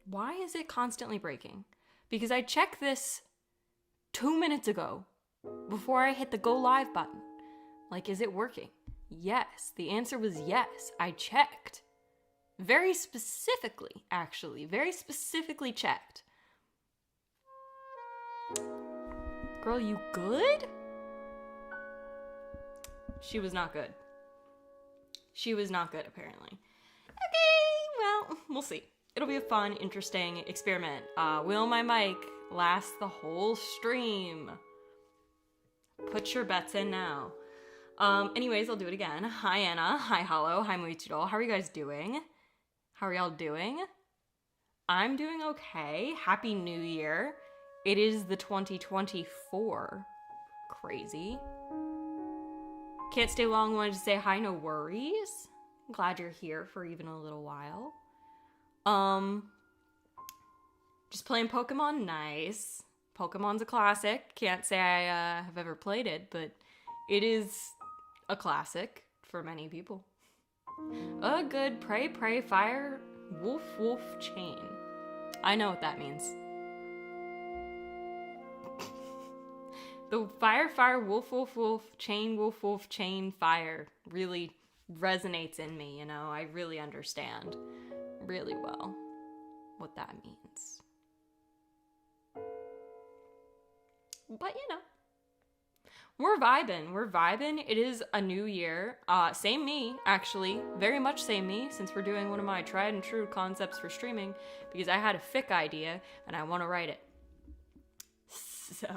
Why is it constantly breaking? Because I checked this 2 minutes ago before I hit the go live button. Like, is it working? Yes. The answer was yes. I checked. Very specifically, actually. Very specifically checked. Girl, you good? She was not good. She was not good, apparently. Okay, well, we'll see. It'll be a fun, interesting experiment. Will my mic last the whole stream? Put your bets in now. Anyways, I'll do it again. Hi, Anna. Hi, Hollow. Hi, Moichiro. How are you guys doing? How are y'all doing? I'm doing okay. Happy New Year. It is the 2024. Crazy. Can't stay long. Wanted to say hi. No worries. Glad you're here for even a little while. Just playing Pokemon. Nice. Pokemon's a classic. Can't say I have ever played it, but it is a classic for many people. A good pray, pray, fire, wolf, wolf, chain. I know what that means. The fire, fire, wolf, wolf, wolf, chain, fire really resonates in me, you know? I really understand really well what that means. But, you know, we're vibing. It is a new year. Same me, actually. Very much same me, since we're doing one of my tried and true concepts for streaming, because I had a fic idea, and I want to write it. So,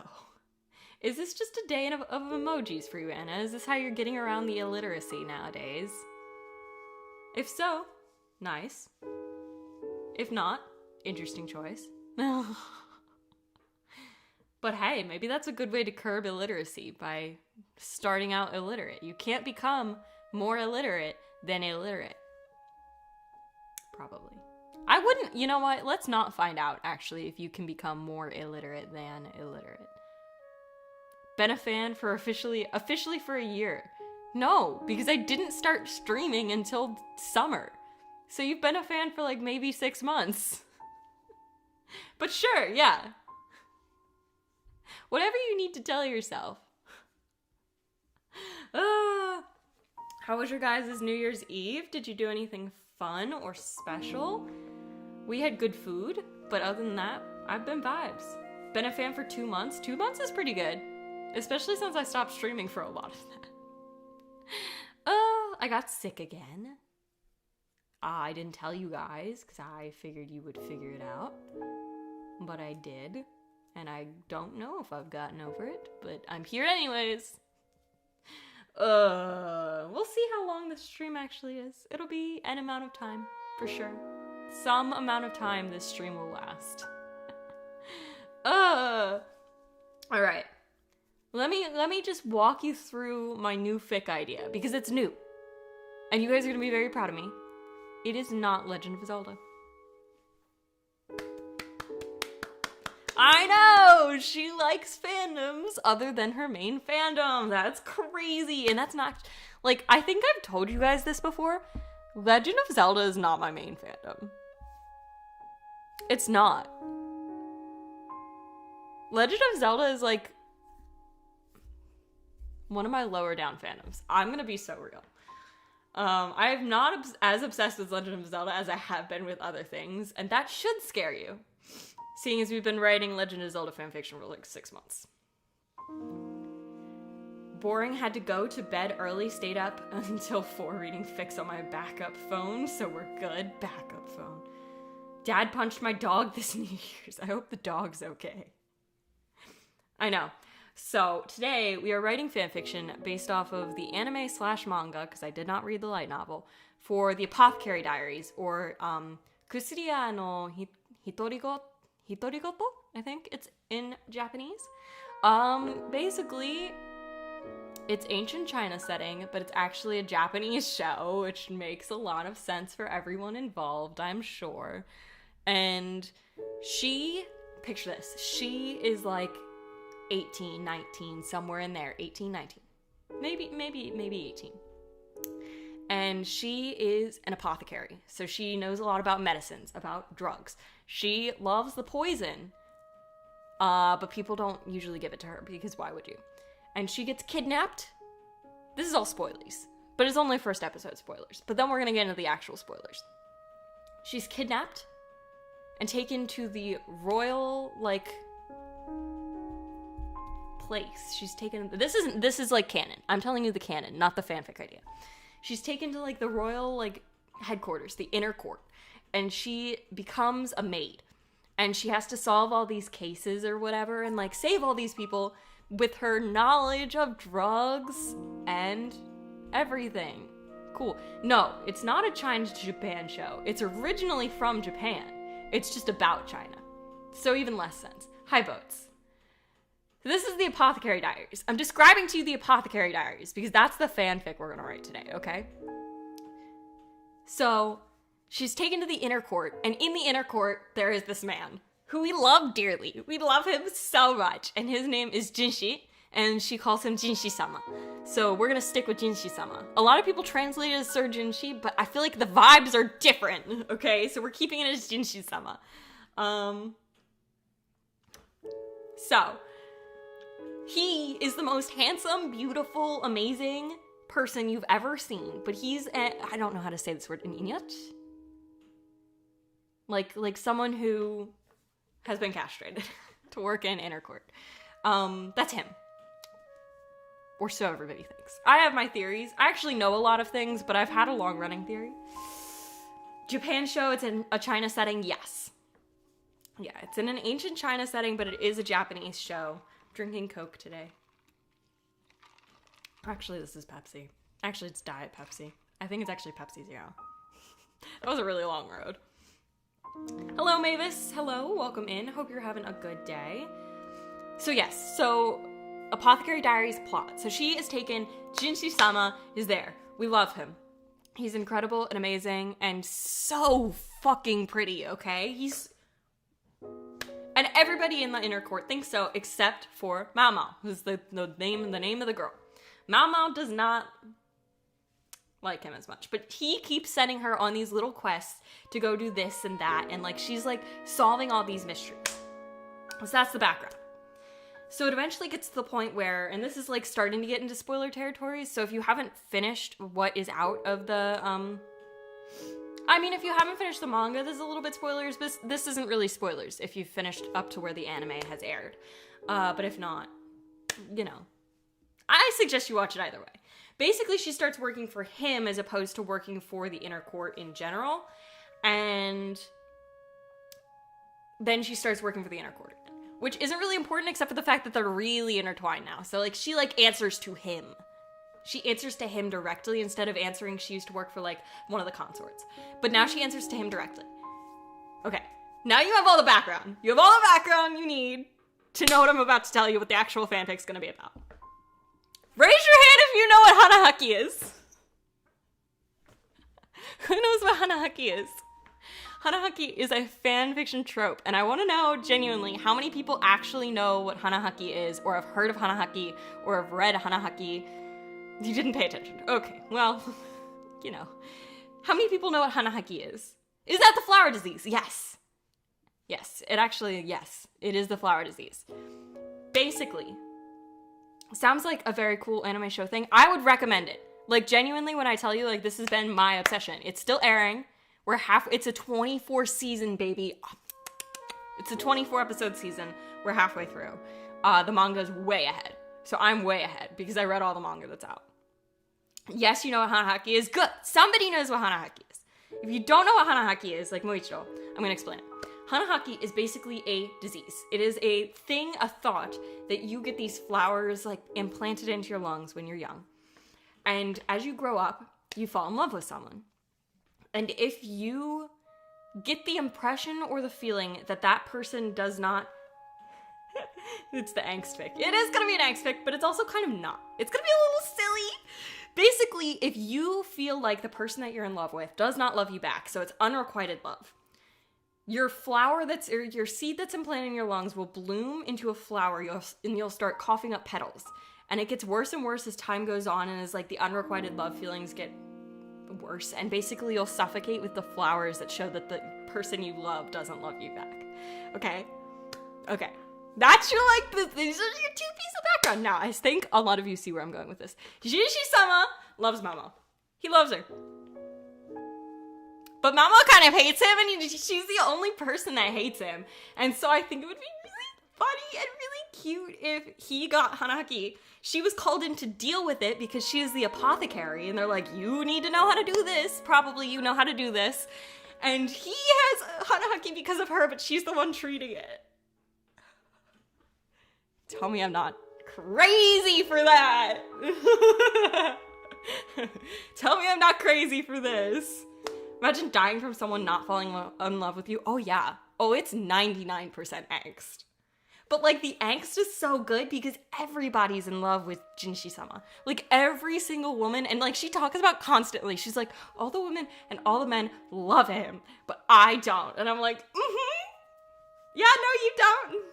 is this just a day of emojis for you, Anna? Is this how you're getting around the illiteracy nowadays? If so, nice. If not, interesting choice. But hey, maybe that's a good way to curb illiteracy, by starting out illiterate. You can't become more illiterate than illiterate. Probably. I wouldn't, you know what? Let's not find out, actually, if you can become more illiterate than illiterate. Been a fan for officially for a year. No, because I didn't start streaming until summer. So you've been a fan for like maybe 6 months. But sure, yeah. Whatever you need to tell yourself. How was your guys' New Year's Eve? Did you do anything fun or special? We had good food, but other than that, I've been vibes. Been a fan for 2 months. 2 months is pretty good. Especially since I stopped streaming for a lot of that. I got sick again. I didn't tell you guys, because I figured you would figure it out. But I did. And I don't know if I've gotten over it, but I'm here anyways. We'll see how long this stream actually is. It'll be an amount of time, for sure. Some amount of time this stream will last. Alright. Let me just walk you through my new fic idea, because it's new. And you guys are gonna be very proud of me. It is not Legend of Zelda. I know! She likes fandoms other than her main fandom. That's crazy. And that's not... Like, I think I've told you guys this before. Legend of Zelda is not my main fandom. It's not. Legend of Zelda is, like, one of my lower down fandoms. I'm gonna be so real. I am not as obsessed with Legend of Zelda as I have been with other things. And that should scare you. Seeing as we've been writing Legend of Zelda fanfiction for like 6 months. Boring, had to go to bed early, stayed up until 4 reading fics on my backup phone, so we're good. Backup phone. Dad punched my dog this New Year's. I hope the dog's okay. I know. So today we are writing fanfiction based off of the anime/manga, because I did not read the light novel, for the Apothecary Diaries, or Kusuriya no Hitorigoto, I think it's in Japanese. Basically, it's ancient China setting, but it's actually a Japanese show, which makes a lot of sense for everyone involved, I'm sure. And she, picture this, she is like 18, 19, somewhere in there, 18, 19. Maybe 18. And she is an apothecary. So she knows a lot about medicines, about drugs. She loves the poison, but people don't usually give it to her because why would you? And she gets kidnapped. This is all spoilers, but it's only first episode spoilers. But then we're going to get into the actual spoilers. She's kidnapped and taken to the royal, place. She's taken, this is canon. I'm telling you the canon, not the fanfic idea. She's taken to the royal headquarters, the inner court, and she becomes a maid. And she has to solve all these cases or whatever and save all these people with her knowledge of drugs and everything. Cool. No, it's not a China to Japan show. It's originally from Japan. It's just about China. So even less sense. Hi, boats. So this is the Apothecary Diaries. I'm describing to you the Apothecary Diaries because that's the fanfic we're going to write today, okay? So she's taken to the inner court, and in the inner court, there is this man who we love dearly. We love him so much, and his name is Jinshi, and she calls him Jinshi-sama. So we're going to stick with Jinshi-sama. A lot of people translate it as Sir Jinshi, but I feel like the vibes are different, okay? So we're keeping it as Jinshi-sama. So he is the most handsome, beautiful, amazing person you've ever seen, but he's I don't know how to say this word in Inuit. Like someone who has been castrated to work in inner court. That's him. Or so everybody thinks. I have my theories. I actually know a lot of things, but I've had a long-running theory. Japan show, it's in a China setting, yes. Yeah, it's in an ancient China setting, but it is a Japanese show. Drinking Coke today. Actually, this is Pepsi. Actually, it's Diet Pepsi. I think it's actually Pepsi Zero. That was a really long road. Hello, Mavis. Hello, welcome in. Hope you're having a good day. So yes, Apothecary Diaries plot. So she is taken, Jinshi-sama is there. We love him. He's incredible and amazing and so fucking pretty, okay? And everybody in the inner court thinks so, except for Mao Mao, who's the name of the girl. Mao Mao does not like him as much, but he keeps sending her on these little quests to go do this and that, and she's solving all these mysteries. So that's the background. So it eventually gets to the point where, and this is starting to get into spoiler territory, so if you haven't finished what is out of the, if you haven't finished the manga, this is a little bit spoilers, but this isn't really spoilers if you've finished up to where the anime has aired. But if not, I suggest you watch it either way. Basically, she starts working for him as opposed to working for the inner court in general, and then she starts working for the inner court again, which isn't really important except for the fact that they're really intertwined now. So, she, answers to him. She answers to him directly instead of answering. She used to work for, one of the consorts. But now she answers to him directly. Okay. Now you have all the background. You have all the background you need to know what I'm about to tell you, what the actual fanfic's gonna be about. Raise your hand if you know what Hanahaki is. Who knows what Hanahaki is? Hanahaki is a fanfiction trope, and I want to know, genuinely, how many people actually know what Hanahaki is, or have heard of Hanahaki, or have read Hanahaki. You didn't pay attention. Okay, well, How many people know what Hanahaki is? Is that the flower disease? Yes. Yes, it is the flower disease. Basically, sounds like a very cool anime show thing. I would recommend it. Genuinely, when I tell you, this has been my obsession. It's still airing. It's a 24 season, baby. It's a 24 episode season. We're halfway through. The manga's way ahead. So I'm way ahead because I read all the manga that's out. Yes, you know what Hanahaki is. Good. Somebody knows what Hanahaki is. If you don't know what Hanahaki is, like Moichiro, I'm going to explain it. Hanahaki is basically a disease. It is a thought that you get these flowers implanted into your lungs when you're young. And as you grow up, you fall in love with someone. And if you get the impression or the feeling that that person does not... It's the angst fic. It is going to be an angst fic, but it's also kind of not. It's going to be a little silly. Basically, if you feel like the person that you're in love with does not love you back, so it's unrequited love, your flower or your seed that's implanted in your lungs will bloom into a flower, and you'll start coughing up petals. And it gets worse and worse as time goes on, and as like the unrequited love feelings get worse. And basically you'll suffocate with the flowers that show that the person you love doesn't love you back. Okay? Okay. That's your, like, these are your 2 pieces of background. Now, I think a lot of you see where I'm going with this. Jinshi-sama loves Momo. He loves her. But Momo kind of hates him, and she's the only person that hates him. And so I think it would be really funny and really cute if he got Hanahaki. She was called in to deal with it because she is the apothecary, and they're like, you need to know how to do this. Probably you know how to do this. And he has Hanahaki because of her, but she's the one treating it. Tell me I'm not crazy for that. Tell me I'm not crazy for this. Imagine dying from someone not falling in love with you. Oh yeah. Oh, it's 99% angst. But like the angst is so good because everybody's in love with Jinshi-sama. Like every single woman, and like she talks about constantly. She's like, all the women and all the men love him, but I don't. And I'm like, yeah, no, you don't.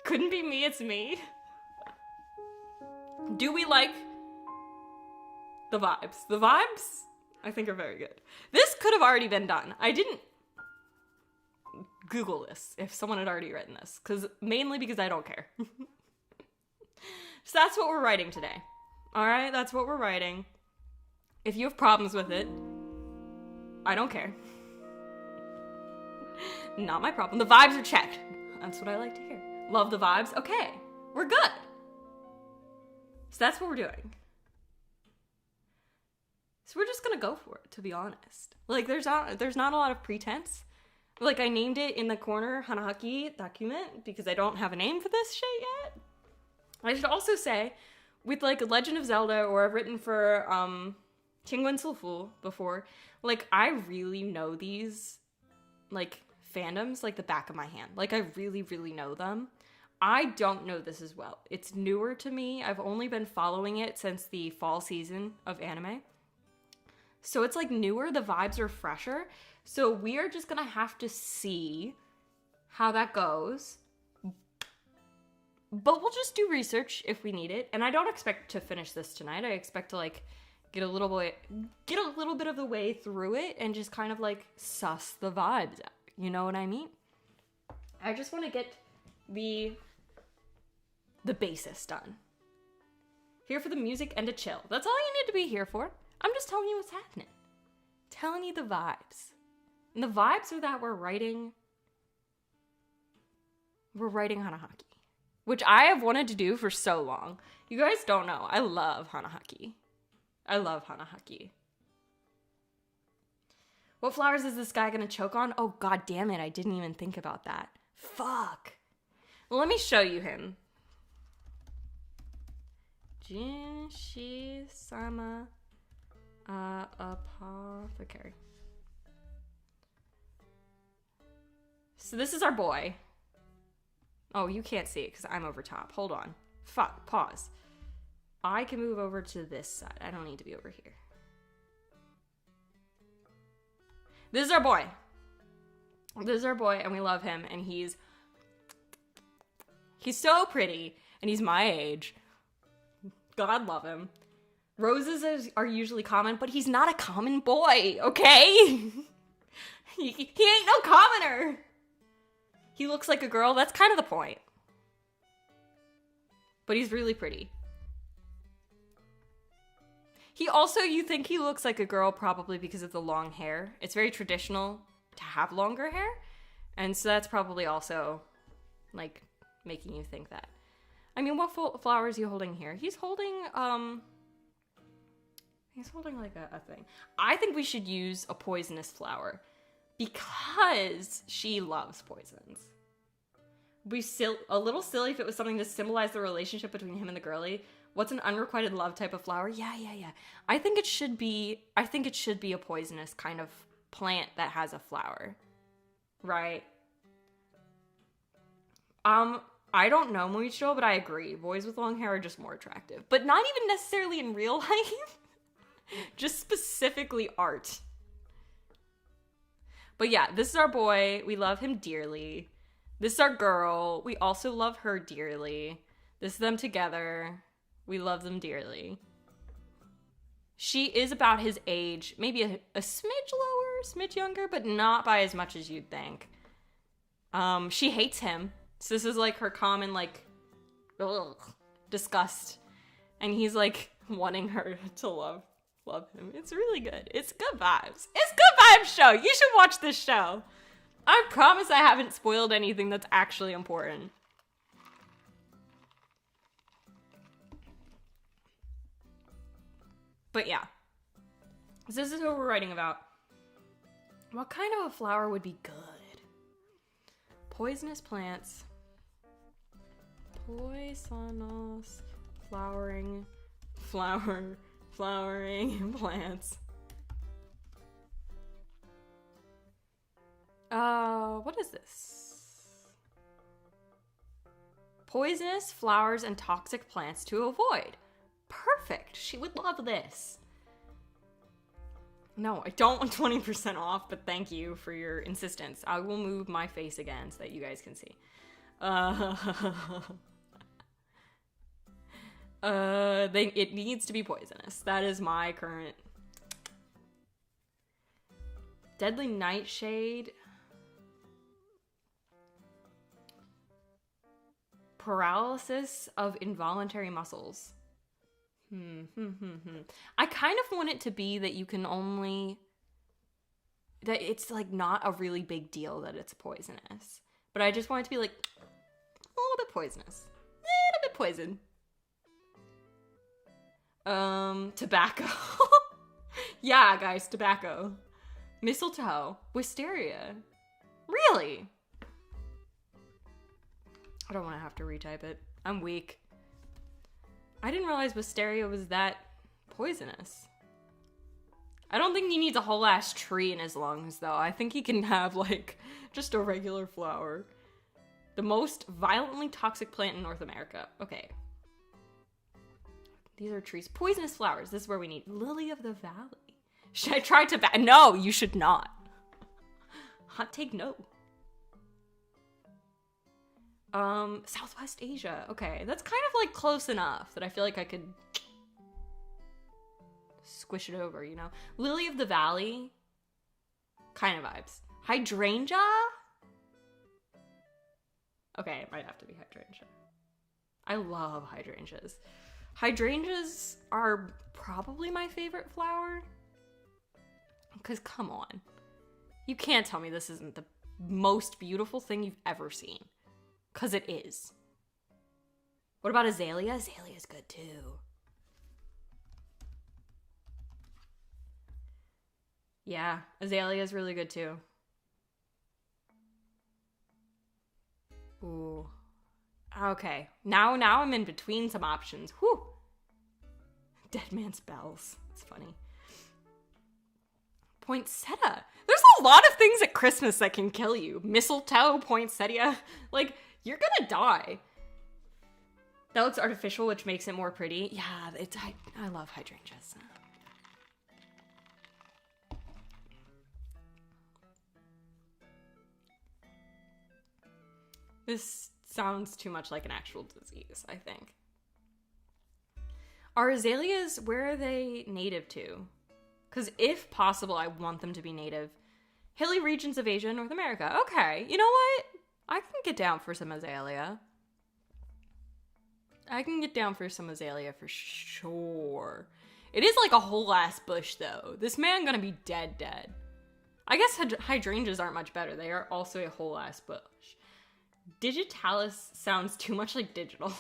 Couldn't be me, it's me. Do we like the vibes? The vibes, I think, are very good. This could have already been done. I didn't Google this if someone had already written this, mainly because I don't care. So that's what we're writing today. All right, that's what we're writing. If you have problems with it, I don't care. Not my problem. The vibes are checked. That's what I like to hear. Love the vibes. Okay, we're good. So that's what we're doing. So we're just gonna go for it, to be honest. Like there's not a lot of pretense. Like I named it in the corner Hanahaki document because I don't have a name for this shit yet. I should also say, with like Legend of Zelda, or I've written for Kingwen Sulfu before, like I really know these like fandoms like the back of my hand. Like I really, really know them. I don't know this as well. It's newer to me. I've only been following it since the fall season of anime. So it's like newer, the vibes are fresher. So we are just gonna have to see how that goes. But we'll just do research if we need it. And I don't expect to finish this tonight. I expect to like get a little bit of the way through it and just kind of like suss the vibes out. You know what I mean? I just want to get the basis done. Here for the music and to chill. That's all you need to be here for. I'm just telling you what's happening. Telling you the vibes. And the vibes are that we're writing Hanahaki, which I have wanted to do for so long. You guys don't know. I love Hanahaki. What flowers is this guy gonna choke on? Oh, god damn it. I didn't even think about that. Fuck. Well, let me show you him. Jinshi-sama apothecary. So this is our boy. Oh, you can't see it because I'm over top. Hold on. Fuck. Pause. I can move over to this side. I don't need to be over here. This is our boy. This is our boy, and we love him, and he's so pretty, and he's my age. God love him. Roses are usually common, but he's not a common boy, okay? he ain't no commoner. He looks like a girl. That's kind of the point. But he's really pretty. He also, you think he looks like a girl probably because of the long hair. It's very traditional to have longer hair. And so that's probably also, like, making you think that. I mean, what flower is he holding here? He's holding like a thing. I think we should use a poisonous flower because she loves poisons. Be a little silly if it was something to symbolize the relationship between him and the girlie. What's an unrequited love type of flower? Yeah. I think it should be a poisonous kind of plant that has a flower. Right? I don't know Muicho, but I agree. Boys with long hair are just more attractive. But not even necessarily in real life. Just specifically art. But yeah, this is our boy. We love him dearly. This is our girl. We also love her dearly. This is them together. We love them dearly. She is about his age, maybe a smidge lower, smidge younger, but not by as much as you'd think. She hates him. So this is like her common, like, ugh, disgust. And he's like wanting her to love him. It's really good. It's good vibes. It's good vibes show. You should watch this show. I promise I haven't spoiled anything that's actually important. But yeah. So this is what we're writing about. What kind of a flower would be good? Poisonous plants. Poisonous flowering plants. What is this? Poisonous flowers and toxic plants to avoid. Perfect. She would love this. No, I don't want 20% off, but thank you for your insistence. I will move my face again so that you guys can see. It needs to be poisonous. That is my current. Deadly nightshade. Paralysis of involuntary muscles. I kind of want it to be that you can only... that it's like not a really big deal that it's poisonous. But I just want it to be like a little bit poisonous. A little bit poison. Tobacco. Yeah, guys, tobacco. Mistletoe. Wisteria. Really? I don't want to have to retype it. I'm weak. I didn't realize wisteria was that poisonous. I don't think he needs a whole ass tree in his lungs, though. I think he can have, like, just a regular flower. The most violently toxic plant in North America. Okay. These are trees. Poisonous flowers. This is where we need lily of the valley. Should I try to... No, you should not. Hot take, no. Southwest Asia. Okay, that's kind of like close enough that I feel like I could squish it over, you know? Lily of the Valley. Kind of vibes. Hydrangea? Okay, it might have to be hydrangea. I love hydrangeas. Hydrangeas are probably my favorite flower. Because, come on. You can't tell me this isn't the most beautiful thing you've ever seen. Because it is. What about azalea? Azalea is good too. Yeah, azalea is really good too. Ooh. Okay. Now I'm in between some options. Whew. Dead man's bells. It's funny. Poinsettia. There's a lot of things at Christmas that can kill you. Mistletoe, poinsettia. Like, you're gonna die. That looks artificial, which makes it more pretty. Yeah, I love hydrangeas. This sounds too much like an actual disease, I think. Are azaleas, where are they native to? Because if possible, I want them to be native. Hilly regions of Asia and North America. Okay, you know what? I can get down for some azalea. I can get down for some azalea for sure. It is like a whole ass bush, though. This man gonna be dead. I guess hydrangeas aren't much better. They are also a whole ass bush. Digitalis sounds too much like digital.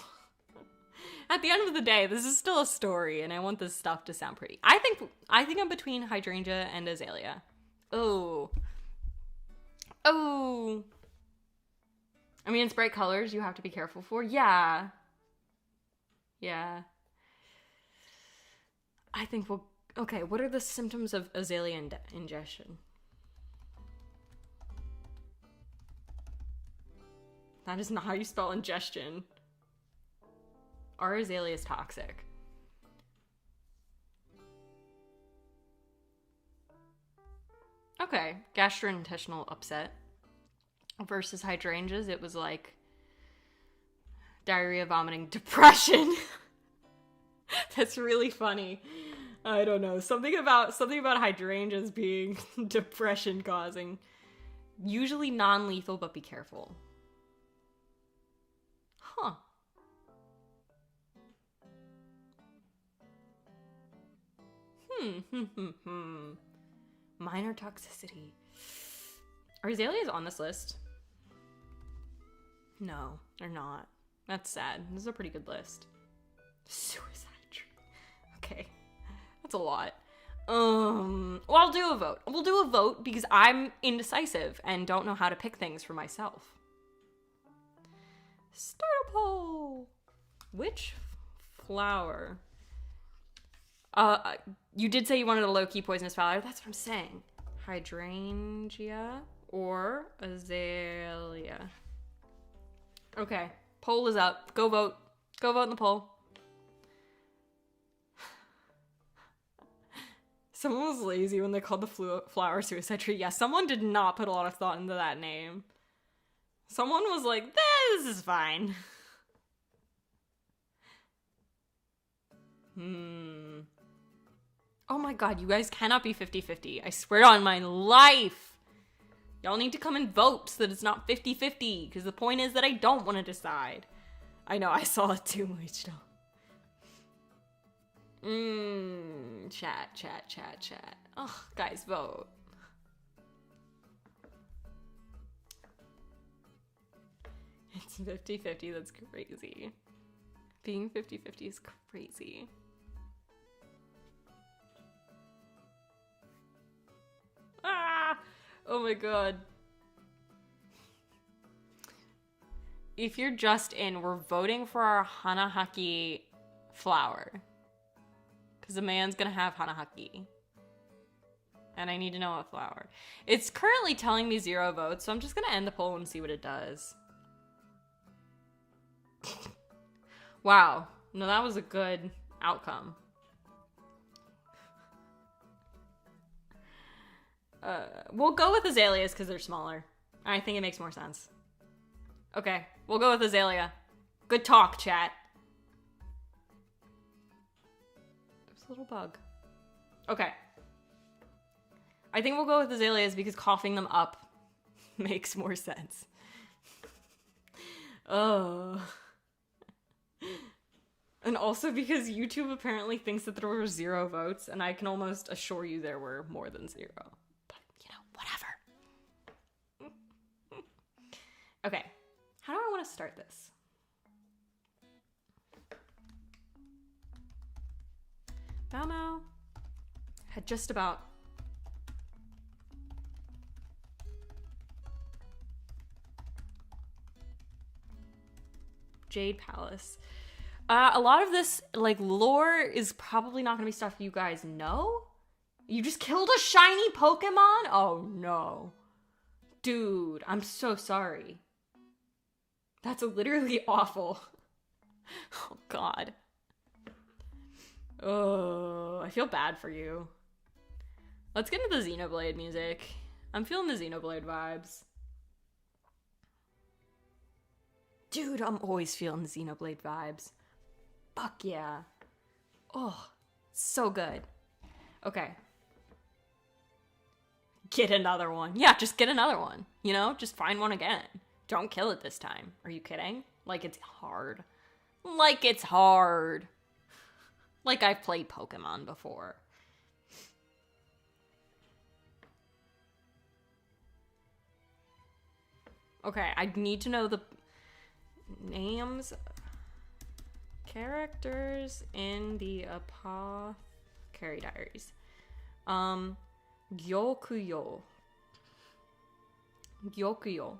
At the end of the day, this is still a story, and I want this stuff to sound pretty. I think I'm between hydrangea and azalea. Oh. I mean, it's bright colors you have to be careful for. Yeah. I think we'll... Okay, what are the symptoms of azalea ingestion? That is not how you spell ingestion. Are azaleas toxic? Okay, gastrointestinal upset versus hydrangeas. It was like diarrhea, vomiting, depression. That's really funny. I don't know. Something about hydrangeas being depression causing. Usually non-lethal, but be careful. Huh. Minor toxicity. Are azaleas on this list? No, they're not. That's sad. This is a pretty good list. Suicide tree. Okay. That's a lot. Well, I'll do a vote. We'll do a vote because I'm indecisive and don't know how to pick things for myself. Start a poll. Which flower? You did say you wanted a low-key poisonous flower. That's what I'm saying. Hydrangea or azalea. Okay. Poll is up. Go vote. Go vote in the poll. Someone was lazy when they called the flower suicide tree. Yeah, someone did not put a lot of thought into that name. Someone was like, this is fine. Oh my god, you guys cannot be 50-50. I swear on my life. Y'all need to come and vote so that it's not 50-50. Because the point is that I don't want to decide. I know, I saw it too much though. Chat. Ugh, guys, vote. It's 50-50, that's crazy. Being 50-50 is crazy. Ah! Oh my god. If you're just in, we're voting for our Hanahaki flower. Because the man's gonna have Hanahaki. And I need to know what flower. It's currently telling me 0 votes, so I'm just gonna end the poll and see what it does. Wow. No, that was a good outcome. We'll go with azaleas because they're smaller. I think it makes more sense. Okay, we'll go with azalea. Good talk, chat. There's a little bug. Okay. I think we'll go with azaleas because coughing them up makes more sense. Oh. And also because YouTube apparently thinks that there were 0 votes, and I can almost assure you there were more than 0. But, you know, whatever. Okay. How do I want to start this? Bow had just about... Jade Palace. A lot of this, like, lore is probably not gonna be stuff you guys know. You just killed a shiny Pokemon? Oh, no. Dude, I'm so sorry. That's literally awful. Oh, God. Oh, I feel bad for you. Let's get into the Xenoblade music. I'm feeling the Xenoblade vibes. Dude, I'm always feeling the Xenoblade vibes. Fuck yeah. Oh, so good. Okay. Get another one. Yeah, just get another one. You know, just find one again. Don't kill it this time. Are you kidding? Like it's hard. Like it's hard. Like I've played Pokemon before. Okay, I need to know the names... Characters in the Apothecary Diaries. Gyokuyo. Gyokuyo.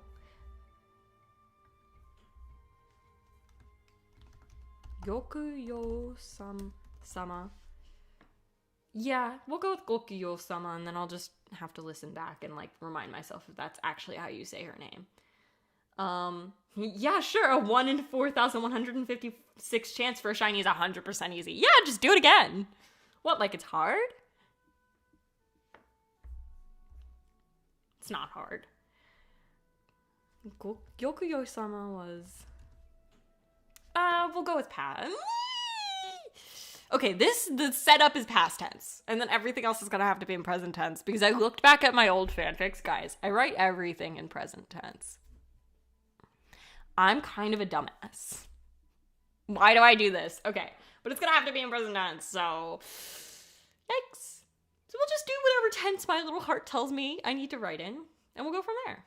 Gyokuyo-sama. Yeah, we'll go with Gyokuyo-sama, and then I'll just have to listen back and, like, remind myself if that's actually how you say her name. Yeah, sure, a 1 in 4,156 chance for a shiny is 100% easy. Yeah, just do it again. What, like it's hard? It's not hard. Gyokuyo-sama was... we'll go with past. Okay, the setup is past tense. And then everything else is gonna have to be in present tense. Because I looked back at my old fanfics. Guys, I write everything in present tense. I'm kind of a dumbass. Why do I do this? Okay, but it's gonna have to be in present tense, so... Yikes. So we'll just do whatever tense my little heart tells me I need to write in. And we'll go from there.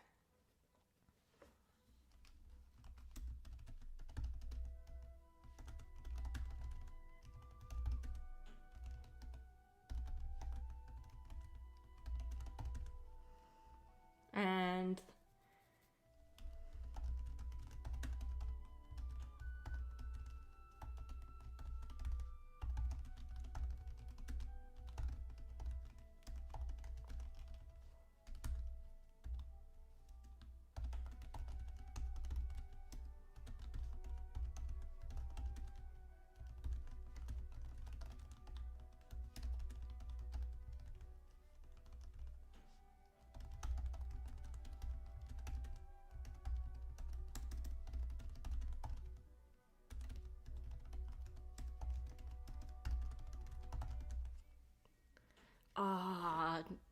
And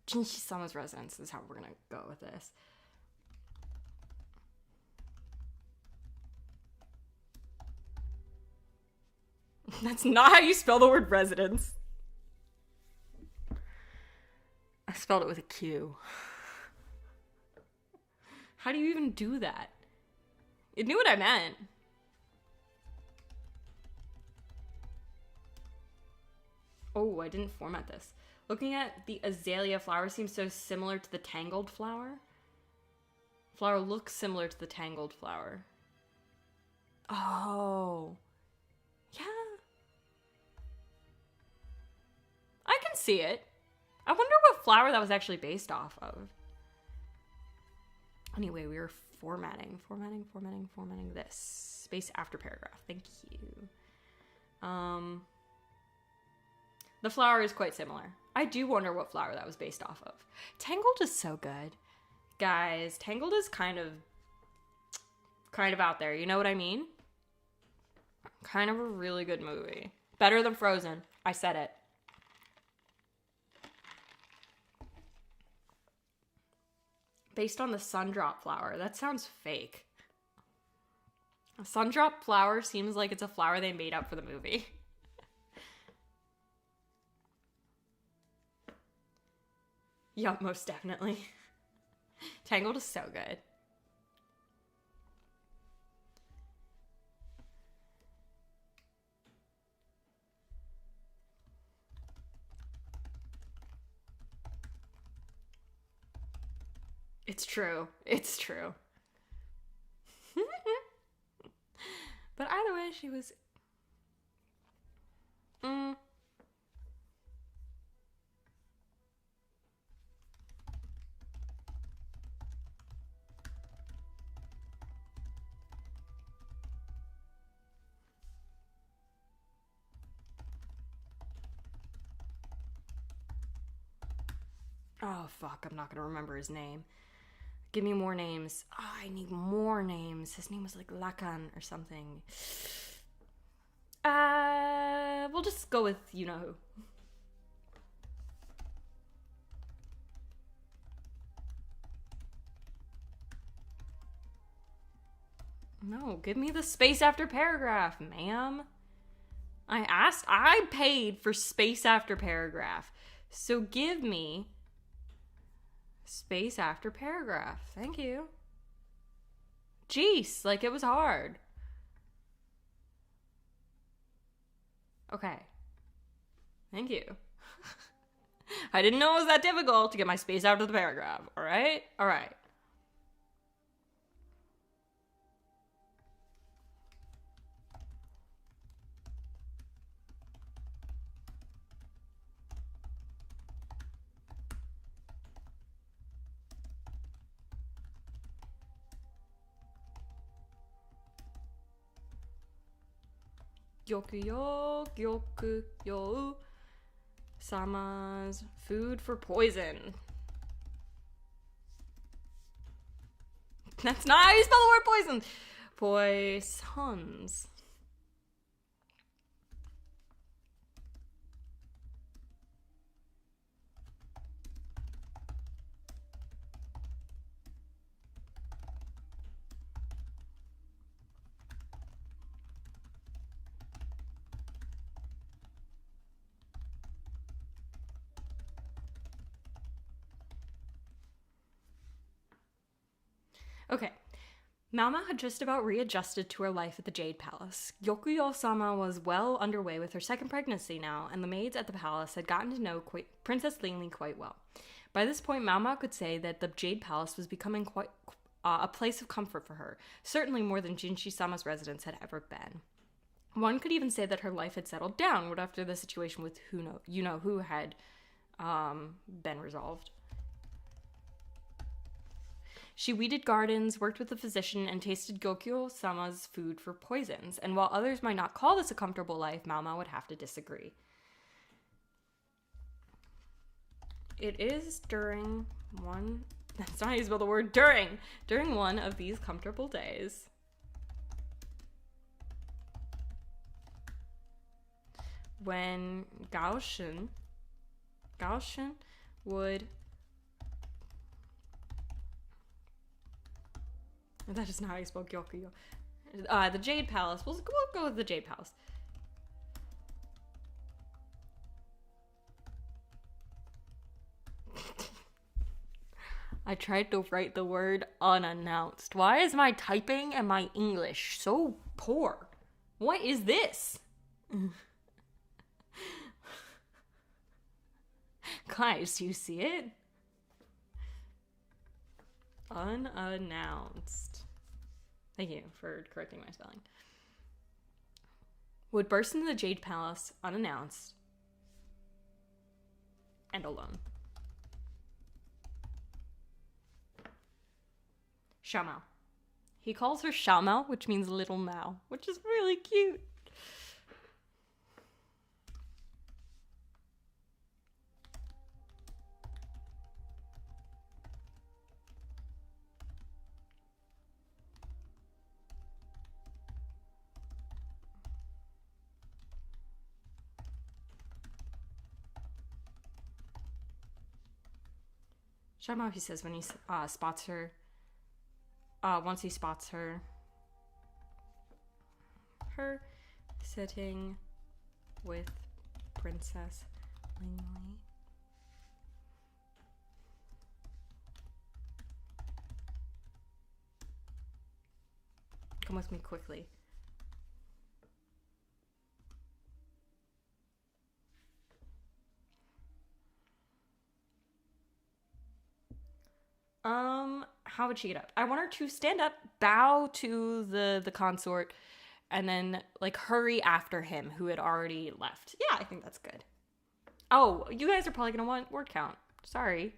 Jinshi-sama's residence is how we're gonna go with this. That's not how you spell the word residence. I spelled it with a Q. How do you even do that? It knew what I meant. Oh, I didn't format this. Looking at the azalea flower seems so similar to the tangled flower. Flower looks similar to the tangled flower. Oh. Yeah. I can see it. I wonder what flower that was actually based off of. Anyway, we were formatting this. Space after paragraph. Thank you. The flower is quite similar. I do wonder what flower that was based off of. Tangled is so good. Guys, Tangled is kind of out there. You know what I mean? Kind of a really good movie. Better than Frozen. I said it. Based on the Sundrop flower. That sounds fake. A Sundrop flower seems like it's a flower they made up for the movie. Yup, most definitely. Tangled is so good. It's true. It's true. But either way, she was... Oh, fuck. I'm not gonna remember his name. Give me more names. Oh, I need more names. His name was like Lakan or something. We'll just go with you-know-who. No, give me the space after paragraph, ma'am. I paid for space after paragraph. So give me space after paragraph. Thank you. Jeez, like it was hard. Okay. Thank you. I didn't know it was that difficult to get my space out of the paragraph. All right? All right. Gyokuyo Sama's food for poison. That's not how you spell the word poison. Poisons. Okay. Mama had just about readjusted to her life at the Jade Palace. Gyokuyo-sama was well underway with her second pregnancy now, and the maids at the palace had gotten to know Princess Lingli quite well. By this point, Mama could say that the Jade Palace was becoming quite a place of comfort for her, certainly more than Jinshi-sama's residence had ever been. One could even say that her life had settled down after the situation with who had been resolved. She weeded gardens, worked with a physician, and tasted Gokyo-sama's food for poisons. And while others might not call this a comfortable life, Mama would have to disagree. It is during one... That's not how you spell the word during. During one of these comfortable days. When Gaoshin would... That is not how you spell Gyokuyo. The Jade Palace. We'll go with the Jade Palace. I tried to write the word unannounced. Why is my typing and my English so poor? What is this? Guys, do you see it? Unannounced. Thank you for correcting my spelling. Would burst into the Jade Palace unannounced and alone. Xiaomao. He calls her Xiaomao, which means little Mao, which is really cute. Xiaomao, he says when he spots her. Once he spots her sitting with Princess Lingli. Come with me quickly. How would she get up? I want her to stand up, bow to the consort, and then, like, hurry after him, who had already left. Yeah, I think that's good. Oh, you guys are probably gonna want word count. Sorry.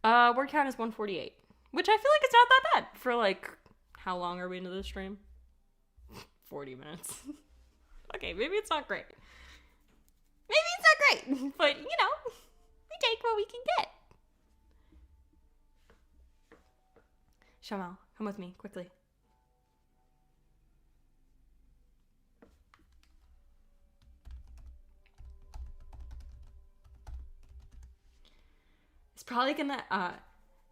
Word count is 148, which I feel like it's not that bad for, like, how long are we into the stream? 40 minutes. Okay, maybe it's not great. Maybe it's not great, but, you know, we take what we can get. Xiaomao, come with me, quickly. It's probably gonna,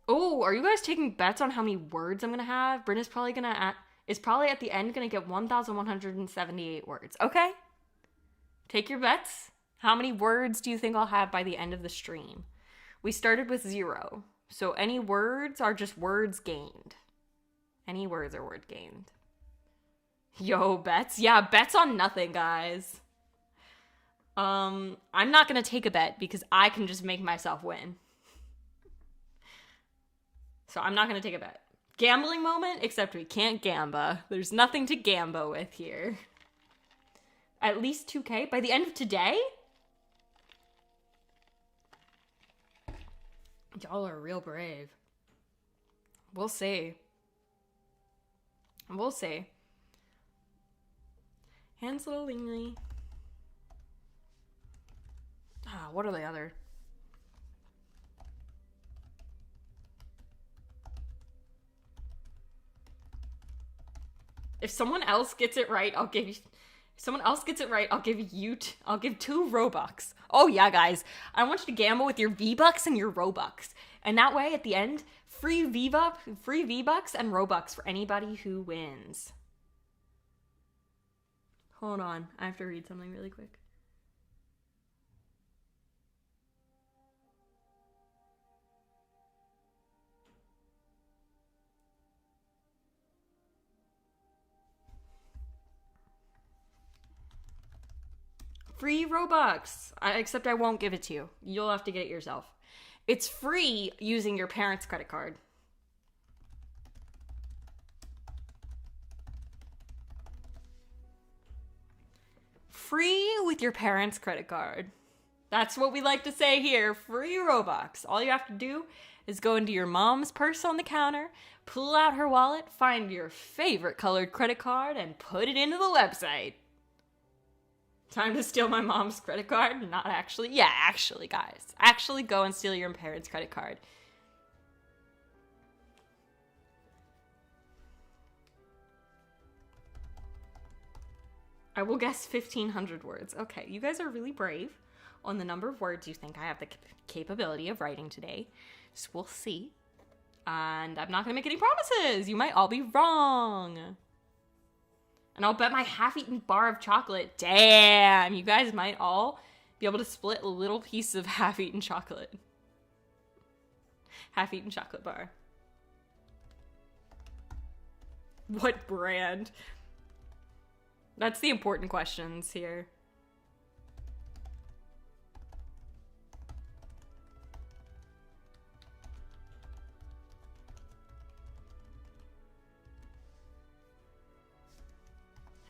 oh, are you guys taking bets on how many words I'm gonna have? Bryn is probably gonna, is probably at the end gonna get 1,178 words, okay? Take your bets. How many words do you think I'll have by the end of the stream? We started with 0. So any words are just words gained. Any words are word gained. Yo, bets? Yeah, bets on nothing, guys. I'm not gonna take a bet because I can just make myself win. So I'm not gonna take a bet. Gambling moment, except we can't gamba. There's nothing to gamba with here. At least 2K by the end of today? Y'all are real brave. We'll see. We'll see. Hands little Lingli. What are the other? If someone else gets it right, I'll give you... If someone else gets it right, I'll give 2 Robux. Oh yeah, guys. I want you to gamble with your V-Bucks and your Robux. And that way, at the end, free V-Bucks and Robux for anybody who wins. Hold on. I have to read something really quick. Free Robux. Except I won't give it to you. You'll have to get it yourself. It's free using your parents' credit card. Free with your parents' credit card. That's what we like to say here. Free Robux. All you have to do is go into your mom's purse on the counter, pull out her wallet, find your favorite colored credit card, and put it into the website. Time to steal my mom's credit card? Not actually. Yeah, actually, guys. Actually go and steal your parents' credit card. I will guess 1,500 words. Okay, you guys are really brave on the number of words you think I have the capability of writing today. So we'll see. And I'm not going to make any promises. You might all be wrong. And I'll bet my half-eaten bar of chocolate. Damn, you guys might all be able to split a little piece of half-eaten chocolate. Half-eaten chocolate bar. What brand? That's the important questions here.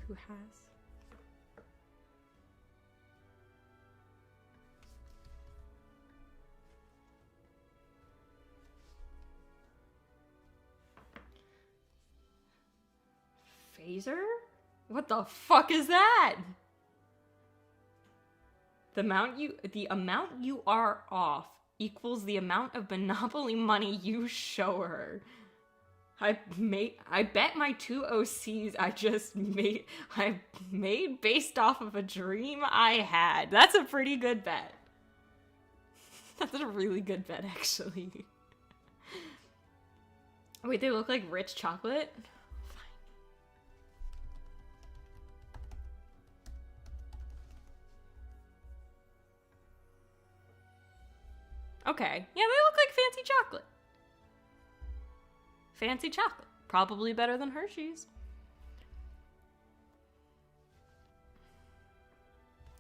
Who has? Phaser? What the fuck is that? The amount you are off equals the amount of Monopoly money you show her. I bet my 2 OCs I made based off of a dream I had. That's a pretty good bet. That's a really good bet, actually. Wait, they look like rich chocolate? Okay. Yeah, they look like fancy chocolate. Fancy chocolate. Probably better than Hershey's.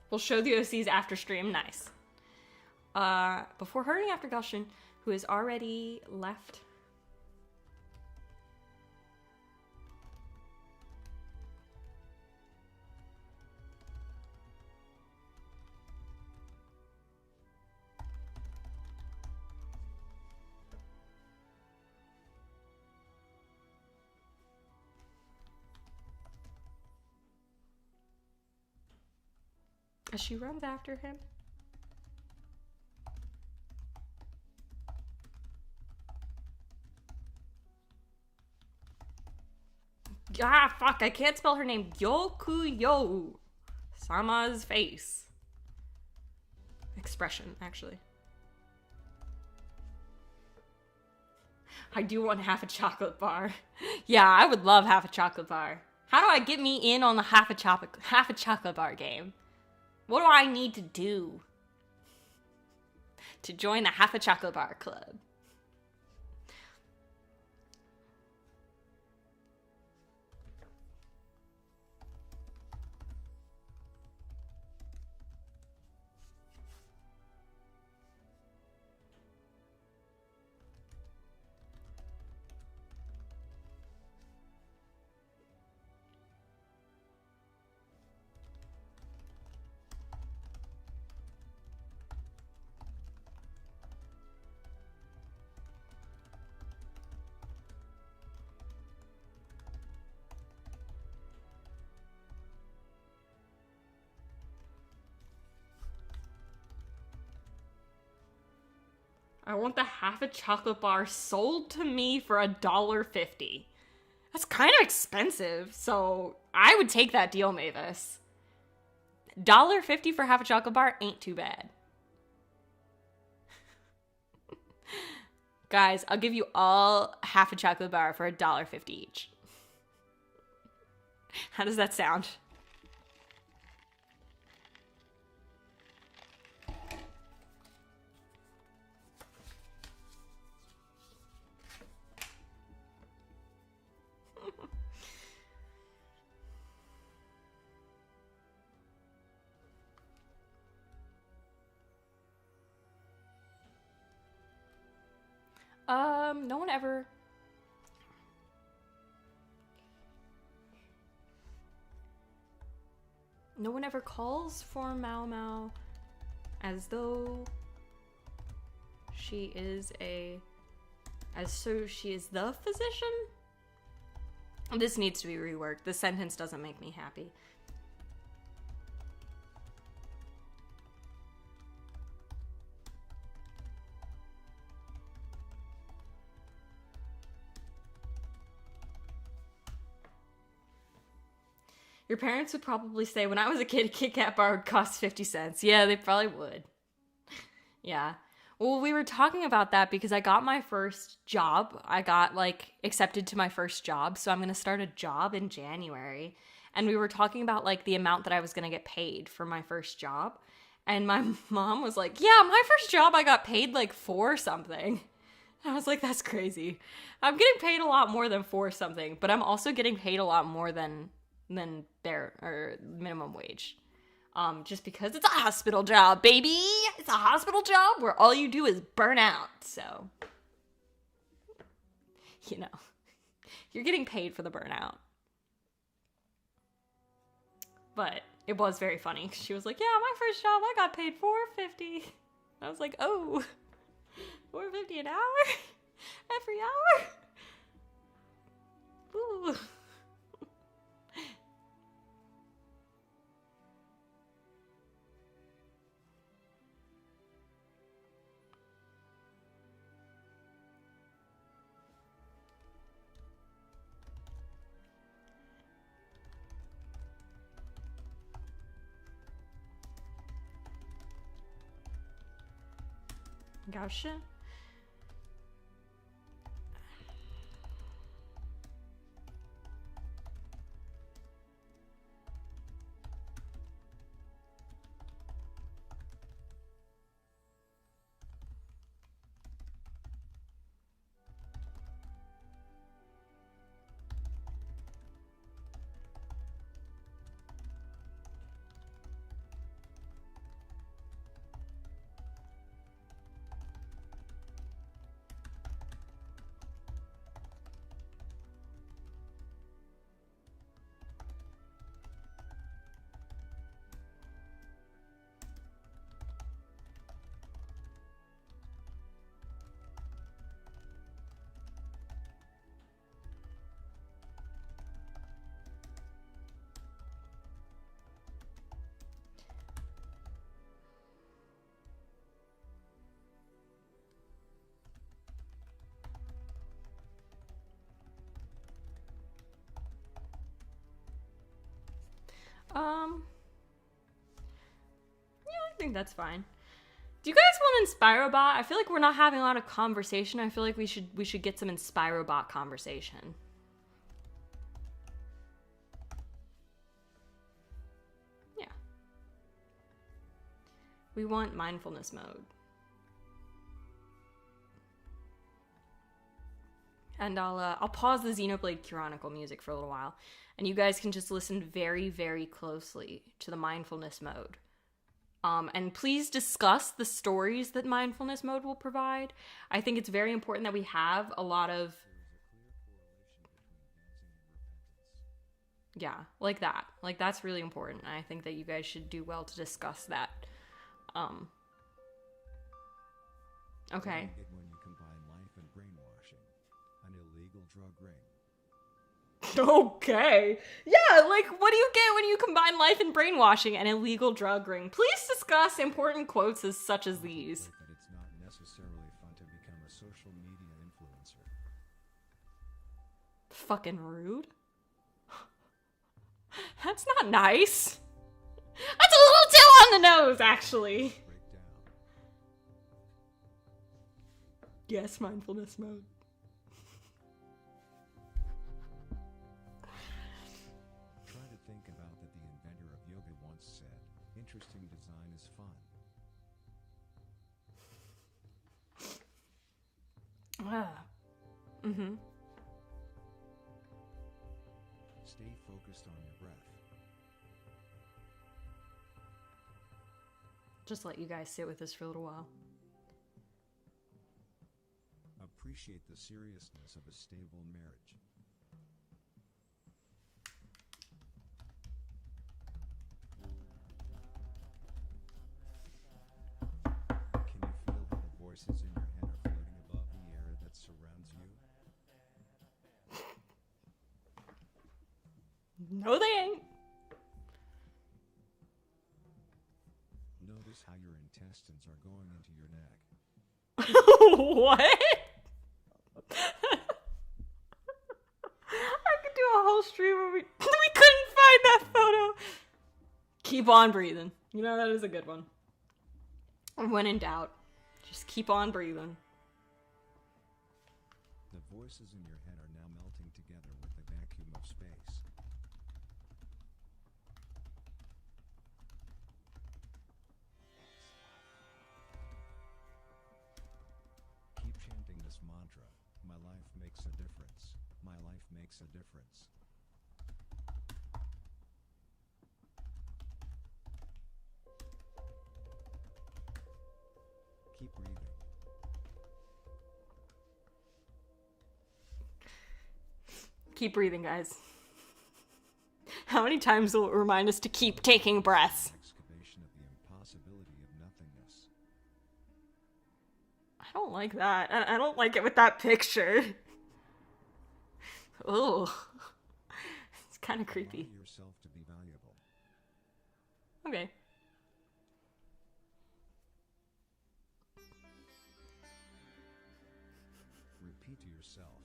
We'll show the OCs after stream. Nice. Before hurrying after Gushin, who has already left. As she runs after him. Ah, fuck, I can't spell her name. Yokuyo. Sama's face. Expression, actually. I do want half a chocolate bar. Yeah, I would love half a chocolate bar. How do I get me in on the half a chocolate bar game? What do I need to do to join the half a chocolate bar club? I want the half a chocolate bar sold to me for $1.50. That's kind of expensive, so I would take that deal, Mavis. $1.50 for half a chocolate bar ain't too bad. Guys, I'll give you all half a chocolate bar for $1.50 each. How does that sound? No one ever... No one ever calls for Mao Mao as though she is she is the physician? This needs to be reworked. This sentence doesn't make me happy. Your parents would probably say, when I was a kid, a Kit Kat bar would cost 50 cents. Yeah, they probably would. Yeah. Well, we were talking about that because I got my first job. I got, accepted to my first job. So I'm going to start a job in January. And we were talking about, the amount that I was going to get paid for my first job. And my mom was like, yeah, my first job, I got paid, 4 something. I was like, that's crazy. I'm getting paid a lot more than 4 something. But I'm also getting paid a lot more than minimum wage. Just because it's a hospital job, baby. It's a hospital job where all you do is burn out. So, you're getting paid for the burnout. But it was very funny. She was like, yeah, my first job, I got paid $4.50. I was like, oh, $4.50 an hour? Every hour? Ooh. Gotcha. Yeah, I think that's fine. Do you guys want InspiroBot? I feel like we're not having a lot of conversation. I feel like we should get some InspiroBot conversation. Yeah. We want mindfulness mode. And I'll pause the Xenoblade Chronicle music for a little while, and you guys can just listen very, very closely to the mindfulness mode. And please discuss the stories that mindfulness mode will provide. I think it's very important that we have a lot of... Yeah, like that. Like, that's really important. I think that you guys should do well to discuss that. Okay. When you combine life and brainwashing, an illegal drug ring. Okay. Yeah, what do you get when you combine life and brainwashing and illegal drug ring? Please discuss important quotes such as these. That it's not necessarily fun to become a social media influencer. fucking rude. That's not nice. That's a little too on the nose, actually. Break down. Yes, mindfulness mode. Try to think about that the inventor of yoga once said, interesting design is fun. Mm-hmm. Stay focused on your breath. Just let you guys sit with this for a little while. Appreciate the seriousness of a stable marriage. Can you feel how the voices in your head are floating above the air that surrounds you? No, they ain't. Notice how your intestines are going into your neck. What? I could do a whole stream where we couldn't find that photo. Keep on breathing. You know, that is a good one. When in doubt, just keep on breathing. The voices in your head are now melting together with the vacuum of space. Keep chanting this mantra. My life makes a difference. My life makes a difference. Keep breathing. Keep breathing, guys. How many times will it remind us to keep taking breaths? Excavation of the impossibility of nothingness. I don't like that. I don't like it with that picture. Ugh. It's kind of creepy. Allow yourself to be valuable. Okay. Repeat to yourself,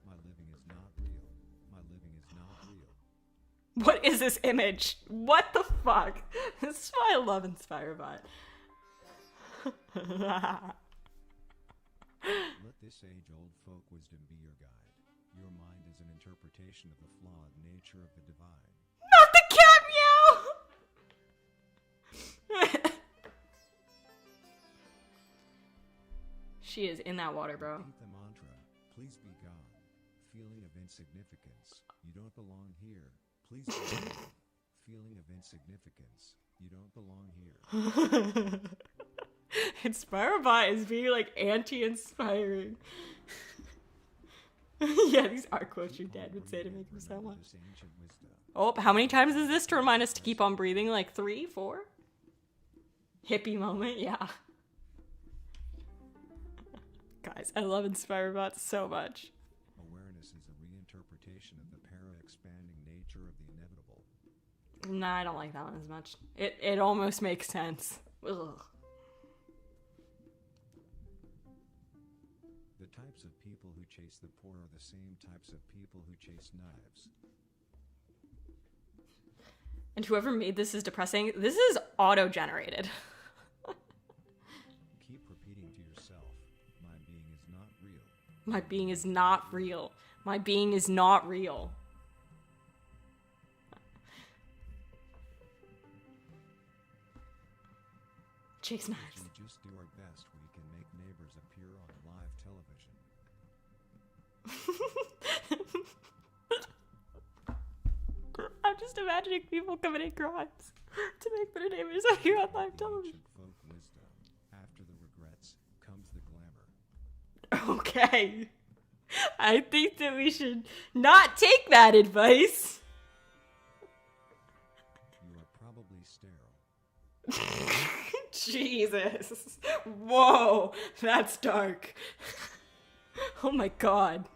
my living is not real. My living is not real. What is this image? What the fuck? This is why I love InspireBot. Let this age-old folk wisdom be your guide. Your mind is an interpretation of the flawed nature of the divine. Not the cat meow! She is in that water, bro. Repeat the mantra, please be gone. Feeling of insignificance, you don't belong here. Please be gone. Feeling of insignificance, you don't belong here. InspireBot is being like anti-inspiring. Yeah, these are quotes your dad would say to make him sound like. This ancient wisdom. Oh, how many times is this to remind us to keep on breathing? Like 3, 4? Hippie moment, yeah. Guys, I love InspireBot so much. Awareness is a reinterpretation of the para-expanding nature of the inevitable. Nah, I don't like that one as much. It almost makes sense. Ugh. The types of people who chase the poor are the same types of people who chase knives. And whoever made this is depressing. This is auto-generated. Keep repeating to yourself, my being is not real. My being is not real. My being is not real. Chase If knives. we just do our best, we can make neighbors appear on live television. I'm just imagining people committing crimes to make their neighbors appear on live television. Ancient folk wisdom. After the regrets comes the glamour. Okay. I think that we should not take that advice. You are probably sterile. Jesus. Whoa. That's dark. Oh my god.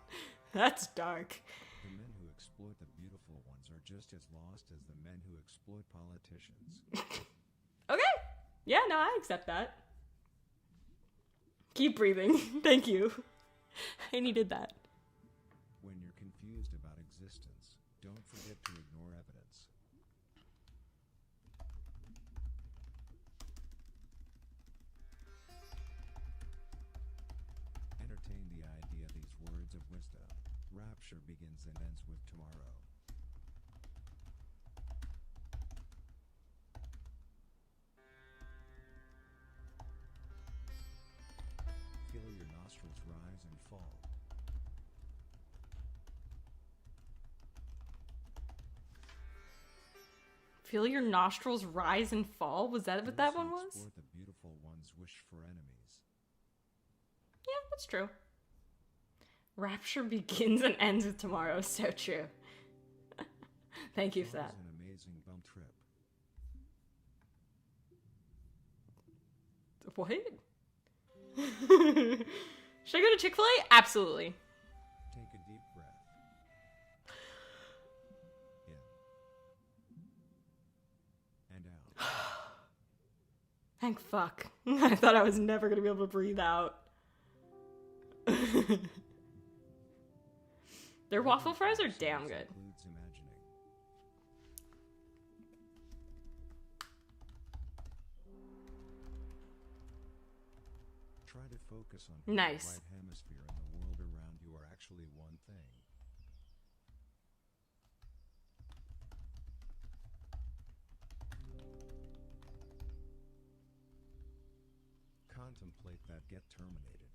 That's dark. The men who exploit the beautiful ones are just as lost as the men who exploit politicians. Okay. Yeah, no, I accept that. Keep breathing. Thank you. I needed that. When you're confused about Don't forget to ignore evidence. Entertain the idea these words of wisdom. Rapture begins and ends with tomorrow. Feel your nostrils rise and fall. Feel your nostrils rise and fall? Was that what that one was? Those who explore the beautiful ones wish for enemies. Yeah, that's true. Rapture begins and ends with tomorrow. So true. Thank you for that. An amazing bum trip. What? Should I go to Chick-fil-A? Absolutely. Take a deep breath. In. And out. Thank fuck. I thought I was never gonna be able to breathe out. Their waffle fries are damn good. Includes imagining. Try to focus on Nice. the right hemisphere and the world around you are actually one thing. Contemplate that get terminated.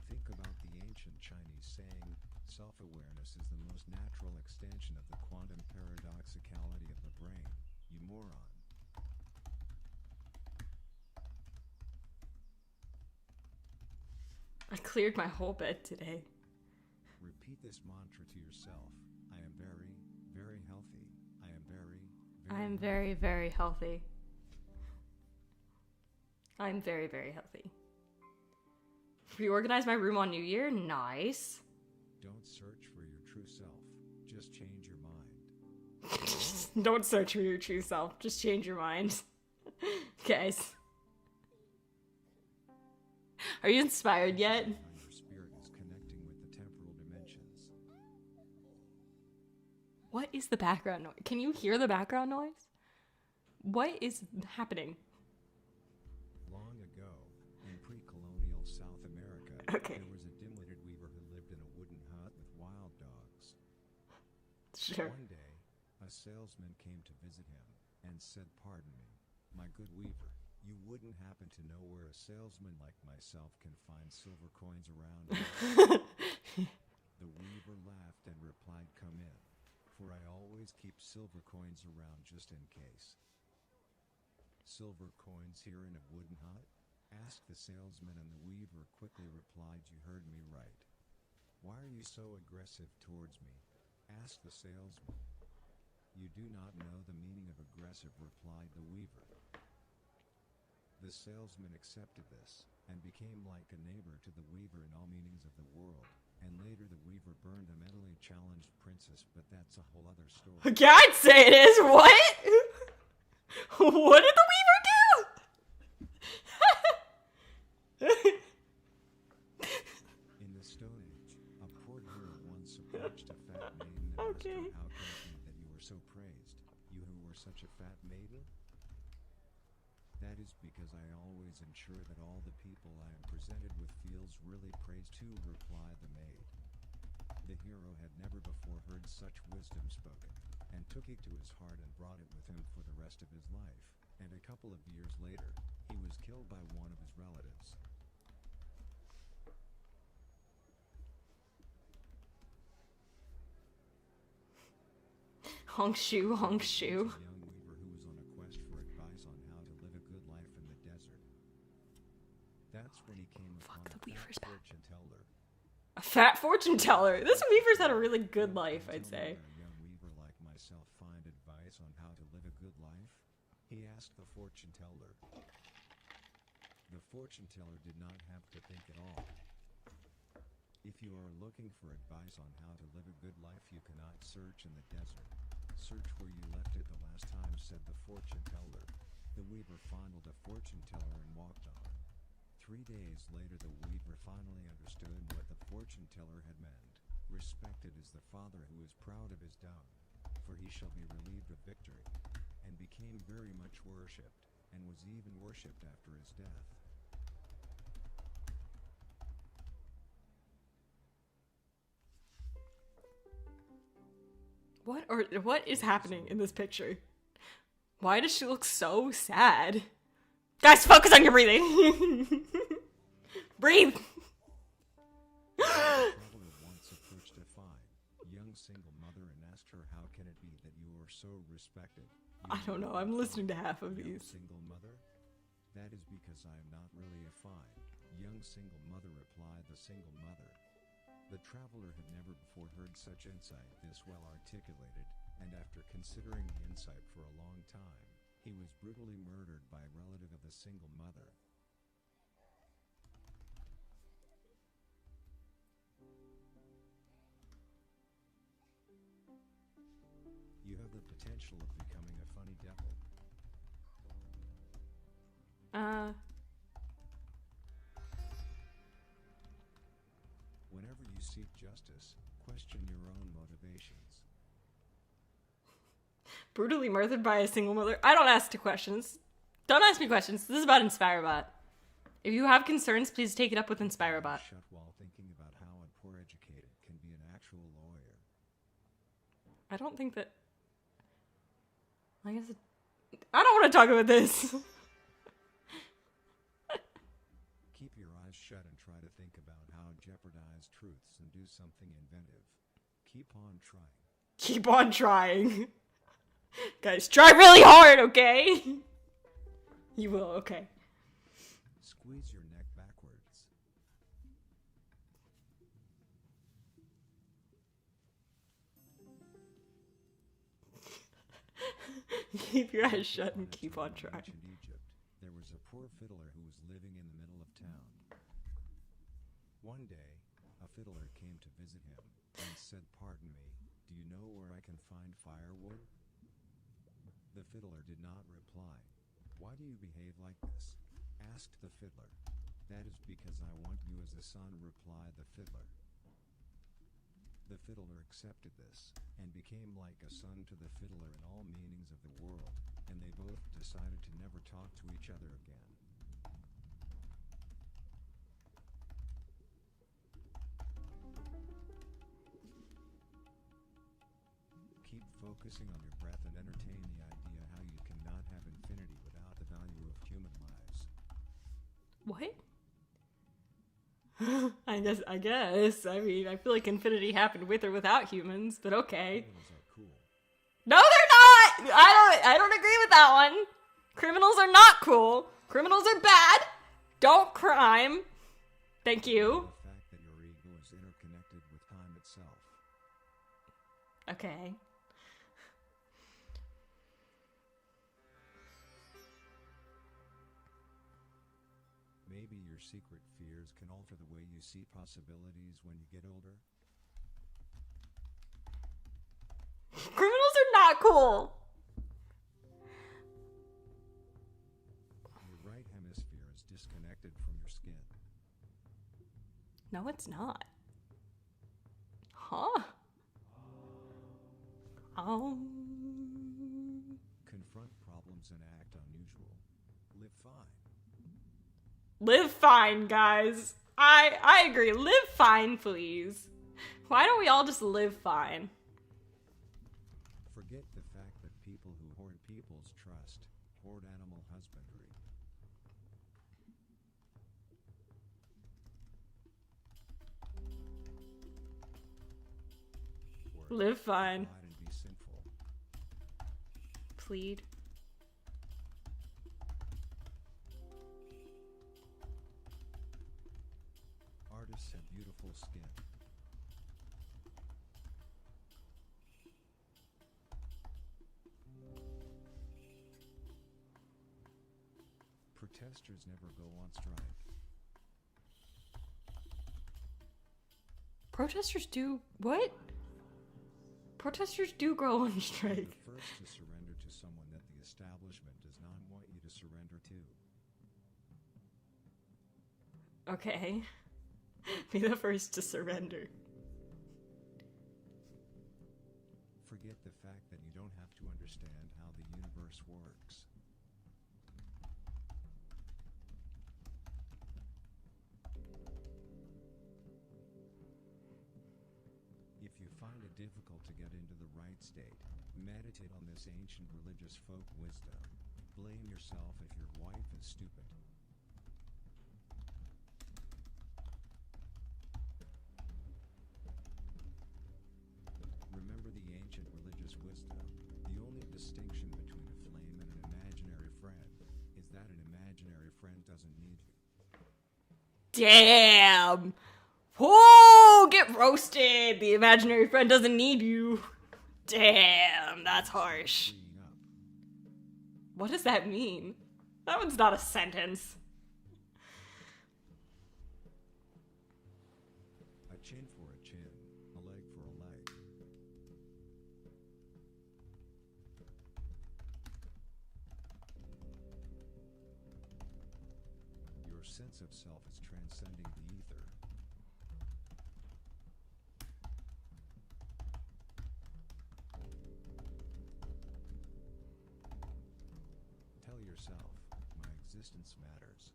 Think about the ancient Chinese saying, self-awareness is the most natural extension of the quantum paradoxicality of the brain, you moron. I cleared my whole bed today. Repeat this mantra to yourself. I am very, very healthy. I am very, I am very, very healthy. I'm very, very healthy. Reorganize my room on New Year? Nice. Don't search for your true self. Just change your mind. Don't search for your true self. Just change your mind. Guys. Are you inspired yet? Your spirit is connecting with the temporal dimensions. What is the background noise? Can you hear the background noise? What is happening? Long ago, in pre-colonial South America, Okay. there was a dim-witted weaver who lived in a wooden hut with wild dogs. Sure. One day, a salesman came to visit him and said, "Pardon me, my good weaver, you wouldn't happen to know where a salesman like myself can find silver coins around here?" The weaver laughed and replied, "Come in, for I always keep silver coins around just in case." "Silver coins here in a wooden hut?" asked the salesman, and the weaver quickly replied, "You heard me right." "Why are you so aggressive towards me?" asked the salesman. "You do not know the meaning of aggressive," replied the weaver. The salesman accepted this, and became like a neighbor to the weaver in all meanings of the world, and later the weaver burned a mentally challenged princess, but that's a whole other story. Okay, I'd say it is. What? What did the weaver do? In the Stone Age, a poor hero once approached a fat maiden and Okay. asked her, "How can it be that you were so praised, you who were such a fat maiden?" "That is because I always ensure that all the people I am presented with feels really praised too," replied the maid. The hero had never before heard such wisdom spoken, and took it to his heart and brought it with him for the rest of his life, and a couple of years later, he was killed by one of his relatives. Honk shoe, honk shoe. A young weaver who was on a quest for advice on how to live a good life in the desert. That's when he came upon the a weaver's fat back. fortune teller. A fat fortune teller. This weaver's had a really good life, I'd say. Tell me where a young weaver like myself find advice on how to live a good life? He asked the fortune teller. The fortune teller did not have to think at all. If you are looking for advice on how to live a good life, you cannot search in the desert. Search where you left it the last time, said the fortune teller. The weaver fondled a fortune teller and walked on. 3 days later, the weaver finally understood what the fortune teller had meant. Respected is the father who is proud of his dung, for he shall be relieved of victory, and became very much worshipped, and was even worshipped after his death. What is happening in this picture? Why does she look so sad? Guys, focus on your breathing. Breathe. Traveler once approached a fine, young single mother and asked her, "How can it be that you are so respected?" I don't know. I'm listening to half of Young these. single mother? That is because I am not really a fine. Young single mother replied the single mother. The traveler had never before heard such insight this well articulated, and after considering the insight for a long time, he was brutally murdered by a relative of the single mother. You have the potential of becoming a funny devil. Whenever you seek justice, question your own motivations. Brutally murdered by a single mother. I don't ask questions. Don't ask me questions. This is about InspireBot. If you have concerns, please take it up with InspireBot. Shut while thinking about how a poor educated can be an actual lawyer. I don't think that... I guess I don't want to talk about this. Keep your eyes shut and try to think about how jeopardize truths and do something inventive. Keep on trying. Keep on trying. Guys, try really hard, okay? You will, okay. Squeeze your neck backwards. Keep your eyes shut and keep on trying. In ancient Egypt, there was a poor fiddler who was living in the middle of town. One day, a fiddler came to visit him and said, "Pardon me, do you know where I can find firewood?" The fiddler did not reply. "Why do you behave like this?" asked the fiddler. "That is because I want you as a son," replied the fiddler. The fiddler accepted this, and became like a son to the fiddler in all meanings of the world, and they both decided to never talk to each other again. Keep focusing on your breath and entertain the idea how you cannot have infinity without the value of human lives. What? I guess. I mean, I feel like infinity happened with or without humans, but okay. Criminals are cool. No, they're not! I don't agree with that one. Criminals are not cool. Criminals are bad. Don't crime. Thank you. The fact that your ego is interconnected with time itself. Okay. Maybe your secret fears can alter the way you see possibilities when you get older. Criminals are not cool. Your right hemisphere is disconnected from your skin. No, it's not. Huh? Confront problems and act unusual. Live fine. Live fine, guys. I agree. Live fine, please. Why don't we all just live fine? Forget the fact that people who hoard people's trust hoard animal husbandry. Live fine. Pride and be sinful. Plead. Artists have beautiful skin. Protesters never go on strike. Protesters do what? Protesters do go on Be strike. the first to surrender to someone that the establishment does not want you to surrender to. Okay. Be the first to surrender. Forget the fact that you don't have to understand how the universe works. If you find it difficult to get into the right state, meditate on this ancient religious folk wisdom. Blame yourself if your wife is stupid. Remember the ancient religious wisdom. The only distinction between a flame and an imaginary friend is that an imaginary friend doesn't need you. Damn! Whoa! Get roasted! The imaginary friend doesn't need you. Damn, that's harsh. Freeing up. What does that mean? That one's not a sentence. A chin for a chin, a leg for a leg. Your sense of self is transcending the ether. Tell yourself, my existence matters.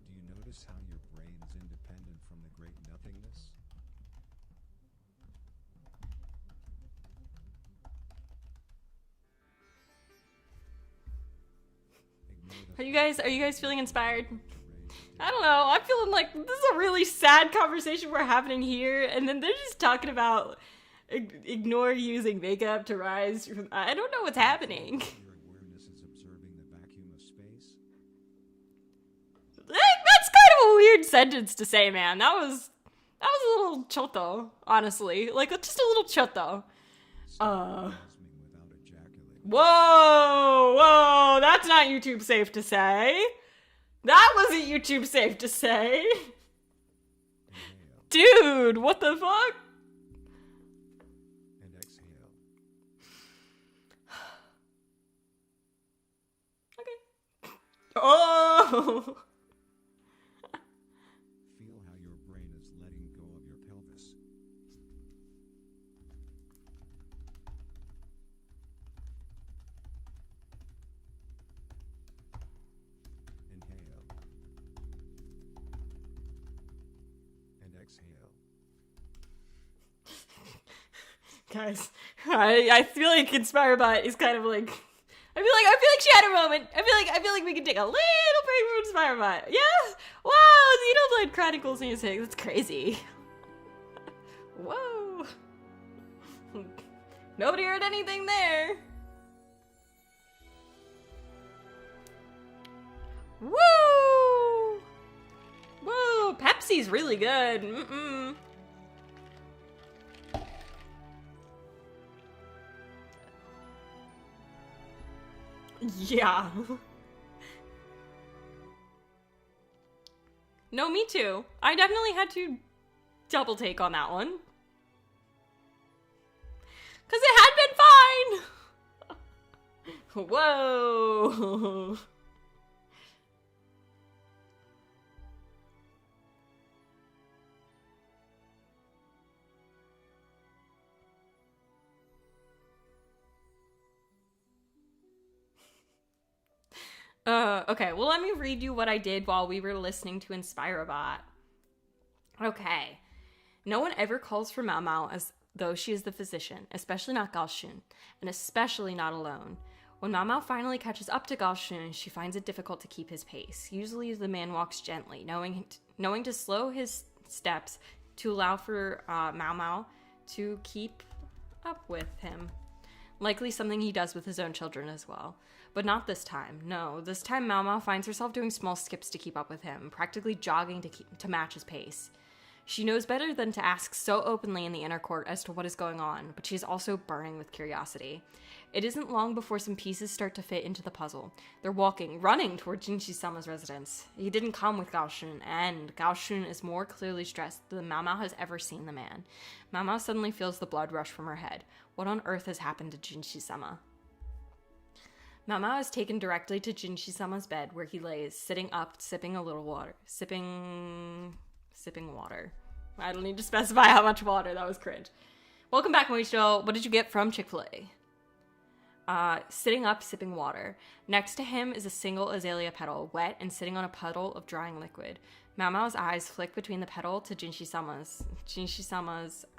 Do you notice how your brain is independent from the great nothingness? Are you guys feeling inspired? I don't know. I'm feeling like this is a really sad conversation we're having here, and then they're just talking about ignore using makeup to rise from. I don't know what's happening. Your awareness is observing the vacuum of space. That's kind of a weird sentence to say, man. That was a little choto, honestly. Like just a little choto. Orgasming without ejaculating. Whoa, that's not YouTube safe to say. That wasn't YouTube safe to say. Inhale Dude, what the fuck? and exhale. Okay. Oh! Feel how your brain is letting go of your pelvis. Inhale and exhale. Guys, I feel like Inspirebot is kind of like I feel like she had a moment. I feel like we can take a little break from Inspirebot. Yeah? Wow, Xenoblade Chronicles music. That's crazy. Whoa. Nobody heard anything there. Woo! Whoa, Pepsi's really good. Mm-mm. Yeah. No, me too. I definitely had to double take on that one. Because it had been fine. Whoa. Okay, well, let me read you what I did while we were listening to Inspirebot. Okay. No one ever calls for Mao Mao as though she is the physician, especially not Gaoxun, and especially not alone. When Mao Mao finally catches up to Gaoxun, she finds it difficult to keep his pace. Usually the man walks gently, knowing to slow his steps to allow for Mao Mao to keep up with him. Likely something he does with his own children as well. But not this time. No, this time Mao Mao finds herself doing small skips to keep up with him, practically jogging to match his pace. She knows better than to ask so openly in the inner court as to what is going on, but she is also burning with curiosity. It isn't long before some pieces start to fit into the puzzle. They're running toward Jinshi-sama's residence. He didn't come with Gaoshun, and Gaoshun is more clearly stressed than Mao Mao has ever seen the man. Mao Mao suddenly feels the blood rush from her head. What on earth has happened to Jinshi-sama? Mao Mao is taken directly to Jinshi-sama's bed, where he lays, sitting up, sipping a little water. Sipping water. I don't need to specify how much water. That was cringe. Welcome back, Moisho. What did you get from Chick-fil-A? Sitting up, sipping water. Next to him is a single azalea petal, wet and sitting on a puddle of drying liquid. Mao Mao's eyes flick between the petal to Jinshi-sama's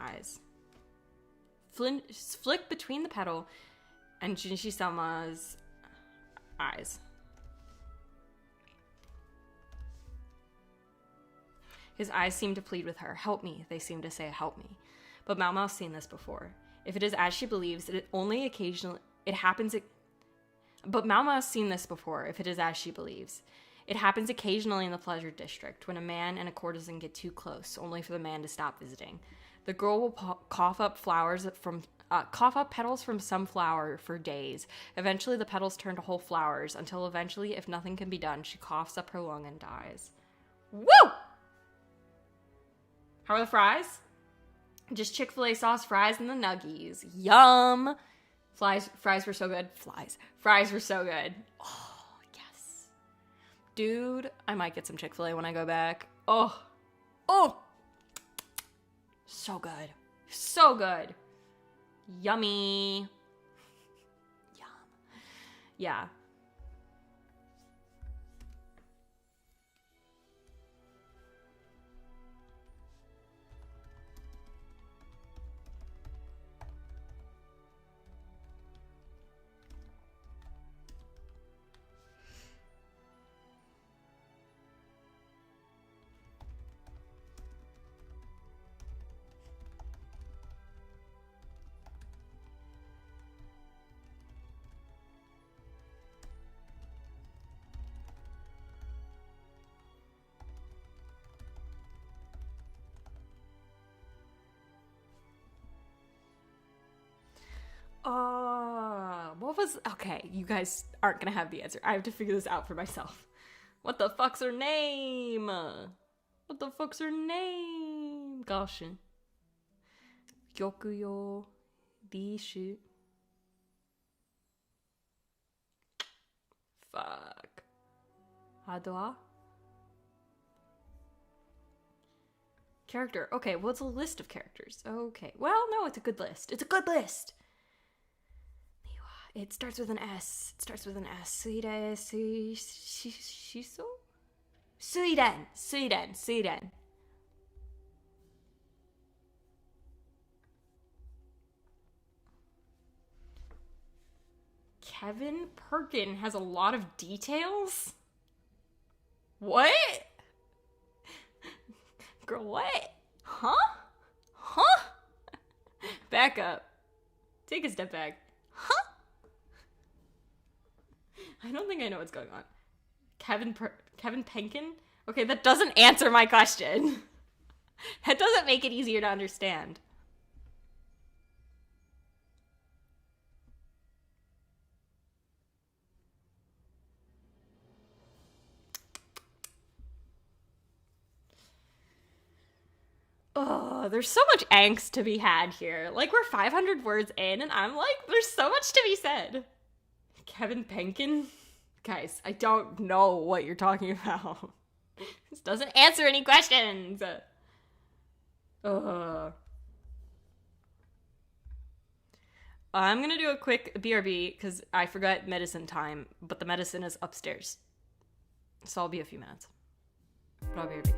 eyes. Flick between the petal and Jinshi-sama's eyes. His eyes seem to plead with her. Help me, they seem to say, help me. But Mao Mao's seen this before. If it is as she believes, But Mao Mao's seen this before, if it is as she believes. It happens occasionally in the pleasure district, when a man and a courtesan get too close, only for the man to stop visiting. The girl will cough up petals from some flower for days. Eventually, the petals turn to whole flowers, until eventually, if nothing can be done, she coughs up her lung and dies. Woo! How are the fries? Just Chick-fil-A sauce, fries, and the nuggies. Yum! Fries were so good. Fries were so good. Oh, yes. Dude, I might get some Chick-fil-A when I go back. Oh. So good. So good. Yummy. Yum. Yeah. Okay, you guys aren't gonna have the answer. I have to figure this out for myself. What the fuck's her name? Gosh. Gyokuyo Dishu. Fuck. Adwa? Character. Okay, well, it's a list of characters. Okay. Well, no, it's a good list. It starts with an S. Shiso? Suiden. Kevin Perkin has a lot of details? What? Girl, what? Huh? Back up. Take a step back. Huh? I don't think I know what's going on. Kevin Penkin? Okay, that doesn't answer my question. That doesn't make it easier to understand. Oh, there's so much angst to be had here. Like, we're 500 words in, and I'm like, there's so much to be said. Kevin Penkin? Guys, I don't know what you're talking about. This doesn't answer any questions. I'm gonna do a quick BRB, because I forgot medicine time, but the medicine is upstairs. So I'll be a few minutes. But I'll BRB.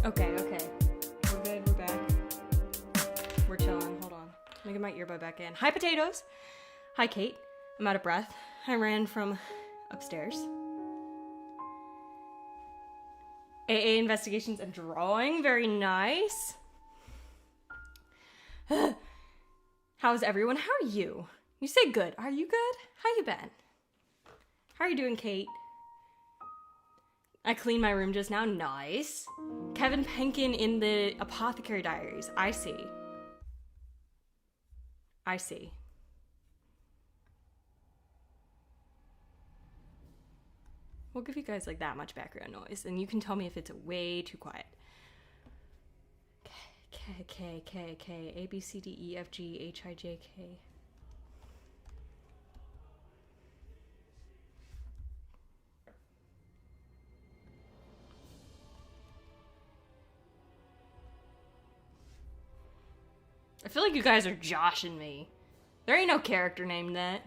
Okay, okay. We're good, we're back. We're chilling, hold on. Let me get my earbud back in. Hi, potatoes. Hi, Kate. I'm out of breath. I ran from upstairs. AA investigations and drawing, very nice. How's everyone? How are you? You say good. Are you good? How you been? How are you doing, Kate? I cleaned my room just now. Nice. Kevin Penkin in the Apothecary Diaries. I see. I see. We'll give you guys like that much background noise, and you can tell me if it's way too quiet. K, A, B, C, D, E, F, G, H, I, J, K. I feel like you guys are joshing me. There ain't no character named that.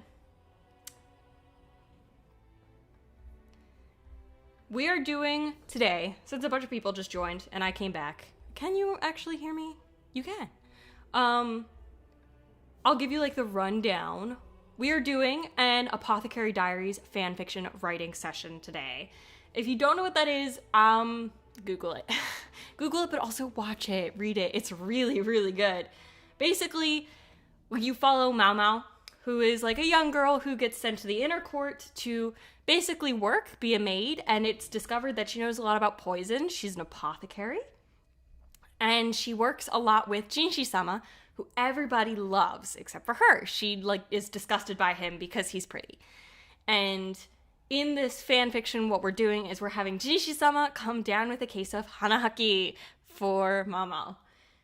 We are doing today, since a bunch of people just joined and I came back. Can you actually hear me? You can. I'll give you like the rundown. We are doing an Apothecary Diaries fanfiction writing session today. If you don't know what that is, Google it. Google it, but also watch it, read it. It's really, really good. Basically, you follow Mao Mao, who is like a young girl who gets sent to the inner court to basically work, be a maid, and it's discovered that she knows a lot about poison. She's an apothecary. And she works a lot with Jinshi-sama, who everybody loves except for her. She like is disgusted by him because he's pretty. And in this fan fiction, what we're doing is we're having Jinshi-sama come down with a case of Hanahaki for Mao Mao.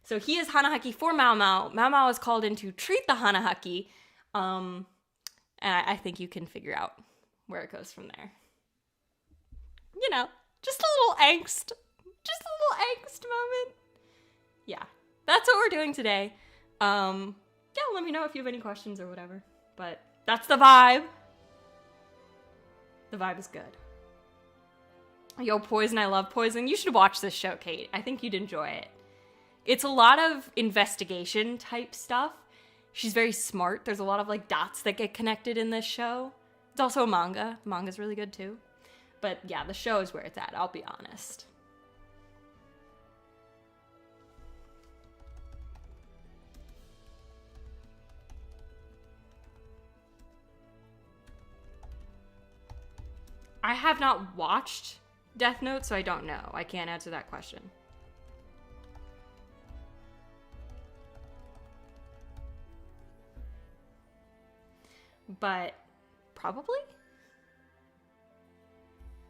So he is Hanahaki for Mao Mao. Mao Mao is called in to treat the Hanahaki. And I think you can figure out where it goes from there. You know, just a little angst. Just a little angst moment. Yeah, that's what we're doing today. Yeah, let me know if you have any questions or whatever. But that's the vibe. The vibe is good. Yo, Poison, I love Poison. You should watch this show, Kate. I think you'd enjoy it. It's a lot of investigation type stuff. She's very smart. There's a lot of like dots that get connected in this show. It's also a manga. The manga's really good too. But yeah, the show is where it's at, I'll be honest. I have not watched Death Note, so I don't know. I can't answer that question. But probably?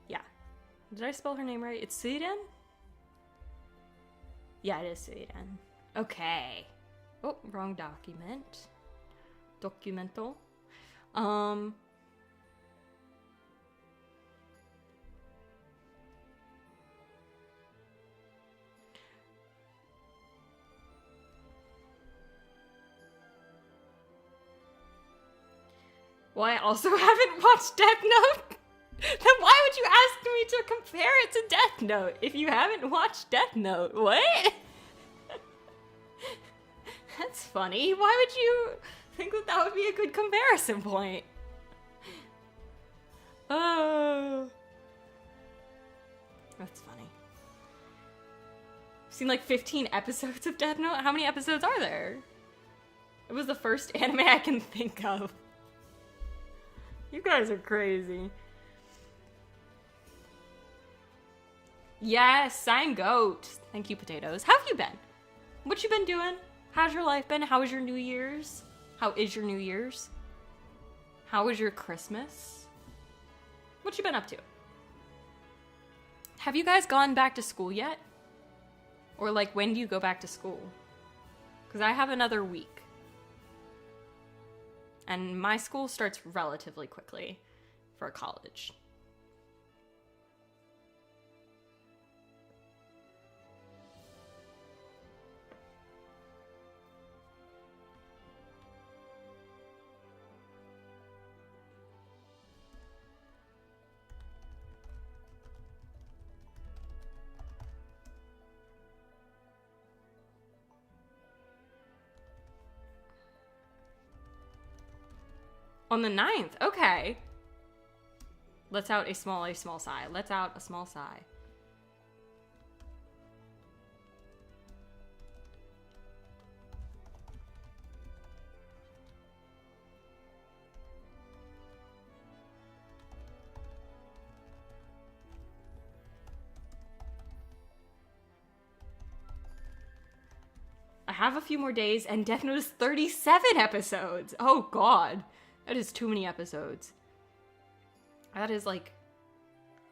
Yeah. Did I spell her name right? It's Suiden? Yeah, it is Suiden. Okay. Oh, wrong document. Documental. Well, I also haven't watched Death Note. Then why would you ask me to compare it to Death Note if you haven't watched Death Note? What? That's funny. Why would you think that that would be a good comparison point? Oh. That's funny. I've seen like 15 episodes of Death Note. How many episodes are there? It was the first anime I can think of. You guys are crazy. Yes, I'm goat. Thank you, potatoes. How have you been? What you been doing? How's your life been? How was your New Year's? How is your New Year's? How was your Christmas? What you been up to? Have you guys gone back to school yet? Or like, when do you go back to school? Because I have another week. And my school starts relatively quickly for college. On the 9th. Okay. Let's out a small sigh. Let's out a small sigh. I have a few more days, and Death Note is 37 episodes. Oh god. That is too many episodes. That is like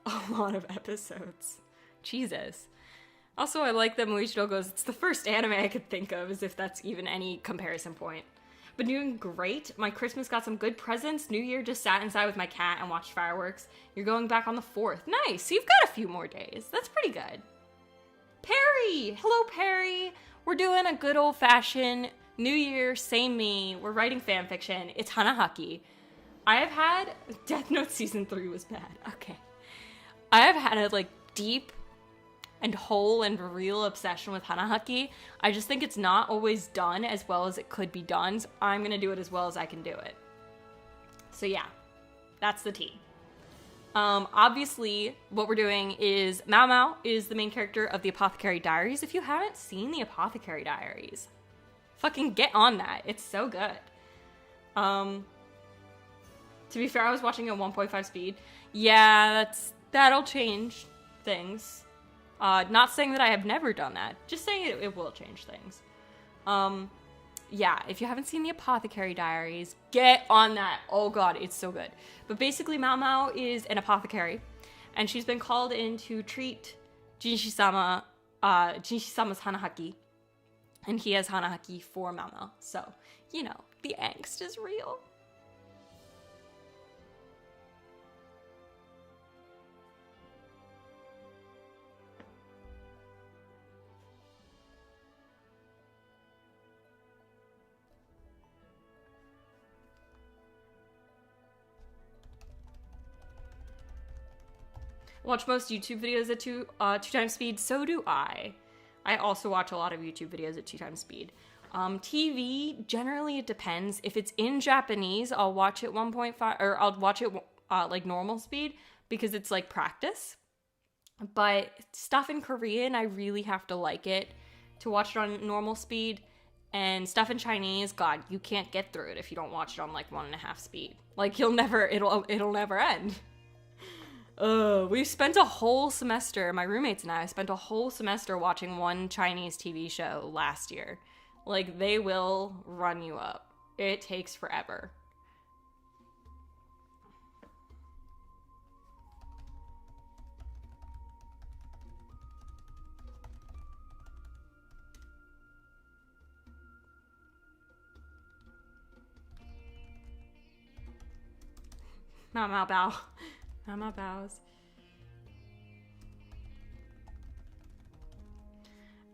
a lot of episodes. Jesus. Also, I like that Moichiro goes, it's the first anime I could think of, as if that's even any comparison point. Been doing great. My Christmas got some good presents. New Year just sat inside with my cat and watched fireworks. You're going back on the 4th. Nice. So you've got a few more days. That's pretty good. Perry! Hello, Perry! We're doing a good old-fashioned New Year, same me. We're writing fanfiction. It's Hanahaki. I have had... Death Note Season 3 was bad. Okay. I have had a, like, deep and whole and real obsession with Hanahaki. I just think it's not always done as well as it could be done, so I'm gonna do it as well as I can do it. So yeah, that's the tea. Obviously, what we're doing is Mao Mao is the main character of the Apothecary Diaries. If you haven't seen the Apothecary Diaries, fucking get on that. It's so good. To be fair, I was watching at 1.5 speed. Yeah, that'll change things. Not saying that I have never done that. Just saying it will change things. Yeah, if you haven't seen the Apothecary Diaries, get on that. Oh god, it's so good. But basically, Mao Mao is an apothecary, and she's been called in to treat Jinshi-sama's Hanahaki, and he has Hanahaki for Mao Mao. So, you know, the angst is real. Watch most YouTube videos at two times speed. So do I. I also watch a lot of YouTube videos at 2 times speed. TV, generally it depends. If it's in Japanese, I'll watch it 1.5, or I'll watch it like normal speed because it's like practice. But stuff in Korean, I really have to like it to watch it on normal speed. And stuff in Chinese, god, you can't get through it if you don't watch it on like 1.5 speed. Like it'll never end. We spent a whole semester, my roommates and I spent a whole semester watching one Chinese TV show last year. Like, they will run you up. It takes forever. Mama bow. Mama bows.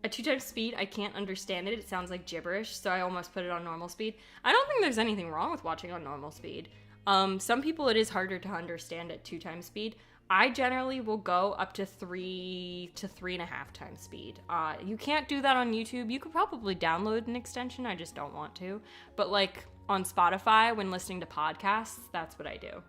At 2 times speed, I can't understand it. It sounds like gibberish, so I almost put it on normal speed. I don't think there's anything wrong with watching on normal speed. Some people it is harder to understand at 2 times speed. I generally will go up to 3 to 3.5 times speed. You can't do that on YouTube. You could probably download an extension. I just don't want to. But like on Spotify, when listening to podcasts, that's what I do.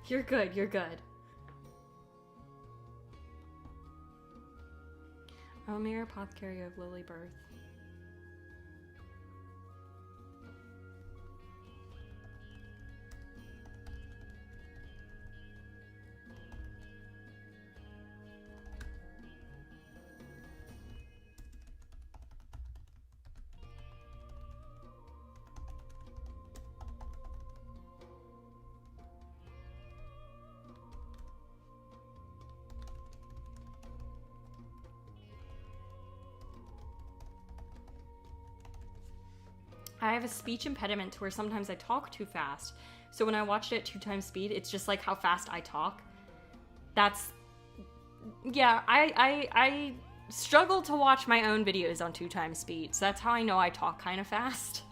You're good, you're good. Elmir, Apothecary of Lily Birth. I have a speech impediment to where sometimes I talk too fast. So when I watched it at 2 times speed, it's just like how fast I talk. That's, yeah, I struggle to watch my own videos on 2x speed, so that's how I know I talk kind of fast.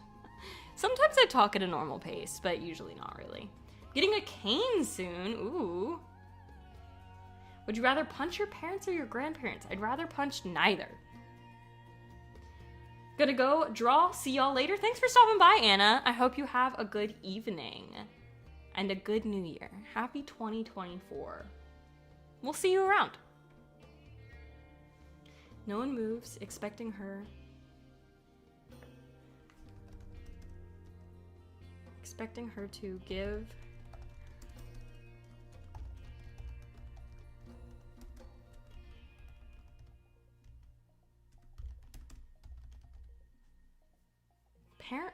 Sometimes I talk at a normal pace, but usually not really. Getting a cane soon. Ooh. Would you rather punch your parents or your grandparents? I'd rather punch neither. Gonna go draw. See y'all later. Thanks for stopping by, Anna. I hope you have a good evening and a good new year. Happy 2024. We'll see you around. No one moves, expecting her. Expecting her to give.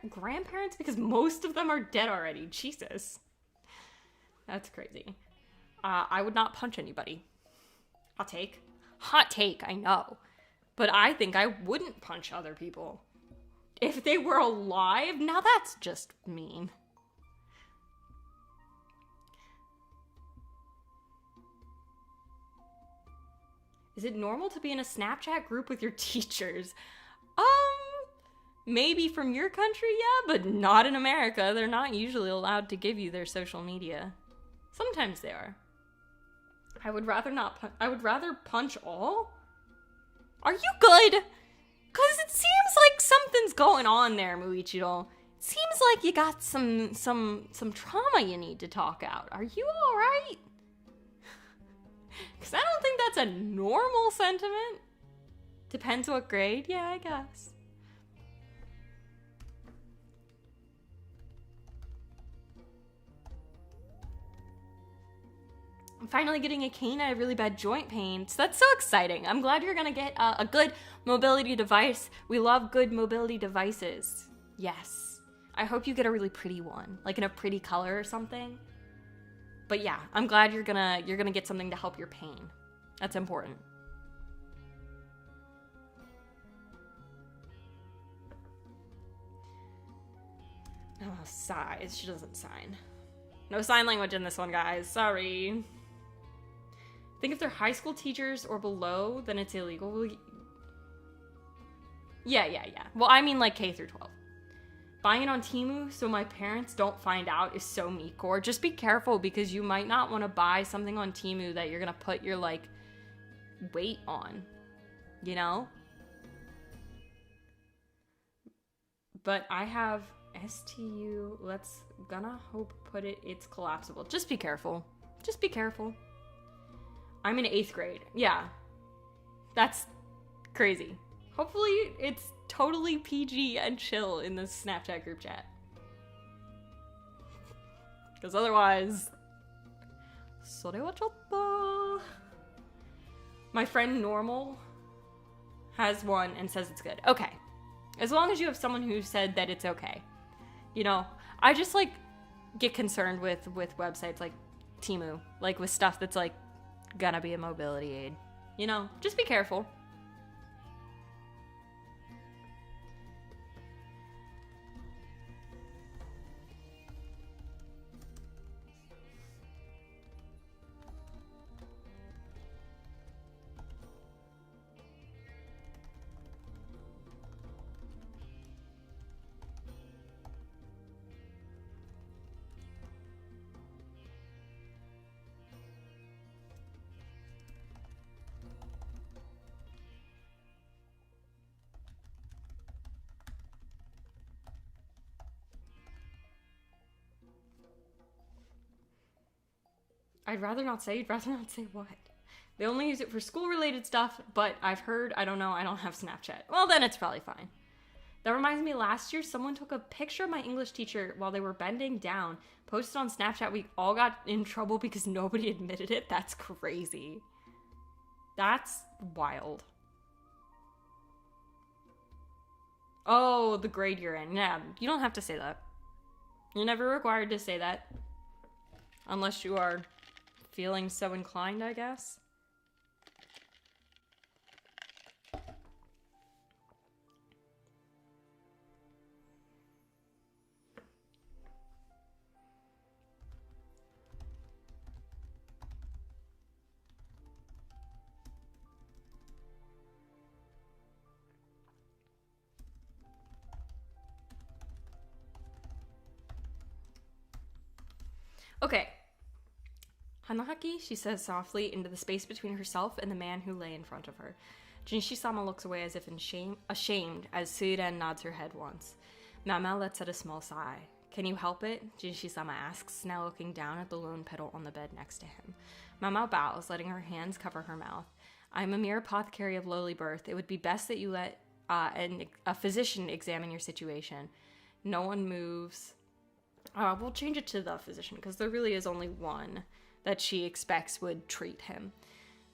Grandparents, because most of them are dead already. Jesus. That's crazy. I would not punch anybody. Hot take. Hot take, I know. But I think I wouldn't punch other people. If they were alive, now that's just mean. Is it normal to be in a Snapchat group with your teachers? Maybe from your country, yeah, but not in America. They're not usually allowed to give you their social media. Sometimes they are. I would rather not I would rather punch all? Are you good? Cause it seems like something's going on there, Muichiro. It seems like you got some trauma you need to talk out. Are you alright? Cause I don't think that's a normal sentiment. Depends what grade, yeah, I guess. I'm finally getting a cane. I have really bad joint pain. So that's so exciting. I'm glad you're gonna get a good mobility device. We love good mobility devices. Yes. I hope you get a really pretty one, like in a pretty color or something. But yeah, I'm glad you're gonna get something to help your pain. That's important. Oh, sighs. She doesn't sign. No sign language in this one, guys. Sorry. I think if they're high school teachers or below, then it's illegal. Yeah. Well, I mean like K through 12. Buying it on Temu so my parents don't find out is so meatcore. Just be careful because you might not want to buy something on Temu that you're going to put your, like, weight on. You know? But I have STU. Gonna hope it's collapsible. Just be careful. Just be careful. I'm in 8th grade. Yeah. That's crazy. Hopefully it's totally PG and chill in the Snapchat group chat. Because otherwise... それはちょっと... My friend Normal has one and says it's good. Okay. As long as you have someone who said that it's okay. You know, I just, like, get concerned with websites like Temu. Like, with stuff that's, like, gonna be a mobility aid. You know, just be careful. I'd rather not say. You'd rather not say what? They only use it for school-related stuff, but I've heard, I don't know, I don't have Snapchat. Well, then it's probably fine. That reminds me, last year, someone took a picture of my English teacher while they were bending down, posted on Snapchat. We all got in trouble because nobody admitted it. That's crazy. That's wild. Oh, the grade you're in. Yeah, you don't have to say that. You're never required to say that. Unless you are feeling so inclined, I guess. Okay. Hanahaki, she says softly into the space between herself and the man who lay in front of her. Jinshi-sama looks away as if ashamed as Suiren nods her head once. Mama lets out a small sigh. Can you help it? Jinshi-sama asks, now looking down at the lone petal on the bed next to him. Mama bows, letting her hands cover her mouth. I'm a mere apothecary of lowly birth. It would be best that you let a physician examine your situation. No one moves. We'll change it to the physician, because there really is only one that she expects would treat him.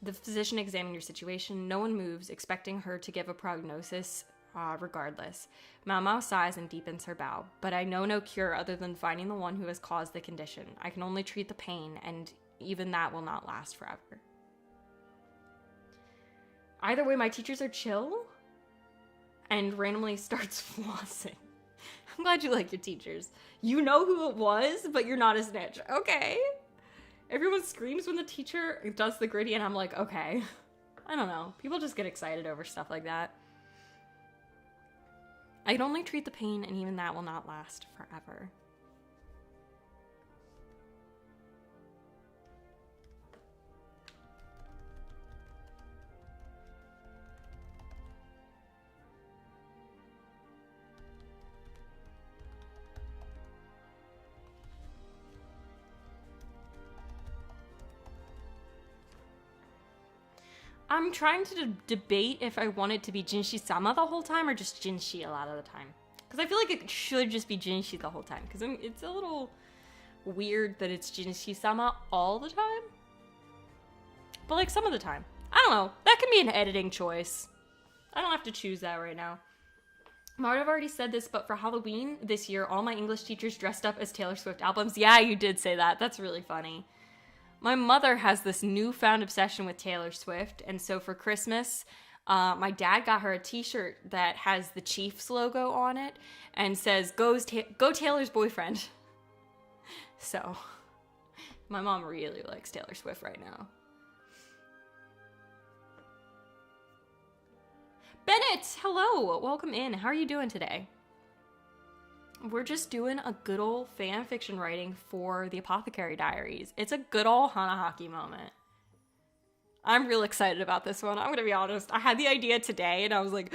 The physician examined your situation. No one moves, expecting her to give a prognosis regardless. Mao Mao sighs and deepens her bow. But I know no cure other than finding the one who has caused the condition. I can only treat the pain, and even that will not last forever. Either way, my teachers are chill. And randomly starts flossing. I'm glad you like your teachers. You know who it was, but you're not a snitch. Okay. Everyone screams when the teacher does the gritty, and I'm like, okay. I don't know. People just get excited over stuff like that. I can only treat the pain, and even that will not last forever. I'm trying to debate if I want it to be Jinshi-sama the whole time or just Jinshi a lot of the time. Because I feel like it should just be Jinshi the whole time. Because it's a little weird that it's Jinshi-sama all the time. But like some of the time. I don't know. That can be an editing choice. I don't have to choose that right now. Might have already said this, but for Halloween this year, all my English teachers dressed up as Taylor Swift albums. Yeah, you did say that. That's really funny. My mother has this newfound obsession with Taylor Swift, and so for Christmas, my dad got her a t-shirt that has the Chiefs logo on it and says, Go Taylor's boyfriend. So, my mom really likes Taylor Swift right now. Bennett, hello, welcome in. How are you doing today? We're just doing a good old fan fiction writing for the Apothecary Diaries. It's a good old Hanahaki moment. I'm real excited about this one. I'm gonna be honest. I had the idea today and I was like,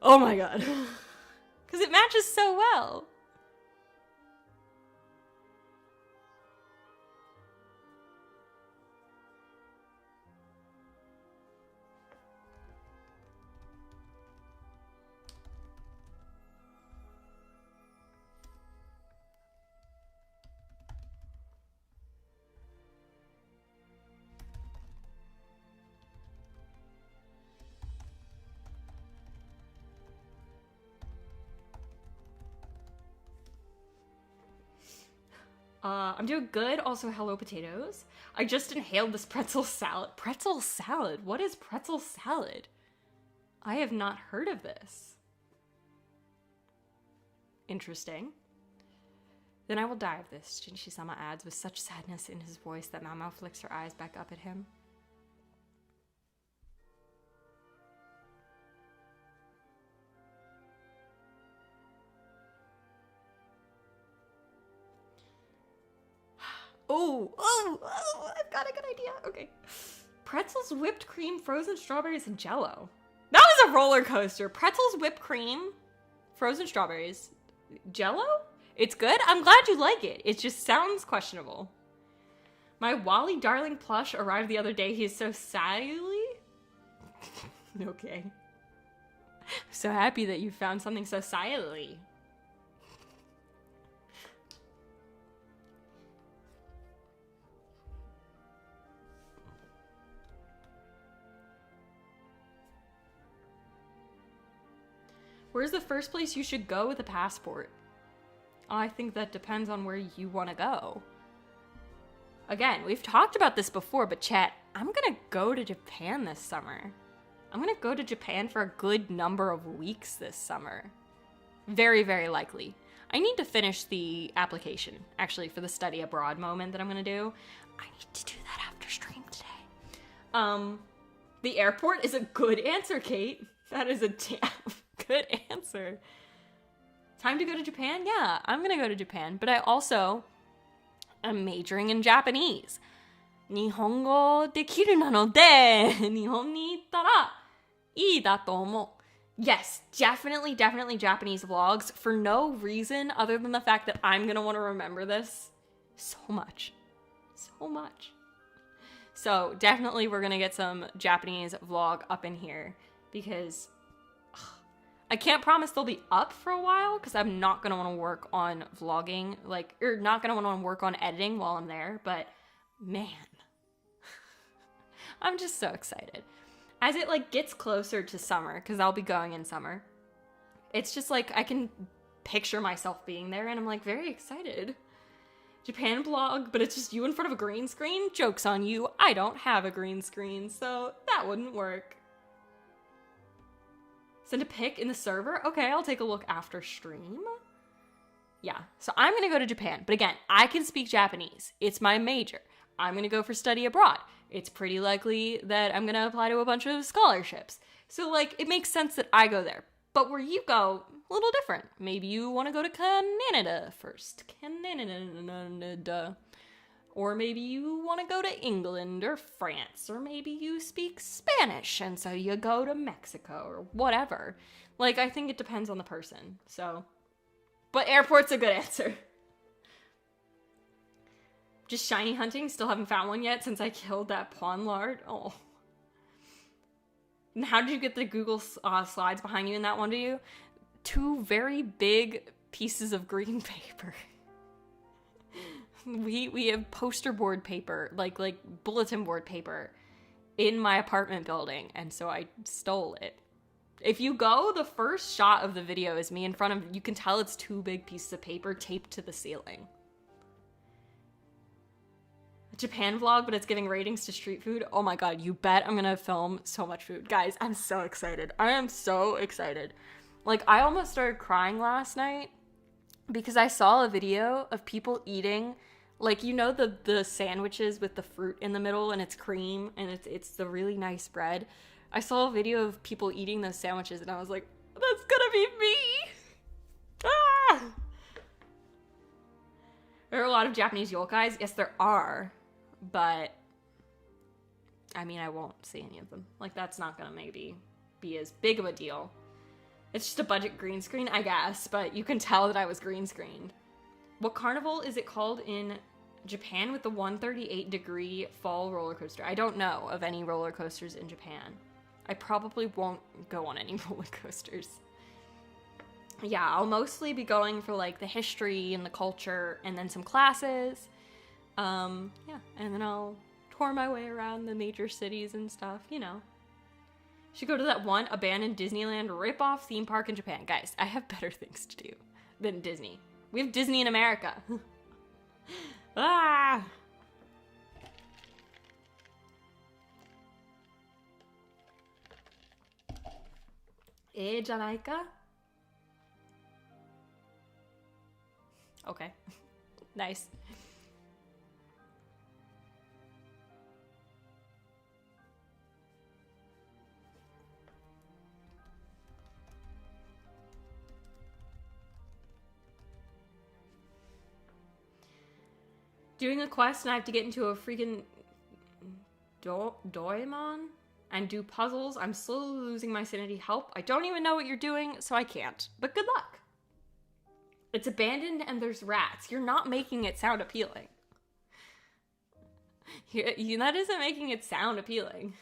oh my god. Because it matches so well. I'm doing good. Also, hello, potatoes. I just inhaled this pretzel salad. Pretzel salad? What is pretzel salad? I have not heard of this. Interesting. Then I will die of this, Jinshi-sama adds with such sadness in his voice that Mao flicks her eyes back up at him. Oh, I've got a good idea. Okay. Pretzels, whipped cream, frozen strawberries, and Jell-O. That was a roller coaster. Pretzels, whipped cream, frozen strawberries, Jell-O? It's good. I'm glad you like it. It just sounds questionable. My Wally darling plush arrived the other day. He is so silly. Okay. So happy that you found something so silly. Where's the first place you should go with a passport? I think that depends on where you want to go. Again, we've talked about this before, but chat, I'm gonna go to Japan this summer. I'm gonna go to Japan for a good number of weeks this summer. Very, very likely. I need to finish the application, actually, for the study abroad moment that I'm gonna do. I need to do that after stream today. The airport is a good answer, Kate. That is a damn good answer. Time to go to Japan? Yeah, I'm gonna go to Japan. But I also am majoring in Japanese. 日本語できるなので、日本に行ったらいいだと思う。Yes, definitely Japanese vlogs for no reason other than the fact that I'm gonna want to remember this so much. So much. So definitely we're gonna get some Japanese vlog up in here because I can't promise they'll be up for a while because I'm not gonna want to work on vlogging, or not gonna want to work on editing while I'm there, but man, I'm just so excited. As it gets closer to summer, because I'll be going in summer, it's just I can picture myself being there and I'm very excited. Japan vlog, but it's just you in front of a green screen? Joke's on you, I don't have a green screen, so that wouldn't work. Send a pic in the server? Okay, I'll take a look after stream. Yeah, so I'm gonna go to Japan, but again, I can speak Japanese. It's my major. I'm gonna go for study abroad. It's pretty likely that I'm gonna apply to a bunch of scholarships. So it makes sense that I go there. But where you go, a little different. Maybe you want to go to Canada first. Canada. Or maybe you want to go to England or France. Or maybe you speak Spanish and so you go to Mexico or whatever. I think it depends on the person. So, but airport's a good answer. Just shiny hunting, still haven't found one yet since I killed that pawn lord. Oh. And how did you get the Google slides behind you in that one, do you? 2 very big pieces of green paper. We have poster board paper, like bulletin board paper in my apartment building, and so I stole it. If you go, the first shot of the video is me in front of, you can tell it's 2 big pieces of paper taped to the ceiling. Japan vlog, but it's giving ratings to street food. Oh my god, you bet I'm gonna film so much food. Guys, I'm so excited. I am so excited. I almost started crying last night because I saw a video of people eating, the sandwiches with the fruit in the middle and it's cream and it's the really nice bread. I saw a video of people eating those sandwiches and I was like, that's gonna be me! Ah! There are a lot of Japanese yokais. Yes, there are. But, I mean, I won't see any of them. That's not gonna maybe be as big of a deal. It's just a budget green screen, I guess, but you can tell that I was green screened. What carnival is it called in Japan with the 138-degree fall roller coaster? I don't know of any roller coasters in Japan. I probably won't go on any roller coasters. Yeah, I'll mostly be going for the history and the culture and then some classes. Yeah, and then I'll tour my way around the major cities and stuff, Should go to that one abandoned Disneyland rip-off theme park in Japan. Guys, I have better things to do than Disney. We have Disney in America. Ah! Janaika? Okay. Nice. Doing a quest and I have to get into a freaking doemon and do puzzles. I'm slowly losing my sanity. Help. I don't even know what you're doing, so I can't. But good luck. It's abandoned and there's rats. You're not making it sound appealing. That isn't making it sound appealing.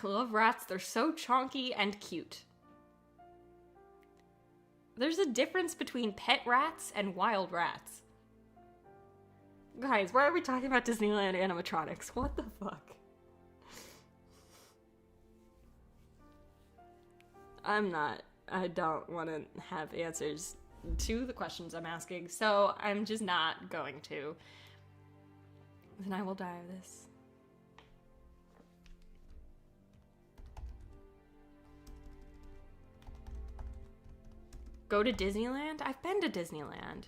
I love rats. They're so chonky and cute. There's a difference between pet rats and wild rats. Guys, why are we talking about Disneyland animatronics? What the fuck? I don't want to have answers to the questions I'm asking, so I'm just not going to. Then I will die of this. Go to Disneyland? I've been to Disneyland.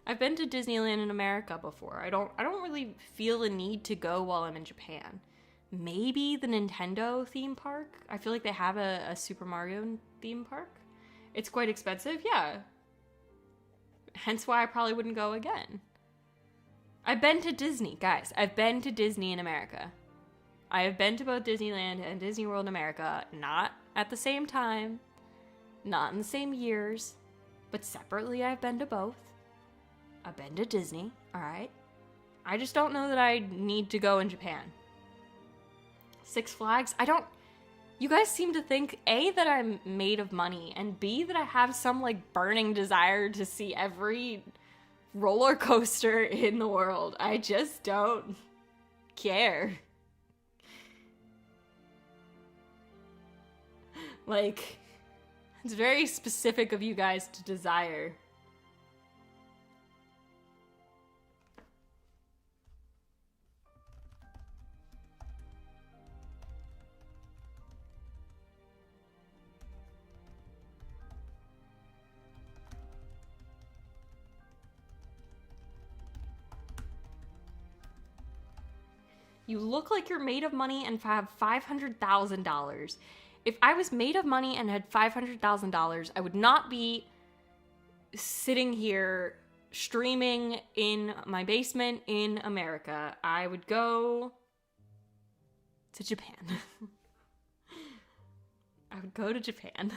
I've been to Disneyland in America before. I don't really feel a need to go while I'm in Japan. Maybe the Nintendo theme park. I feel like they have a Super Mario theme park. It's quite expensive, yeah. Hence why I probably wouldn't go again. I've been to Disney, guys. I've been to Disney in America. I have been to both Disneyland and Disney World in America, not at the same time, not in the same years, but separately I've been to both. I've been to Disney, alright? I just don't know that I need to go in Japan. Six Flags, you guys seem to think, A, that I'm made of money, and B, that I have some, like, burning desire to see every roller coaster in the world. I just don't care. Like, it's very specific of you guys to desire. You look like you're made of money and have $500,000. If I was made of money and had $500,000, I would not be sitting here streaming in my basement in America. I would go to Japan. I would go to Japan.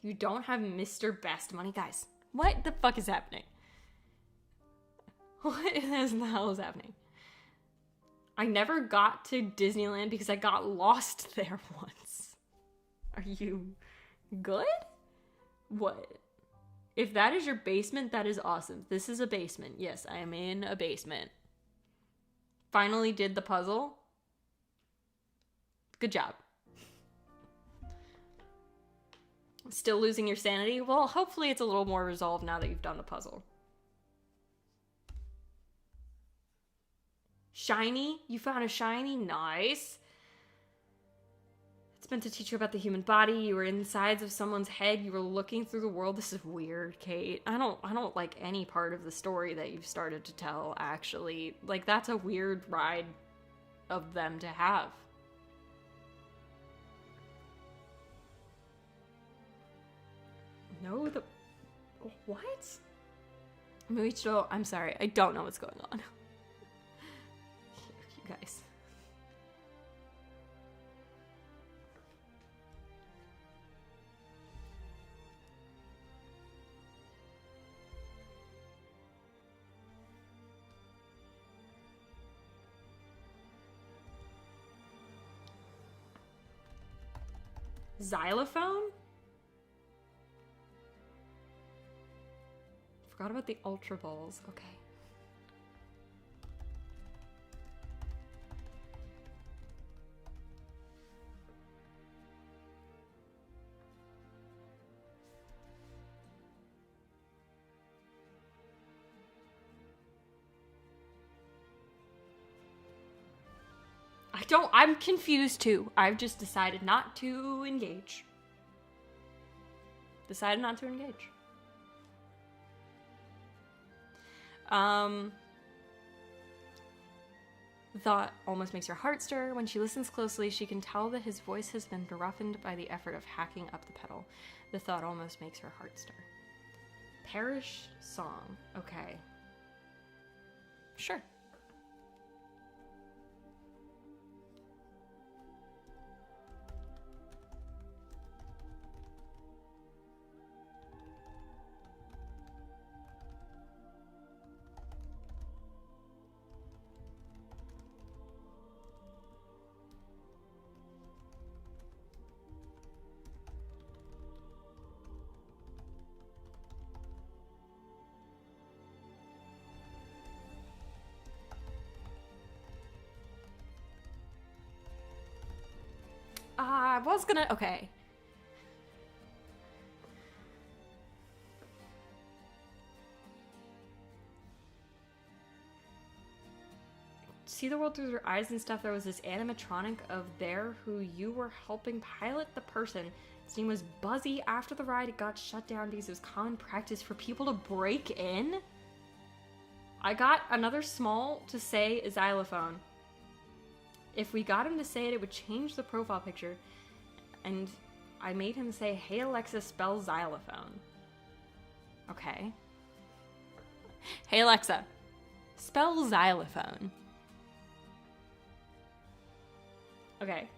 You don't have Mr. Best money. Guys, what the fuck is happening? What the hell is happening? I never got to Disneyland because I got lost there once. Are you good? What? If that is your basement, that is awesome. This is a basement. Yes, I am in a basement. Finally did the puzzle. Good job. Still losing your sanity? Well, hopefully it's a little more resolved now that you've done the puzzle. Shiny? You found a shiny? Nice. It's meant to teach you about the human body. You were insides of someone's head. You were looking through the world. This is weird, Kate. I don't like any part of the story that you've started to tell, actually. Like, that's a weird ride of them to have. No, what? Muichiro, I'm sorry. I don't know what's going on. Guys. Xylophone? Forgot about the Ultra Balls. Okay. I'm confused too. I've just decided not to engage. Decided not to engage. The thought almost makes her heart stir. When she listens closely, she can tell that his voice has been roughened by the effort of hacking up the pedal. The thought almost makes her heart stir. Parish song. Okay. Sure. I was gonna... Okay. see the world through their eyes and stuff. There was this animatronic of there who you were helping pilot the person. His name was Buzzy. After the ride, it got shut down because it was common practice for people to break in. I got another small to say a xylophone. If we got him to say it, it would change the profile picture. And I made him say, "Hey Alexa, spell xylophone." Okay. Hey Alexa, spell xylophone. Okay.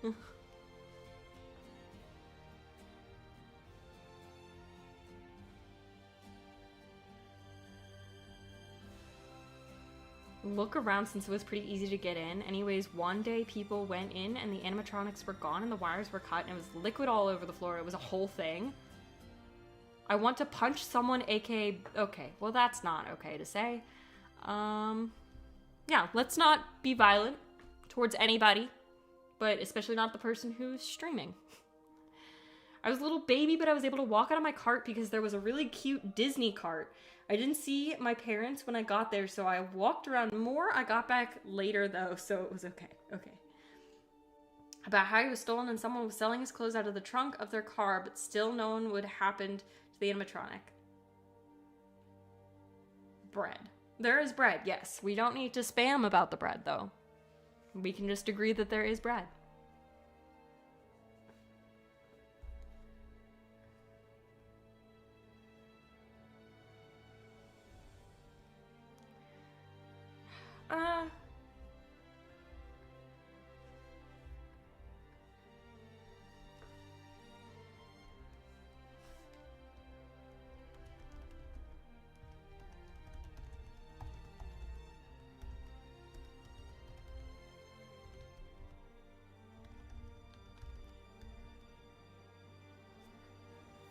Look around since it was pretty easy to get in. Anyways, one day people went in and the animatronics were gone and the wires were cut and it was liquid all over the floor. It was a whole thing. I want to punch someone, aka... Okay, well that's not okay to say. Yeah, let's not be violent towards anybody, but especially not the person who's streaming. I was a little baby, but I was able to walk out of my cart because there was a really cute Disney cart. I didn't see my parents when I got there, so I walked around more. I got back later, though, so it was okay. Okay. About how he was stolen and someone was selling his clothes out of the trunk of their car, but still no one would happen to the animatronic. Bread. There is bread, yes. We don't need to spam about the bread, though. We can just agree that there is bread.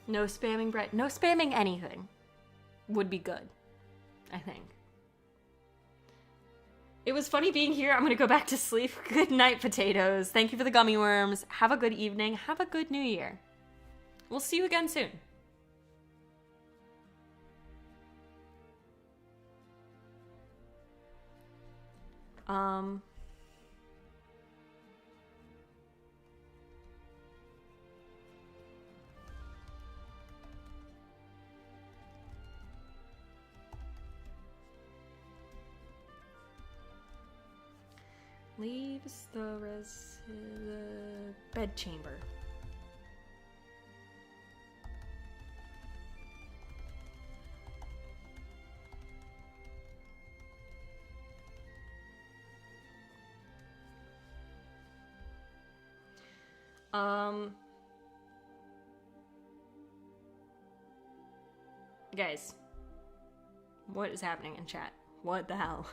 No spamming bread. No spamming anything would be good, I think. It was funny being here. I'm going to go back to sleep. Good night, potatoes. Thank you for the gummy worms. Have a good evening. Have a good new year. We'll see you again soon. Leaves the bedchamber. Guys, what is happening in chat? What the hell?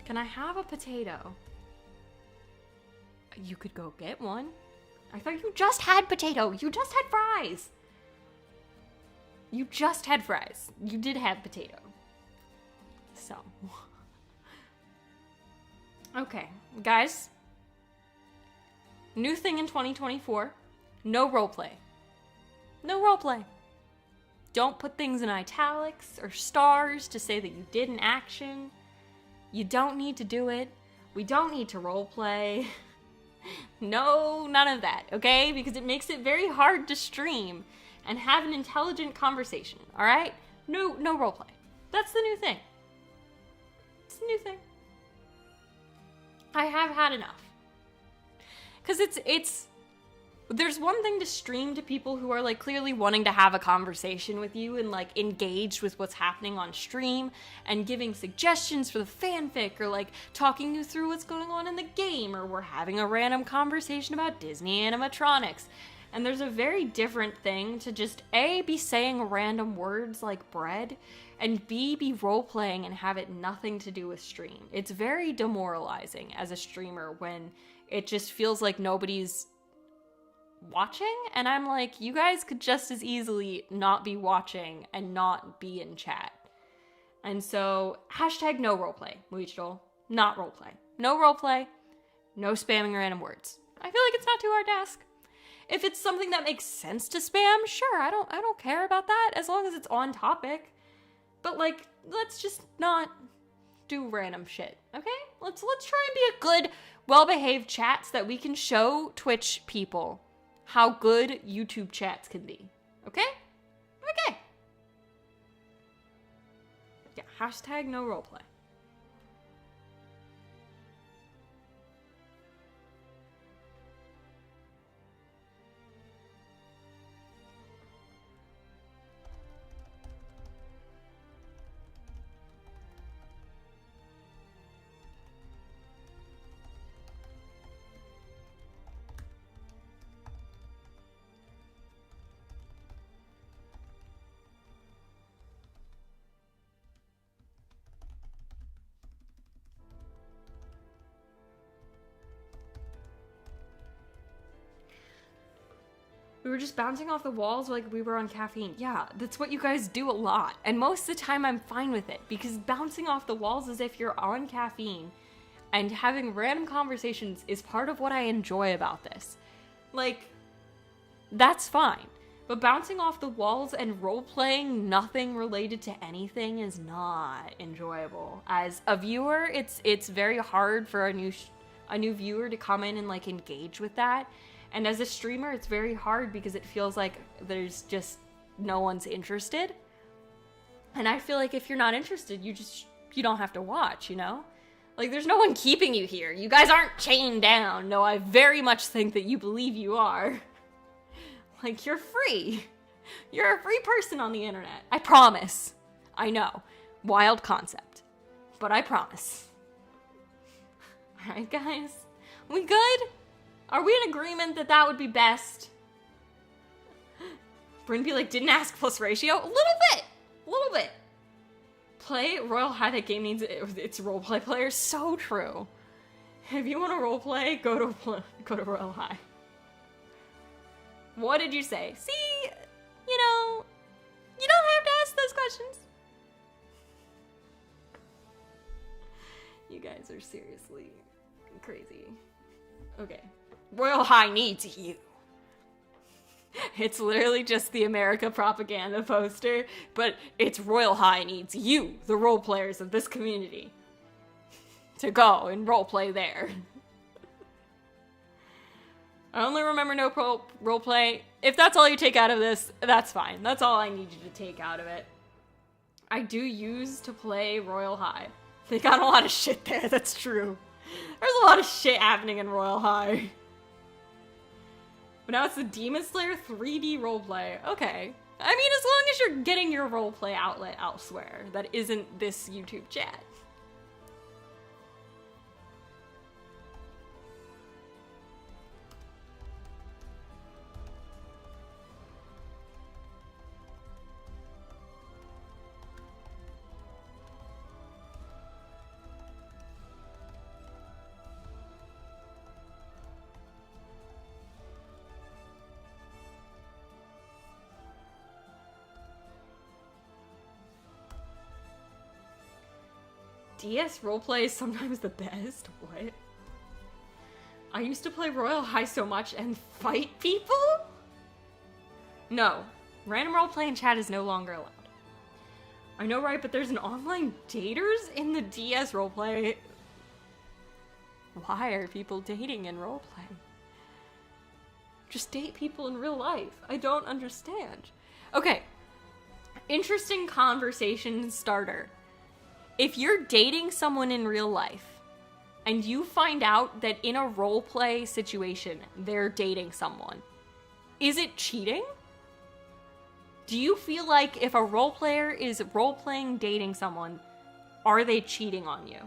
Can I have a potato? You could go get one. I thought you just had potato. You just had fries. You just had fries. You did have potato. So. Okay, guys. New thing in 2024. No roleplay. No roleplay. Don't put things in italics or stars to say that you did an action. You don't need to do it. We don't need to roleplay. No, none of that, okay? Because it makes it very hard to stream and have an intelligent conversation, all right? No roleplay. That's the new thing. It's the new thing. I have had enough. Because there's one thing to stream to people who are like clearly wanting to have a conversation with you and like engaged with what's happening on stream and giving suggestions for the fanfic or like talking you through what's going on in the game, or we're having a random conversation about Disney animatronics. And there's a very different thing to just A, be saying random words like bread, and B, be role-playing and have it nothing to do with stream. It's very demoralizing as a streamer when it just feels like nobody's watching, and I'm like, you guys could just as easily not be watching and not be in chat. And so, hashtag no roleplay, Muichiro. Not roleplay. No roleplay. No spamming random words. I feel like it's not too hard to ask. If it's something that makes sense to spam, sure, I don't care about that as long as it's on topic. But like, let's just not do random shit, okay? Let's try and be a good, well-behaved chat so that we can show Twitch people how good YouTube chats can be. Okay? Okay. Yeah, hashtag no roleplay. We were just bouncing off the walls like we were on caffeine. Yeah, that's what you guys do a lot. And most of the time I'm fine with it because bouncing off the walls as if you're on caffeine and having random conversations is part of what I enjoy about this. Like, that's fine. But bouncing off the walls and role-playing nothing related to anything is not enjoyable. As a viewer, it's very hard for a new viewer to come in and like engage with that. And as a streamer, it's very hard because it feels like there's just no one's interested. And I feel like if you're not interested, you don't have to watch, you know? Like, there's no one keeping you here. You guys aren't chained down. No, I very much think that you believe you are. Like, you're free. You're a free person on the internet. I promise. I know. Wild concept. But I promise. Alright, guys? We good? Are we in agreement that that would be best? Bryn be like, didn't ask plus ratio? A little bit. Play Royal High, that game needs its roleplay players. So true. If you want to roleplay, go to Royal High. What did you say? See, you know, you don't have to ask those questions. You guys are seriously crazy. Okay. Royal High needs you. It's literally just the America propaganda poster, but it's Royal High needs you, the role players of this community, to go and roleplay there. I only remember no roleplay. If that's all you take out of this, that's fine. That's all I need you to take out of it. I do use to play Royal High. They got a lot of shit there, that's true. There's a lot of shit happening in Royal High. But now it's the Demon Slayer 3D roleplay. Okay. I mean, as long as you're getting your roleplay outlet elsewhere that isn't this YouTube chat. DS roleplay is sometimes the best? What? I used to play Royal High so much and fight people? No. Random roleplay in chat is no longer allowed. I know, right? But there's an online daters in the DS roleplay. Why are people dating in roleplay? Just date people in real life. I don't understand. Okay. Interesting conversation starter. If you're dating someone in real life and you find out that in a roleplay situation they're dating someone, is it cheating? Do you feel like if a role player is role-playing dating someone, are they cheating on you?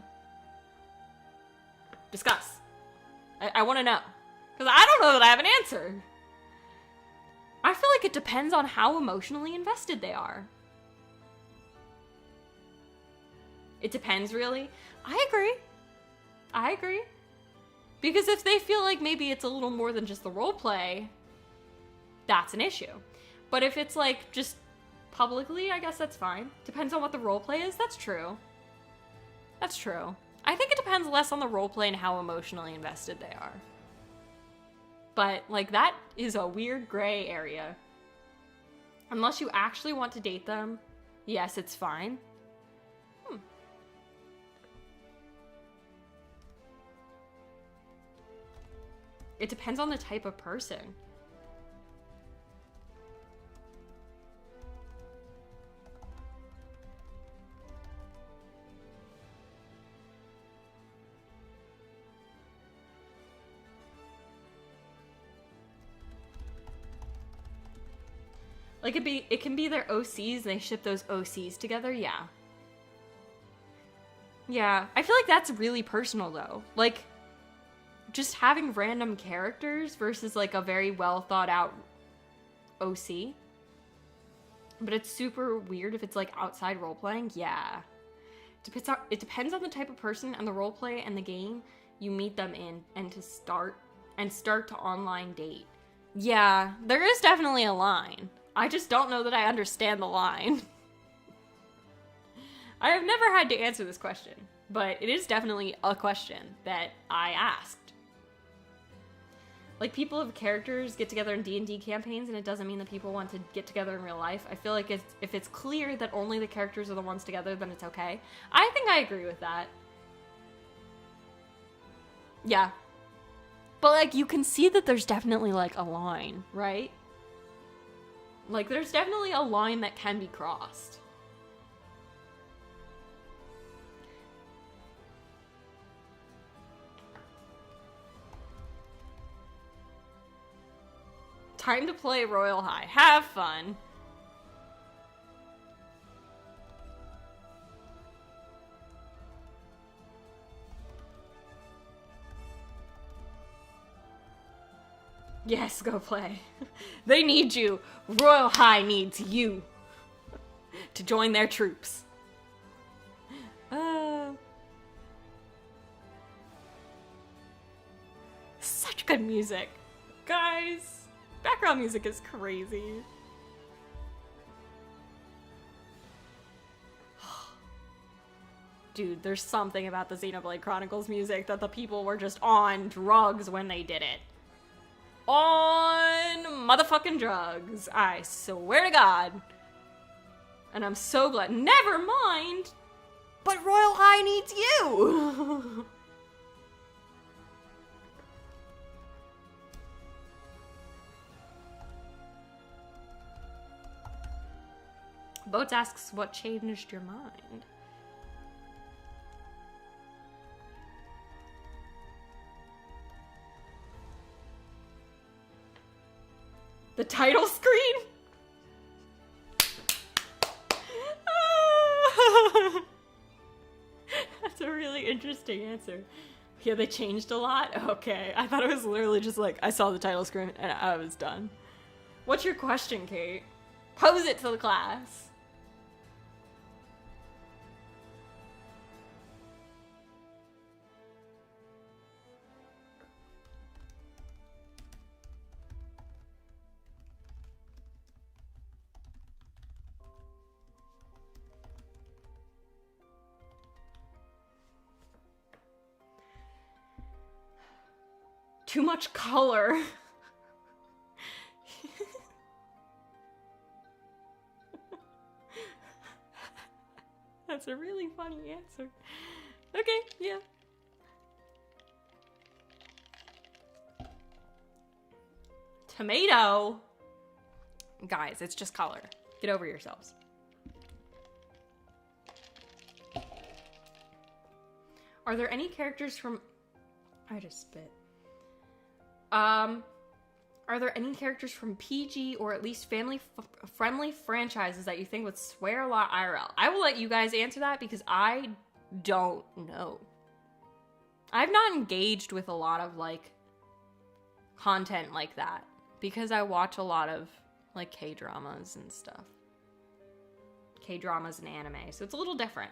Discuss. I want to know. Because I don't know that I have an answer. I feel like it depends on how emotionally invested they are. It depends, really. I agree. Because if they feel like maybe it's a little more than just the role play, that's an issue. But if it's like just publicly, I guess that's fine. Depends on what the roleplay is. That's true. That's true. I think it depends less on the roleplay and how emotionally invested they are. But, like, that is a weird gray area. Unless you actually want to date them, yes, it's fine. It depends on the type of person. Like, it can be their OCs and they ship those OCs together, yeah. Yeah, I feel like that's really personal, though. Like, just having random characters versus, like, a very well thought out OC. But it's super weird if it's, like, outside role-playing, yeah. It depends on the type of person and the roleplay and the game you meet them in and start to online date. Yeah, there is definitely a line. I just don't know that I understand the line. I have never had to answer this question, but it is definitely a question that I asked. Like, people of characters get together in D&D campaigns, and it doesn't mean that people want to get together in real life. I feel like if it's clear that only the characters are the ones together, then it's okay. I think I agree with that. Yeah. But, like, you can see that there's definitely, like, a line, right? Like, there's definitely a line that can be crossed. Time to play Royal High. Have fun. Yes, go play. They need you. Royal High needs you to join their troops. Such good music. Guys, background music is crazy. Dude, there's something about the Xenoblade Chronicles music that the people were just on drugs when they did it. On motherfucking drugs. I swear to God. And I'm so glad. Never mind. But Royal High needs you. Boats asks, what changed your mind? The title screen? That's a really interesting answer. Yeah, they changed a lot? Okay. I thought it was literally just like, I saw the title screen and I was done. What's your question, Kate? Pose it to the class. Too much color. That's a really funny answer. Okay, yeah. Tomato. Guys, it's just color. Get over yourselves. Are there any characters from... I just spit. Are there any characters from PG or at least family-friendly franchises that you think would swear a lot IRL? I will let you guys answer that because I don't know. I've not engaged with a lot of, like, content like that because I watch a lot of, like, K-dramas and stuff. K-dramas and anime, so it's a little different.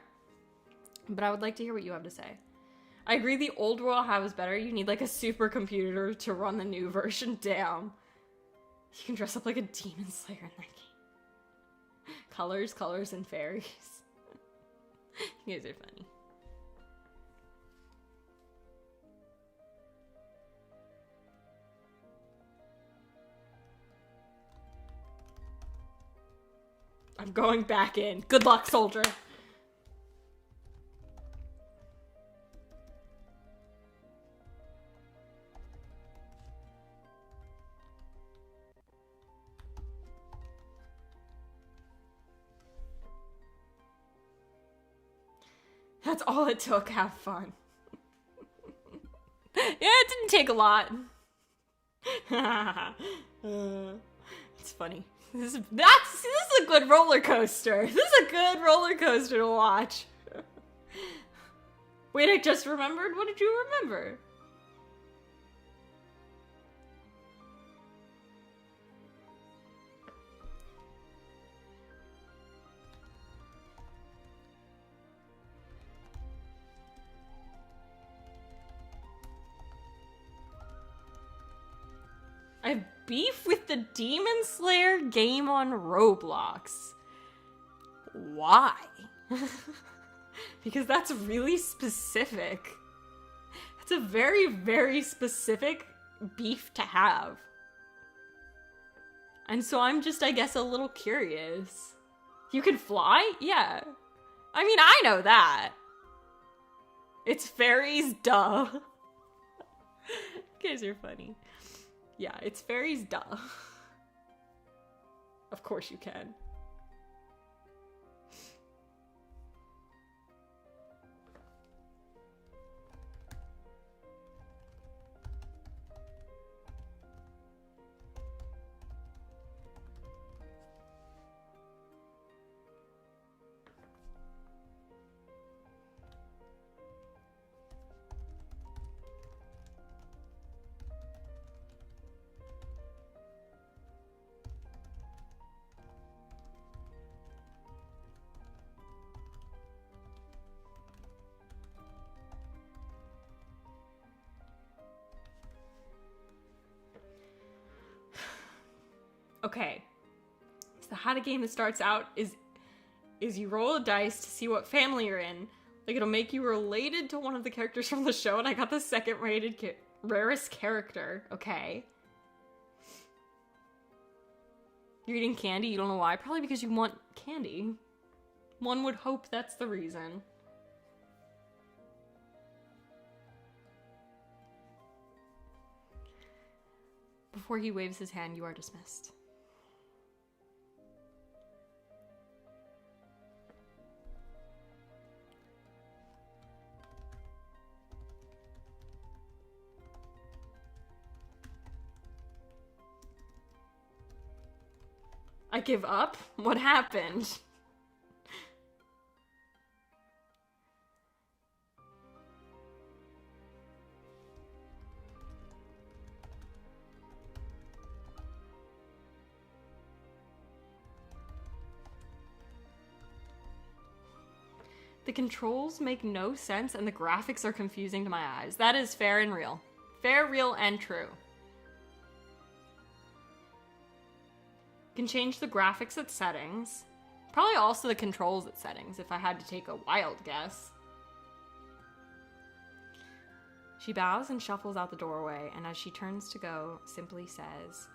But I would like to hear what you have to say. I agree the old Royal High was better. You need like a supercomputer to run the new version. Damn. You can dress up like a demon slayer in that game. Colors, colors, and fairies. You guys are funny. I'm going back in. Good luck, soldier. That's all it took. Have fun. Yeah, it didn't take a lot. It's funny. This is a good roller coaster. This is a good roller coaster to watch. Wait, I just remembered. What did you remember? I have beef with the Demon Slayer game on Roblox. Why? Because that's really specific. That's a very, very specific beef to have. And so I'm just, I guess, a little curious. You can fly? Yeah. I mean, I know that. It's fairies, duh. You guys are funny. Yeah, it's fairies, duh. Of course you can. Okay, so how the game starts out is you roll a dice to see what family you're in. Like, it'll make you related to one of the characters from the show, and I got the second rated rarest character. Okay. You're eating candy, you don't know why? Probably because you want candy. One would hope that's the reason. Before he waves his hand, you are dismissed. I give up? What happened? The controls make no sense and the graphics are confusing to my eyes. That is fair and real. Fair, real, and true. Can change the graphics at settings. Probably also the controls at settings, if I had to take a wild guess. She bows and shuffles out the doorway, and as she turns to go, simply says,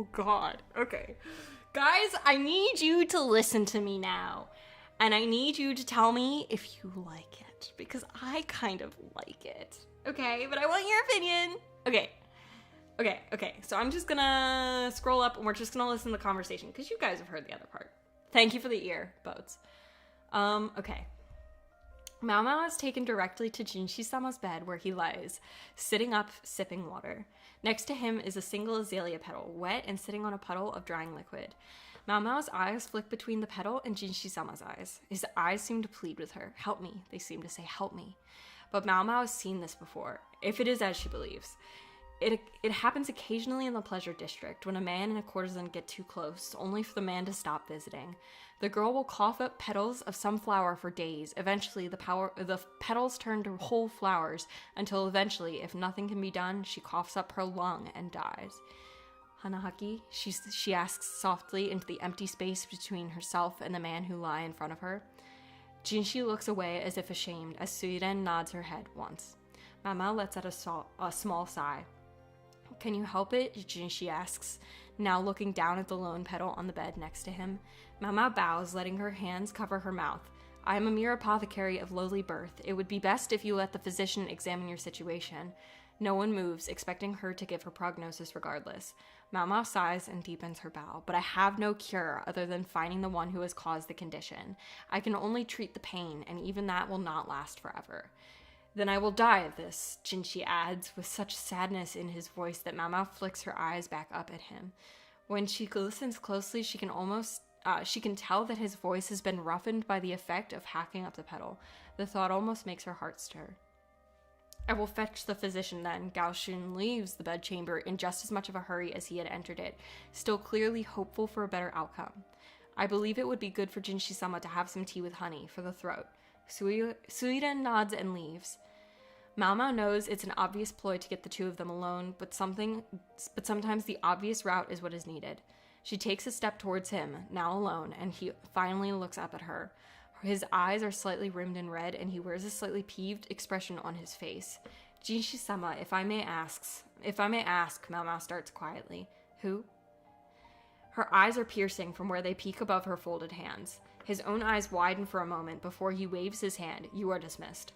Oh, God. Okay. Guys, I need you to listen to me now. And I need you to tell me if you like it. Because I kind of like it. Okay? But I want your opinion. Okay. So I'm just gonna scroll up and we're just gonna listen to the conversation. Because you guys have heard the other part. Thank you for the ear, boats. Okay. Mao Mao is taken directly to Jinshi-sama's bed where he lies, sitting up, sipping water. Next to him is a single azalea petal, wet and sitting on a puddle of drying liquid. Mao Mao's eyes flick between the petal and Jinshi-sama's eyes. His eyes seem to plead with her. Help me. They seem to say, help me. But Mao Mao has seen this before, if it is as she believes. It happens occasionally in the Pleasure District, when a man and a courtesan get too close, only for the man to stop visiting. The girl will cough up petals of some flower for days. Eventually, the petals turn to whole flowers, until eventually, if nothing can be done, she coughs up her lung and dies. Hanahaki, she asks softly into the empty space between herself and the man who lie in front of her. Jinshi looks away as if ashamed, as Suiren nods her head once. Mama lets out a small sigh. Can you help it? Jinshi asks, now looking down at the lone petal on the bed next to him. Mama bows, letting her hands cover her mouth. I am a mere apothecary of lowly birth. It would be best if you let the physician examine your situation. No one moves, expecting her to give her prognosis regardless. Mama sighs and deepens her bow. But I have no cure other than finding the one who has caused the condition. I can only treat the pain, and even that will not last forever. Then I will die of this, Jinshi adds, with such sadness in his voice that Mama flicks her eyes back up at him. When she listens closely, she can tell that his voice has been roughened by the effect of hacking up the petal. The thought almost makes her heart stir. I will fetch the physician then. Gao Shun leaves the bedchamber in just as much of a hurry as he had entered it, still clearly hopeful for a better outcome. I believe it would be good for Jinshi-sama to have some tea with honey for the throat. Suiren nods and leaves. Mao Mao knows it's an obvious ploy to get the two of them alone, but sometimes the obvious route is what is needed. She takes a step towards him, now alone, and he finally looks up at her. His eyes are slightly rimmed in red, and he wears a slightly peeved expression on his face. Jinshi-sama, if I may ask, Mao Mao starts quietly. Who? Her eyes are piercing from where they peek above her folded hands. His own eyes widen for a moment before he waves his hand. You are dismissed.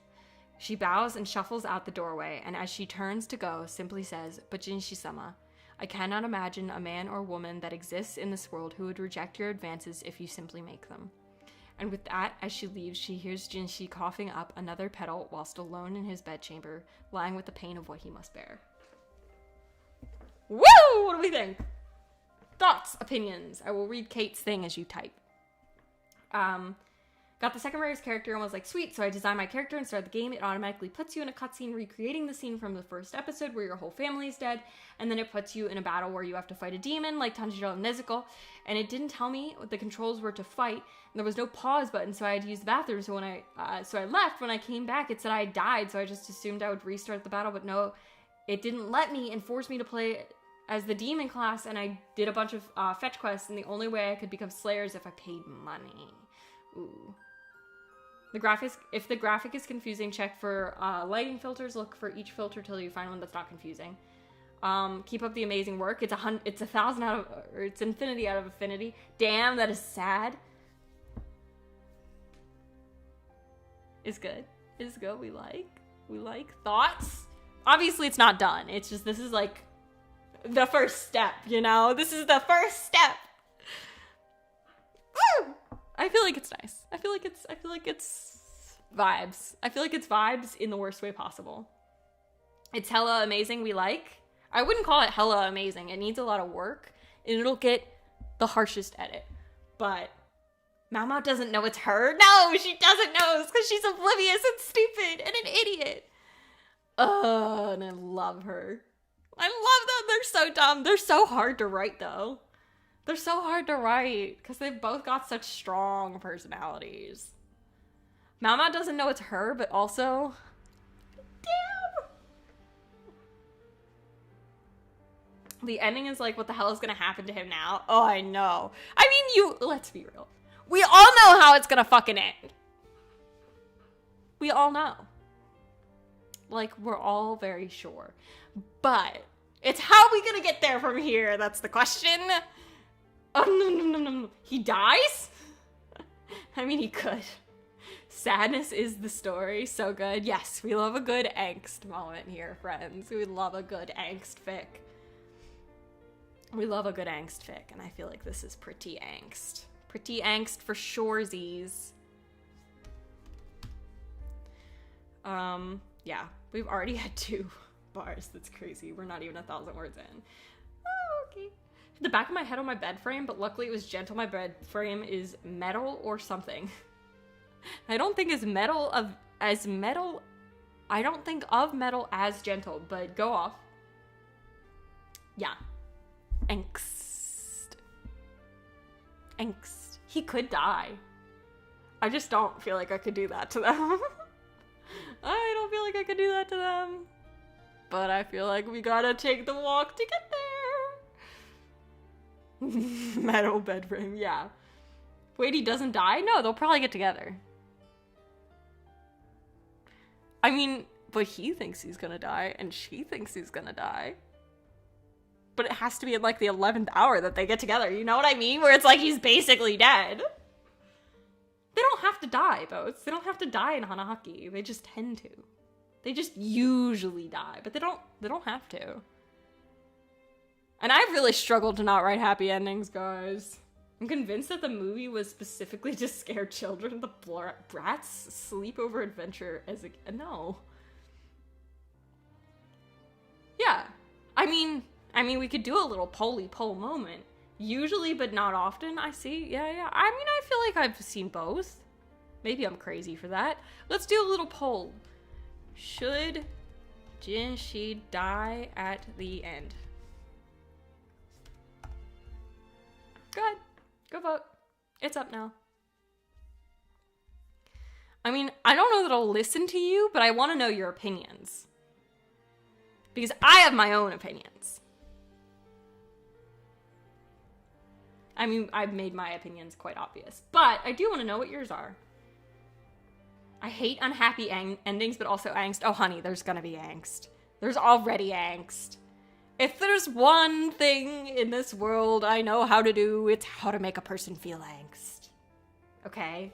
She bows and shuffles out the doorway, and as she turns to go, simply says, but Jinshi-sama, I cannot imagine a man or woman that exists in this world who would reject your advances if you simply make them. And with that, as she leaves, she hears Jinshi coughing up another petal whilst alone in his bedchamber, lying with the pain of what he must bear. Woo! What do we think? Thoughts, opinions. I will read Kate's thing as you type. Got the second rarest character and was like, sweet, so I designed my character and started the game. It automatically puts you in a cutscene recreating the scene from the first episode where your whole family is dead, and then it puts you in a battle where you have to fight a demon like Tanjiro and Nezuko, and it didn't tell me what the controls were to fight, and there was no pause button, so I had to use the bathroom, so I left. When I came back, it said I had died, so I just assumed I would restart the battle, but no, it didn't let me and forced me to play as the demon class, and I did a bunch of fetch quests, and the only way I could become Slayer is if I paid money. Ooh. If the graphic is confusing, check for lighting filters. Look for each filter till you find one that's not confusing. Keep up the amazing work. It's 1,000 out of, or it's infinity out of affinity. Damn, that is sad. Is good. Is good. We like thoughts. Obviously, it's not done. It's just this is like the first step. You know, this is the first step. Woo! I feel like it's nice. I feel like it's vibes. I feel like it's vibes in the worst way possible. It's hella amazing. We like. I wouldn't call it hella amazing. It needs a lot of work, and it'll get the harshest edit. But Mama doesn't know it's her. No, she doesn't know. It's because she's oblivious and stupid and an idiot. And I love her. I love them. They're so dumb. They're so hard to write, though. They're so hard to write because they've both got such strong personalities. Mama doesn't know it's her, but also, damn. The ending is like, what the hell is going to happen to him now? Oh, I know. I mean, let's be real. We all know how it's going to fucking end. We all know. Like, we're all very sure. But It's how we gonna get there from here, that's the question. Oh, no. He dies? I mean, he could. Sadness is the story, so good. Yes, we love a good angst moment here, friends. We love a good angst fic. We love a good angst fic, and I feel like this is pretty angst. Pretty angst for shoresies. Yeah, we've already had 2 bars. That's crazy. We're not even 1,000 words in. Oh, okay. The back of my head on my bed frame, but luckily it was gentle. My bed frame is metal or something. I don't think I don't think of metal as gentle, but go off. Yeah. Angst. He could die. I just don't feel like I could do that to them. I don't feel like I could do that to them. But I feel like we gotta take the walk to get there. Metal bed frame, yeah. Wait, he doesn't die? No, they'll probably get together. I mean, but he thinks he's gonna die, and she thinks he's gonna die. But it has to be in, like, the 11th hour that they get together, you know what I mean? Where it's like he's basically dead. They don't have to die, Boats. They don't have to die in Hanahaki. They just tend to. They just usually die, but they don't have to. And I've really struggled to not write happy endings, guys. I'm convinced that the movie was specifically to scare children. The Bratz sleepover adventure as a... No. Yeah. I mean, we could do a little poly-poll moment. Usually, but not often, I see. Yeah. I mean, I feel like I've seen both. Maybe I'm crazy for that. Let's do a little poll. Should Jinshi die at the end? Go ahead. Go vote. It's up now. I mean, I don't know that I'll listen to you, but I want to know your opinions. Because I have my own opinions. I mean, I've made my opinions quite obvious. But I do want to know what yours are. I hate unhappy endings, but also angst. Oh, honey, there's gonna be angst. There's already angst. If there's one thing in this world I know how to do, it's how to make a person feel angst. Okay?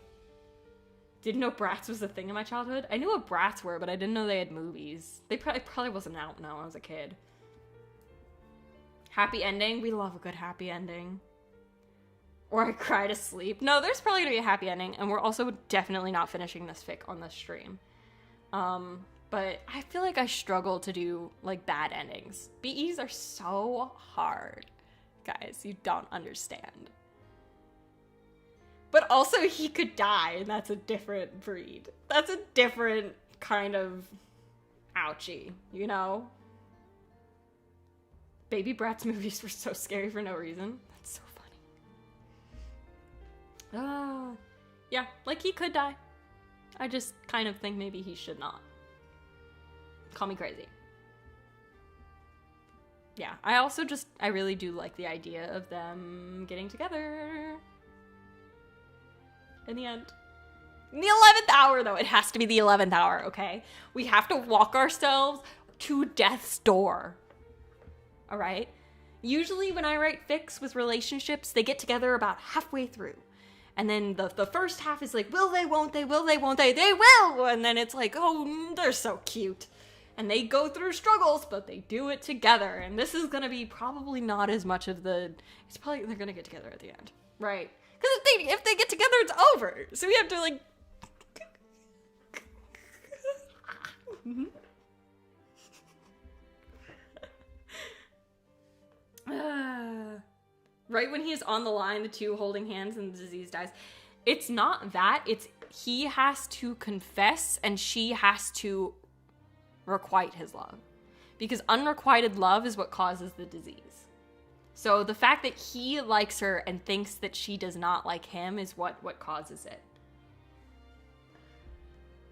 Didn't know Bratz was a thing in my childhood. I knew what Bratz were, but I didn't know they had movies. They probably wasn't out when I was a kid. Happy ending? We love a good happy ending. Or I cry to sleep. No, there's probably gonna be a happy ending, and we're also definitely not finishing this fic on this stream. But I feel like I struggle to do, like, bad endings. BEs are so hard. Guys, you don't understand. But also, he could die, and that's a different breed. That's a different kind of ouchie, you know? Baby Bratz movies were so scary for no reason. That's so funny. Yeah, like, he could die. I just kind of think maybe he should not. Call me crazy. Yeah, I really do like the idea of them getting together. In the end. In the 11th hour, though. It has to be the 11th hour, okay? We have to walk ourselves to death's door. Alright? Usually when I write fics with relationships, they get together about halfway through. And then the first half is like, will they, won't they, will they, won't they, they will! And then it's like, oh, they're so cute. And they go through struggles, but they do it together. And this is gonna be probably not as much of the... It's probably they're gonna get together at the end. Right. Because if they get together, it's over. So we have to, like... Right when he is on the line, the two holding hands and the disease dies. It's not that. It's he has to confess and she has to requite his love. Because unrequited love is what causes the disease. So the fact that he likes her and thinks that she does not like him is what causes it.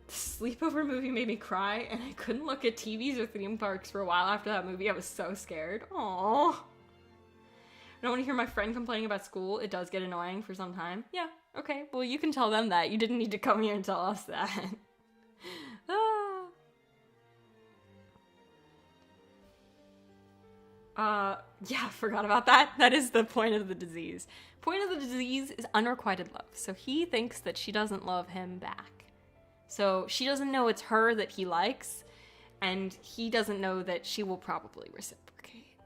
The sleepover movie made me cry, and I couldn't look at TVs or theme parks for a while after that movie. I was so scared. Aww. I don't want to hear my friend complaining about school. It does get annoying for some time. Yeah, okay. Well, you can tell them that. You didn't need to come here and tell us that. Yeah, I forgot about that. That is the point of the disease. Point of the disease is unrequited love. So he thinks that she doesn't love him back. So she doesn't know it's her that he likes, and he doesn't know that she will probably reciprocate.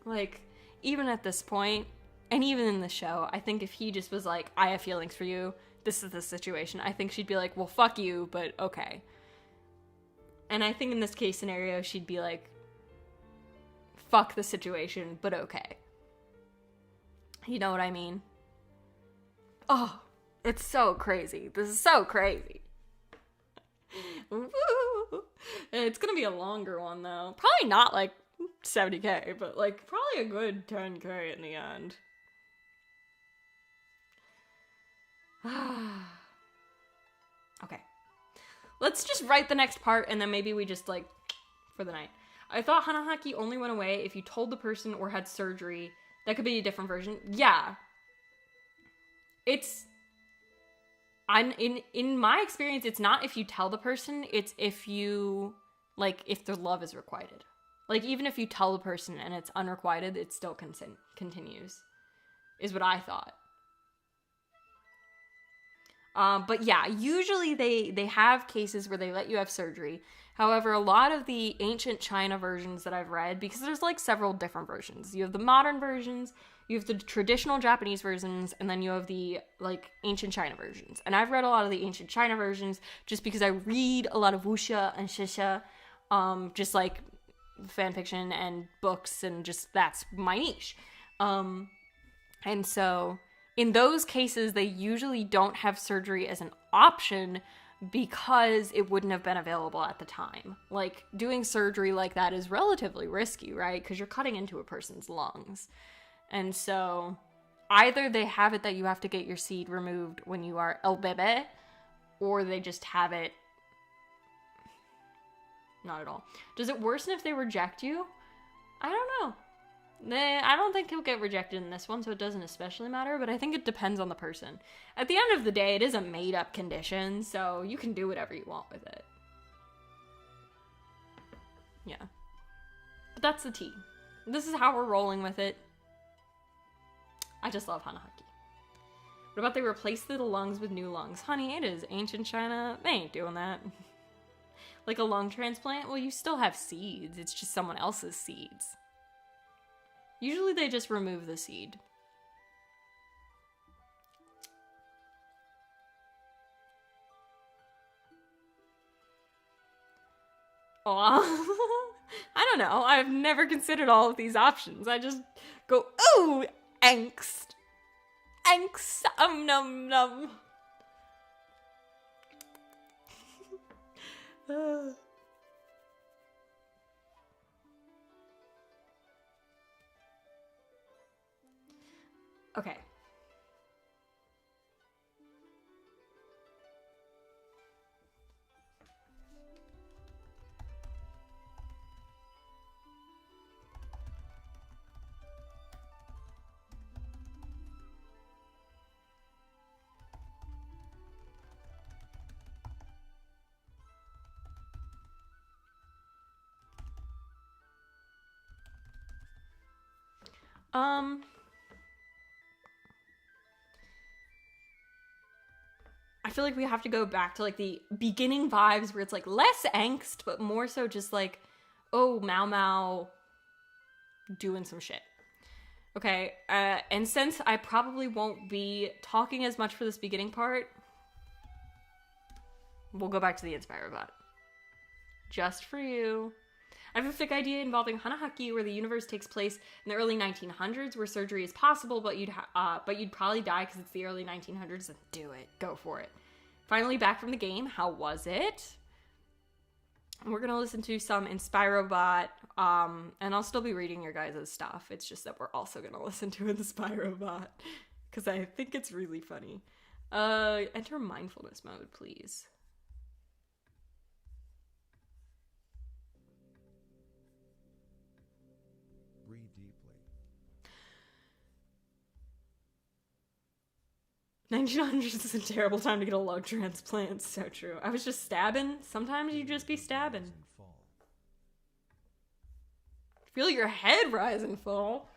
Like, even at this point, and even in the show, I think if he just was like, I have feelings for you, this is the situation, I think she'd be like, well, fuck you, but okay. And I think in this case scenario, she'd be like, fuck the situation, but okay. You know what I mean? Oh, it's so crazy. This is so crazy. Woo. It's gonna be a longer one, though. Probably not like 70k, but like probably a good 10k in the end. Okay. Let's just write the next part, and then maybe we just like for the night. I thought Hanahaki only went away if you told the person or had surgery. That could be a different version. Yeah. In my experience, it's not if you tell the person, it's if you, like, if their love is requited. Like, even if you tell the person and it's unrequited, it still continues. Is what I thought. But yeah, usually they have cases where they let you have surgery. However, a lot of the ancient China versions that I've read, because there's like several different versions. You have the modern versions, you have the traditional Japanese versions, and then you have the like ancient China versions. And I've read a lot of the ancient China versions just because I read a lot of wuxia and xixia, just like fanfiction and books, and just that's my niche. And so in those cases, they usually don't have surgery as an option because it wouldn't have been available at the time. Like, doing surgery like that is relatively risky, right? Because you're cutting into a person's lungs. And so either they have it that you have to get your seed removed when you are el bebe, or they just have it not at all. Does it worsen if they reject you? I don't know. I don't think he'll get rejected in this one, so it doesn't especially matter, but I think it depends on the person. At the end of the day, it is a made-up condition, so you can do whatever you want with it. Yeah. But that's the tea. This is how we're rolling with it. I just love Hanahaki. What about they replace the lungs with new lungs? Honey, it is ancient China. They ain't doing that. Like a lung transplant? Well, you still have seeds. It's just someone else's seeds. Usually they just remove the seed. Oh, I don't know. I've never considered all of these options. I just go, ooh, angst. Angst, num num. Okay. I feel like we have to go back to like the beginning vibes where it's like less angst, but more so just like, oh, Mao Mao doing some shit. Okay, and since I probably won't be talking as much for this beginning part, we'll go back to the Inspire bot. Just for you. I have a fic idea involving Hanahaki where the universe takes place in the early 1900s where surgery is possible, but you'd probably die because it's the early 1900s. So do it. Go for it. Finally back from the game. How was it? We're going to listen to some Inspirobot, and I'll still be reading your guys' stuff. It's just that we're also going to listen to Inspirobot because I think it's really funny. Enter mindfulness mode, please. Breathe deeply. 1900s is a terrible time to get a lung transplant. It's so true. I was just stabbing. Sometimes you just be stabbing. Feel your head rise and fall.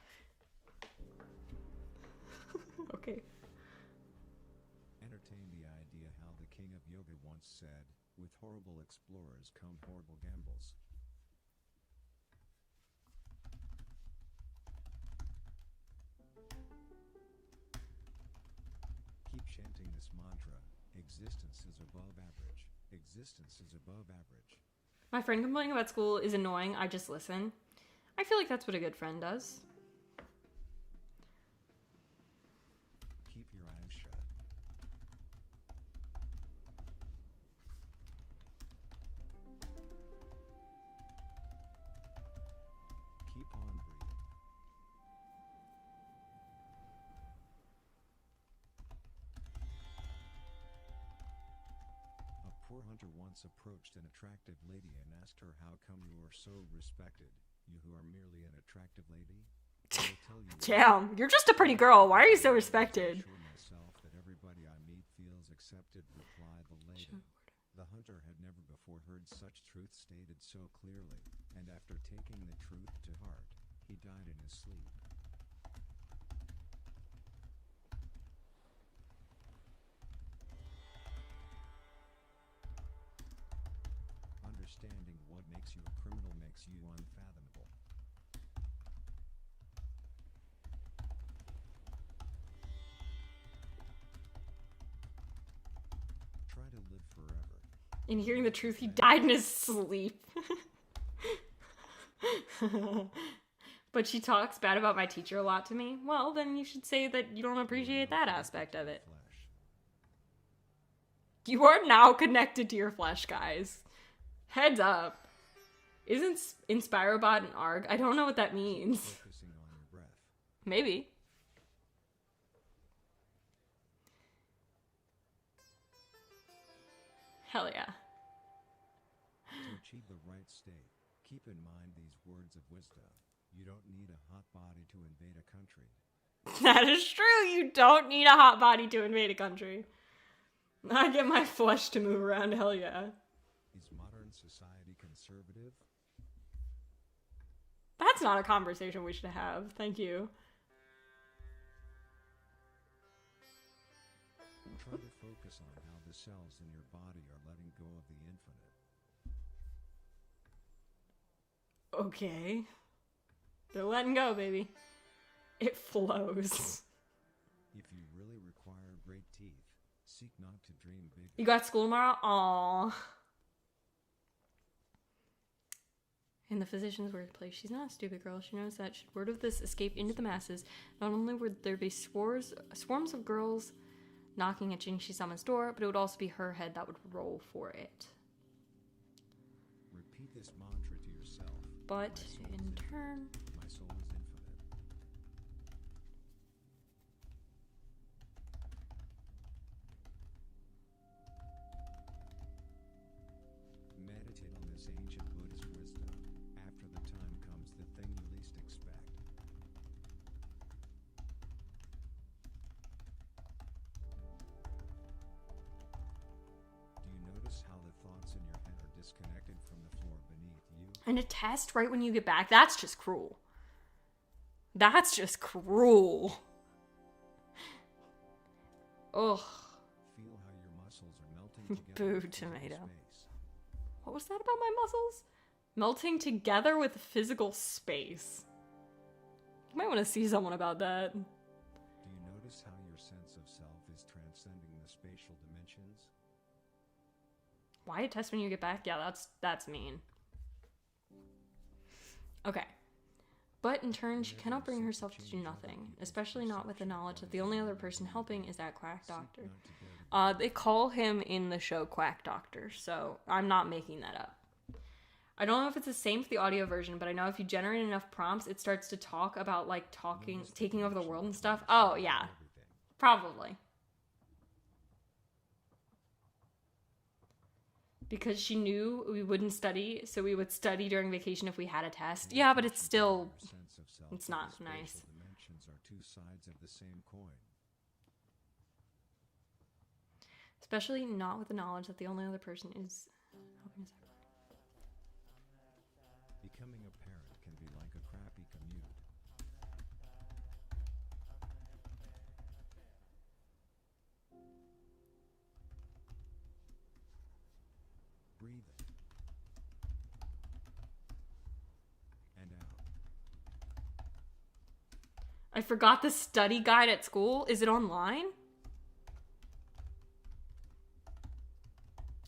Okay. Entertain the idea how the king of yoga once said, with horrible explorers come horrible gambles. Keep chanting this mantra. Existence is above average. Existence is above average. My friend complaining about school is annoying. I just listen. I feel like that's what a good friend does. Keep your eyes shut. Keep on breathing. A poor hunter once approached an attractive lady and asked her, how come you are so respected? You who are merely an attractive lady? I will tell you. Damn, you're just a pretty girl. Why are you so respected? Assure myself that everybody I meet feels accepted, replied the lady. The hunter had never before heard such truth stated so clearly, and after taking the truth to heart, he died in his sleep. Understanding what makes you a criminal makes you unfathomable. Try to live forever. In hearing the truth, he died in his sleep. But she talks bad about my teacher a lot to me. Well, then you should say that you don't appreciate that aspect of it. Flesh. You are now connected to your flesh, guys. Heads up. Isn't Inspirobot an ARG? I don't know what that means. Focusing on your breath. Maybe. Hell yeah. To achieve the right state, keep in mind these words of wisdom. You don't need a hot body to invade a country. That is true. You don't need a hot body to invade a country. I get my flesh to move around. Hell yeah. Is modern society conservative? That's not a conversation we should have. Thank you. Try to focus on how the cells in your body are letting go of the infinite. Okay. They're letting go, baby. It flows. If you really require great teeth, seek not to dream big. You got school tomorrow? Aww. In the physician's workplace, she's not a stupid girl. She knows that should word of this escape into the masses, not only would there be swarms of girls knocking at Jing Shi-sama's door, but it would also be her head that would roll for it. Repeat this mantra to yourself. But in turn... My soul is infinite. Meditate on this ancient Buddhist wisdom. After the time comes the thing you least expect. Do you notice how the thoughts in your head are disconnected from the floor beneath you? And a test right when you get back, that's just cruel. That's just cruel. Ugh. Feel how your muscles are melting together. Boo, with physical tomato. space. What was that about my muscles? Melting together with physical space. You might want to see someone about that. Do you notice how your sense of self is transcending the spatial dimensions? Why a test when you get back? Yeah, that's mean. Okay. But in turn, she cannot bring herself to do nothing, especially not with the knowledge that the only other person helping is that quack doctor. They call him in the show Quack Doctor, so I'm not making that up. I don't know if it's the same for the audio version, but I know if you generate enough prompts, it starts to talk about, like, taking over the world and stuff. Oh, yeah. Probably. Because she knew we wouldn't study, so we would study during vacation if we had a test. Yeah, but it's still... it's not nice. Dimensions are two sides of the same coin. Especially not with the knowledge that the only other person is helping us out. Becoming a parent can be like a breathing. And out. I forgot the study guide at school. Is it online?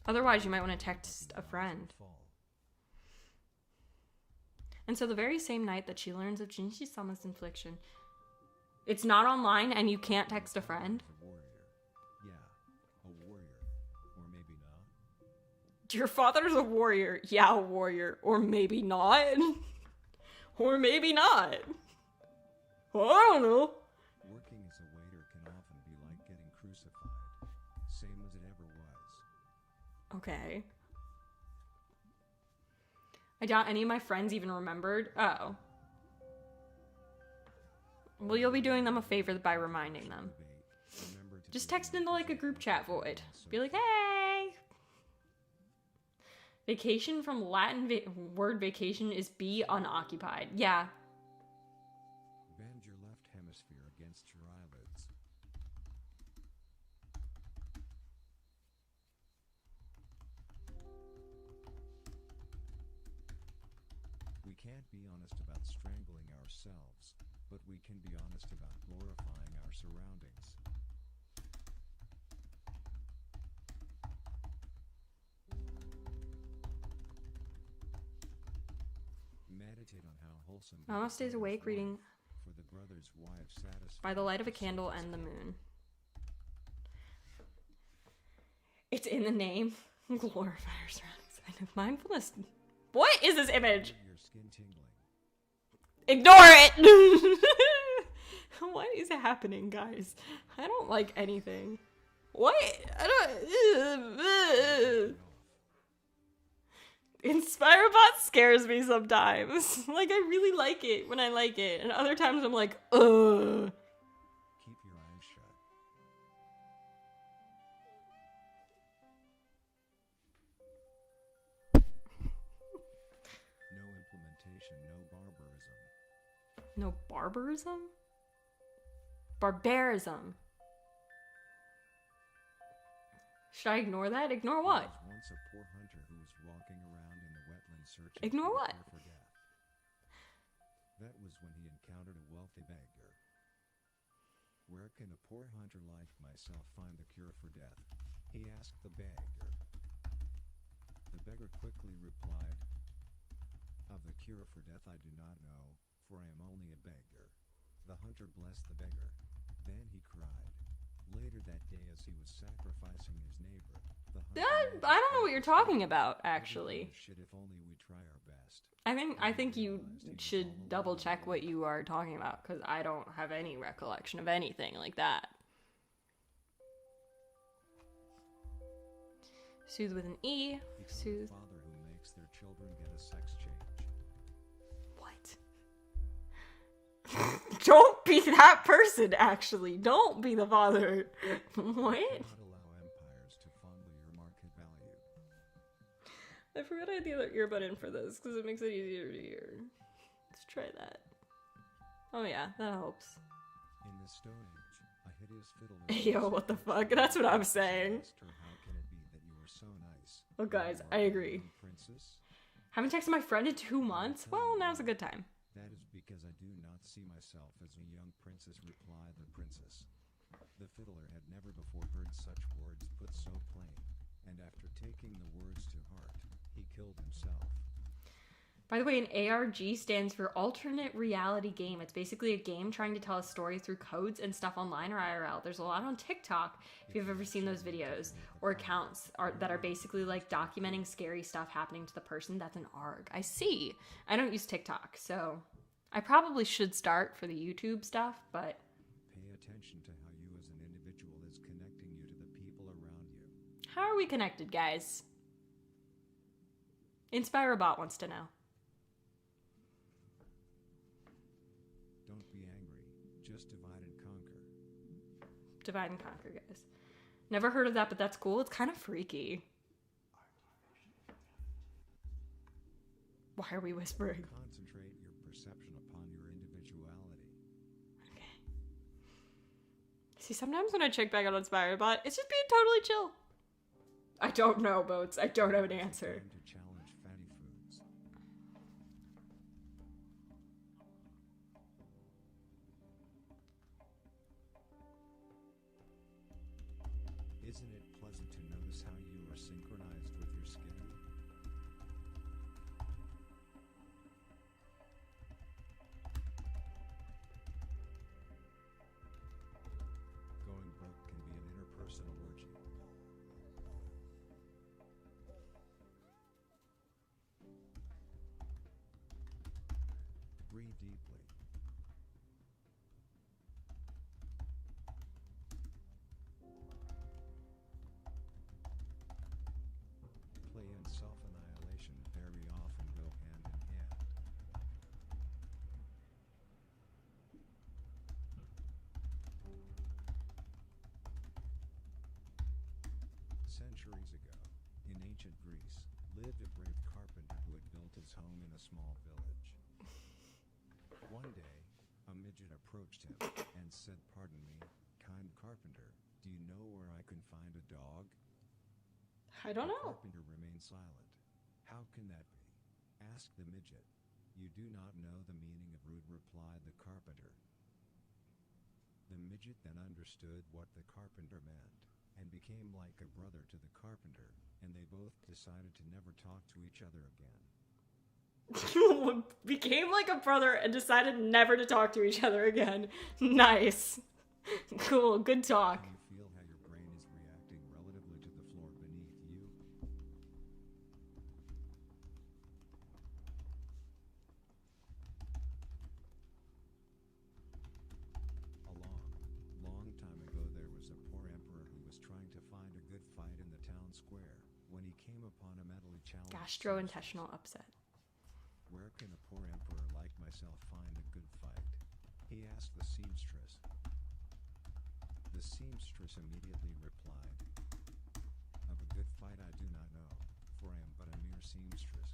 Otherwise, you might want to text a friend. Fall. And so the very same night that she learns of Jinshi-sama's infliction, it's not online and you can't text a friend? A warrior. Yeah, a warrior. Or maybe not. Your father's a warrior. Yeah, a warrior. Or maybe not. Or maybe not. Well, I don't know. Working as a waiter can often be like getting crucified. Same as it ever was. Okay. I doubt any of my friends even remembered. Oh. Well, you'll be doing them a favor by reminding them. Just text into like a group chat void. Be like, hey! Vacation from Latin word vacation is be unoccupied. Yeah. Bend your left hemisphere against your eyelids. We can't be honest about strangling ourselves, but we can be honest about glorifying our surroundings. Meditate on how wholesome. Mama stays awake reading for the brother's wife satisfied By the Light of a Candle and the Moon. It's in the name. Glorify our surroundings. I know mindfulness. What is this image? your skin tingling. Ignore it! What is happening, guys? I don't like anything. What? I don't... Inspirebot scares me sometimes. Like, I really like it when I like it. And other times I'm like, ugh. Keep your eyes shut. No implementation, no barbarism. No barbarism? Barbarism. Should I ignore that? Ignore what? There was once a poor hunter who was walking around in the wetland searching Ignore for what? a cure for death. That was when he encountered a wealthy beggar. Where can a poor hunter like myself find the cure for death? He asked the beggar. The beggar quickly replied, of the cure for death I do not know, for I am only a beggar. The hunter blessed the beggar. Then he cried. Later that day, as he was sacrificing his neighbor, the hunter I don't know what you're talking about, actually. Shit, if only we try our best. I think you should double check what you are talking about, because I don't have any recollection of anything like that. Soothe with an E. Become Soothe. a father who makes their children get a sex change. What? Don't be that person, actually. Don't be the father. What? Do not allow empires to fondle your market value. I forgot I had the other earbud in for this, because it makes it easier to hear. Let's try that. Oh yeah, that helps. In the Stone Age, a hideous fiddler. Yo, what the fuck? That's what I'm saying. asked her, how can it be that you are so nice? Oh, guys, You I are a agree. young Princess? Haven't texted my friend in 2 months? Well, now's a good time. That is because I do not see myself as a young princess, replied the princess. The fiddler had never before heard such words put so plain, and after taking the words to heart, he killed himself. By the way, an ARG stands for Alternate Reality Game. It's basically a game trying to tell a story through codes and stuff online or IRL. There's a lot on TikTok, if you've ever seen those videos, or accounts that are basically like documenting scary stuff happening to the person. That's an ARG. I see. I don't use TikTok, so I probably should start for the YouTube stuff, but Pay attention to how you as an individual is connecting you to the people around you. how are we connected, guys? Inspirebot wants to know. Don't be angry, just divide and conquer. Divide and conquer, guys. Never heard of that, but that's cool. It's kind of freaky. Why are we whispering? Concentrate your perception upon your individuality. Okay. See, sometimes when I check back on Inspirebot, it's just being totally chill. I don't know, Boats. I don't have an answer. Time to challenge fatty foods. Isn't it pleasant to notice how you are synchronized with your skin? Going broke can be an interpersonal orgy. Breathe deeply. Play and self-annihilation very often go hand in hand. Centuries ago, in ancient Greece, lived a brave carpenter who had built his home in a small village. One day, a midget approached him and said, "Pardon me, kind carpenter, do you know where I can find a dog?" I don't The know. carpenter remained silent. "How can that be?" asked the midget. "You do not know the meaning of rude," replied the carpenter. The midget then understood what the carpenter meant, and became like a brother to the carpenter, and they both decided to never talk to each other again. Became like a brother and decided never to talk to each other again. Nice. Cool. Good talk. Can you feel how your brain is reacting relatively to the floor beneath you? A long time ago, there was a poor emperor who was trying to find a good fight in the town square when he came upon a mentally challenged Gastrointestinal upset. "Where can a poor emperor like myself find a good fight?" he asked the seamstress. The seamstress immediately replied, "Of a good fight I do not know, for I am but a mere seamstress."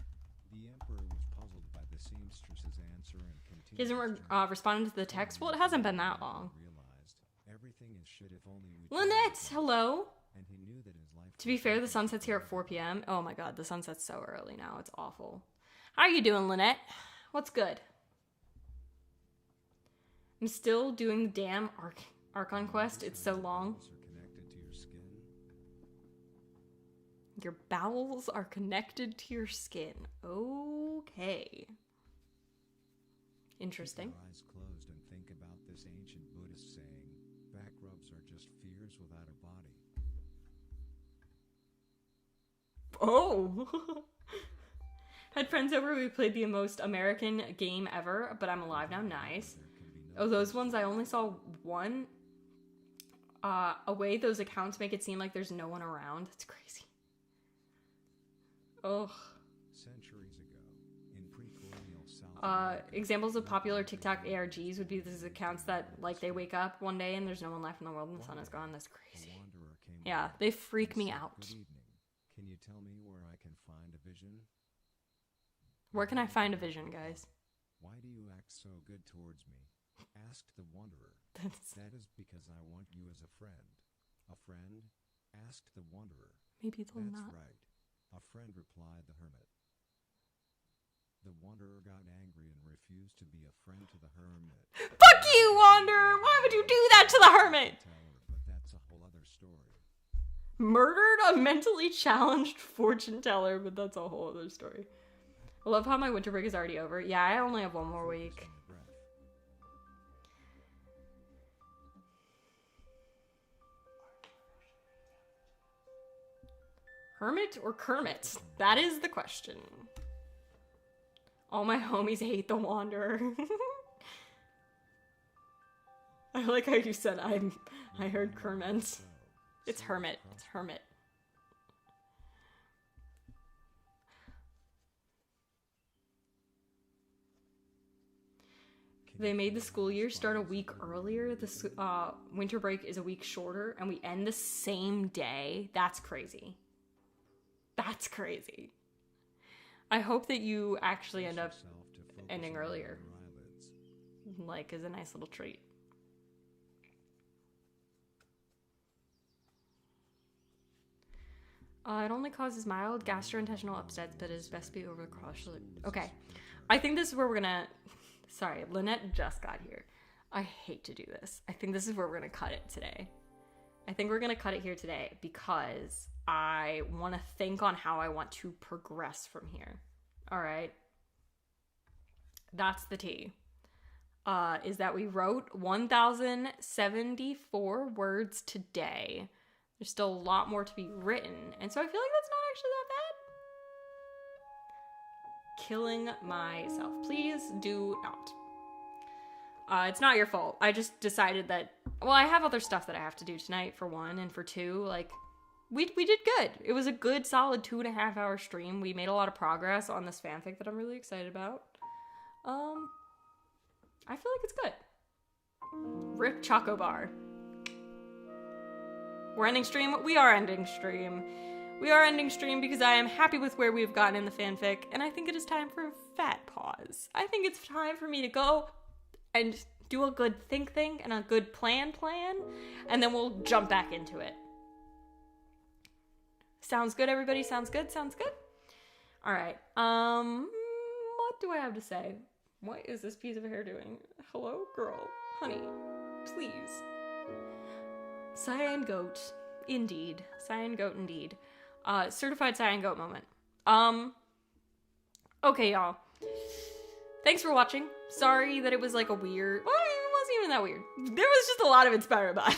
The emperor was puzzled by the seamstress's answer and continued. He hasn't responded to the text. Well, it hasn't been that long. Realized everything is shit if only we Lynette, hello. and he knew that his life. To be fair, the sun sets here at 4 p.m. Oh my god, the sun sets so early now. It's awful. How are you doing, Lynette? What's good? I'm still doing the damn Archon quest. It's so long. Are connected to your skin. Your bowels are connected to your skin. Okay. Interesting. Keep your eyes closed and think about this ancient Buddhist saying, "Back rubs are just fears without a body." Oh! Had friends over, we played the most American game ever, but I'm alive now. Nice. There can be no Oh, those ones, I only saw one. Away, those accounts make it seem like there's no one around. It's crazy. Ugh. centuries ago in pre-colonial South Examples of popular TikTok ARGs would be these accounts that, like, they wake up one day and there's no one left in the world and the sun is gone. That's a crazy. wanderer came Yeah, along they freak and me said, out. "Good evening. Can you tell me where I can find a vision?" Where can I find a vision, guys? "Why do you act so good towards me?" asked the wanderer. That's "That is because I want you as a friend." "A friend?" asked the wanderer. maybe they'll "That's not. right. A friend," replied the hermit. The wanderer got angry and refused to be a friend to the hermit. Fuck you, Wanderer! Why would you do that to the hermit? Tell her, but that's a whole other story. Murdered a mentally challenged fortune teller, but that's a whole other story. I love how my winter break is already over. Yeah, I only have one more Focus week. on the breath. Hermit or Kermit? That is the question. All my homies hate the Wanderer. I like how you said I heard Kermit. So, It's see Hermit. across It's Hermit. Can They you made the feel school how year the start a spines week of your earlier. The winter break is a week shorter, and we end the same day. That's crazy. That's crazy. I hope that you actually end up yourself to focus ending on earlier. your eyelids. like as a nice little treat. It only causes mild gastrointestinal upsets, but is best be over across. Okay. I think this is where we're gonna... Sorry, Lynette just got here. I hate to do this. I think this is where we're gonna cut it today. I think we're gonna cut it here today because I want to think on how I want to progress from here. All right. That's the tea. Is that we wrote 1,074 words today. There's still a lot more to be written. And so I feel like that's not actually that bad. Killing myself. Please do not. It's not your fault. I just decided that, well, I have other stuff that I have to do tonight, for one, and for two, like, we did good. It was a good, solid 2.5 hour stream. We made a lot of progress on this fanfic that I'm really excited about. I feel like it's good. Rip Choco Bar. We're ending stream. We are ending stream. We are ending stream because I am happy with where we've gotten in the fanfic, and I think it is time for a fat pause. I think it's time for me to go and do a good think and a good plan, and then we'll jump back into it. Sounds good, everybody? Sounds good? Sounds good? All right. What do I have to say? What is this piece of hair doing? Hello, girl. Honey, please. Cyan goat. Indeed. Cyan goat indeed. Certified cyan goat moment. Okay, y'all. Thanks for watching. Sorry that it was like a weird... Well, it wasn't even that weird. There was just a lot of inspired by.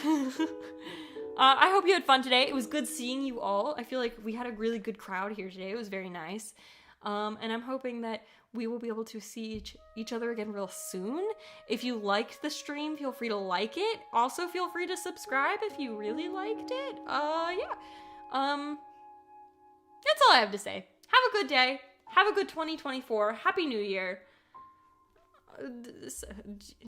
I hope you had fun today. It was good seeing you all. I feel like we had a really good crowd here today. It was very nice. And I'm hoping that we will be able to see each other again real soon. If you liked the stream, feel free to like it. Also, feel free to subscribe if you really liked it. Yeah. That's all I have to say. Have a good day. Have a good 2024. Happy New Year.